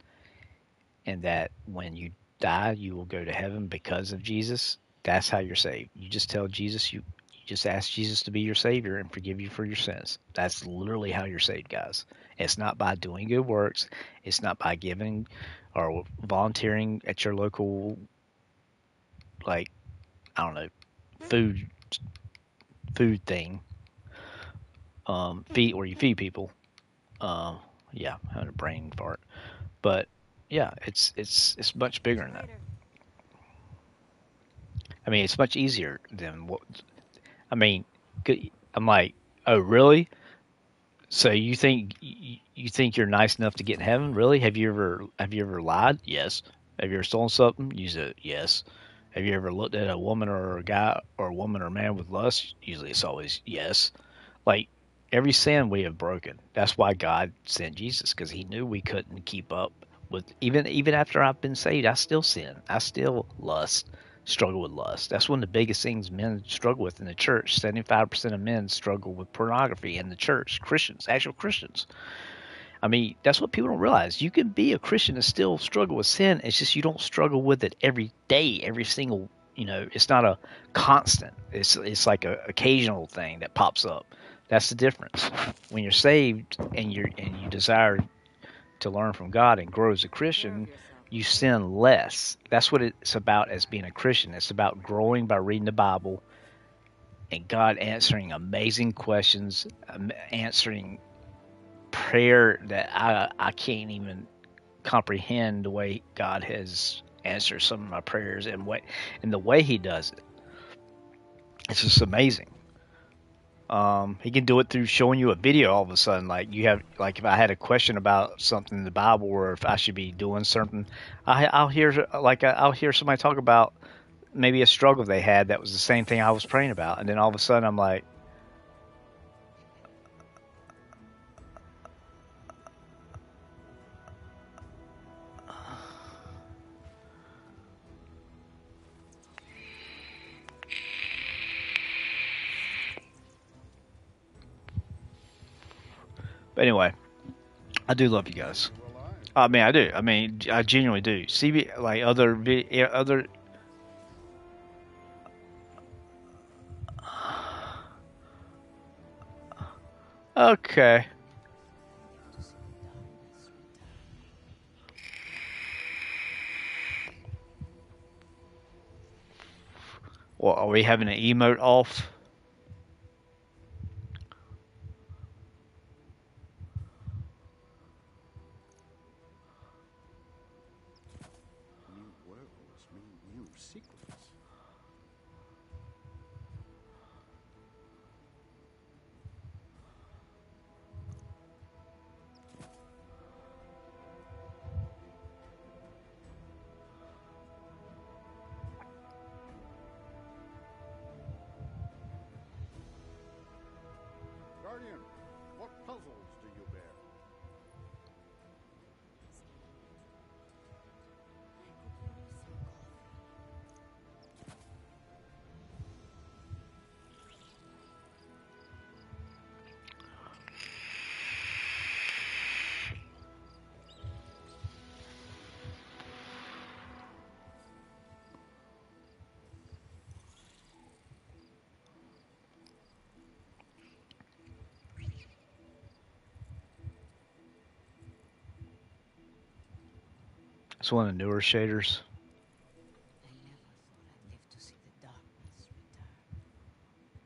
and that when you die, you will go to heaven because of Jesus. That's how you're saved. You just tell Jesus, you just ask Jesus to be your Savior and forgive you for your sins. That's literally how you're saved, guys. It's not by doing good works. It's not by giving or volunteering at your local, like, I don't know, food food thing, feed where you feed people. Yeah, I had a brain fart, but yeah, it's much bigger than that. I mean, it's much easier than what. I mean, I'm like, oh, really? So you think you're nice enough to get in heaven? Really? Have you ever lied? Yes. Have you ever stolen something? You said yes. Have you ever looked at a woman or a guy or a woman or a man with lust? Usually it's always yes. Like every sin we have broken. That's why God sent Jesus, because He knew we couldn't keep up with, even after I've been saved. I still sin. I still struggle with lust. That's one of the biggest things men struggle with in the church. 75% of men struggle with pornography in the church. Christians, actual Christians. I mean, that's what people don't realize. You can be a Christian and still struggle with sin. It's just you don't struggle with it every day, every single. It's not a constant. It's like a occasional thing that pops up. That's the difference. When you're saved and you desire to learn from God and grow as a Christian, you sin less. That's what it's about as being a Christian. It's about growing by reading the Bible and God answering amazing questions, answering prayer that I can't even comprehend the way God has answered some of my prayers and the way He does it. It's just amazing. He can do it through showing you a video all of a sudden. Like if I had a question about something in the Bible, or if I should be doing something, I'll hear somebody talk about maybe a struggle they had that was the same thing I was praying about, and then all of a sudden I'm like, but anyway, I do love you guys. I mean, I do. I mean, I genuinely do. CB, like other. Okay. Well, are we having an emote off? New worlds mean new secrets. Guardian, what puzzles do you bear? It's one of the newer shaders. I never thought I'd live to see the darkness return.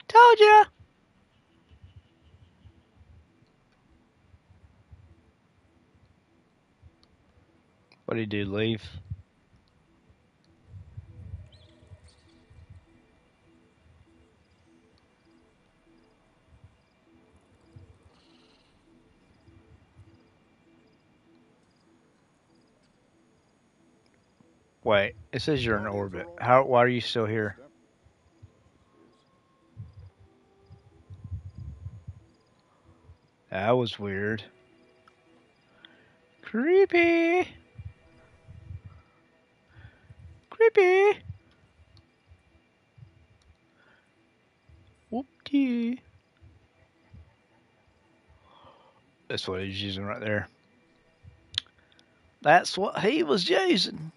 Told ya! What did he do? Leave? Wait, it says you're in orbit. How? Why are you still here? That was weird. Creepy. Creepy. Whoop-dee. That's what he's using right there. That's what he was using.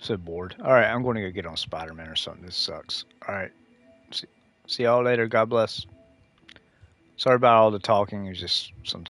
So bored. Alright, I'm going to go get on Spider-Man or something. This sucks. Alright. See y'all later. God bless. Sorry about all the talking. It's just some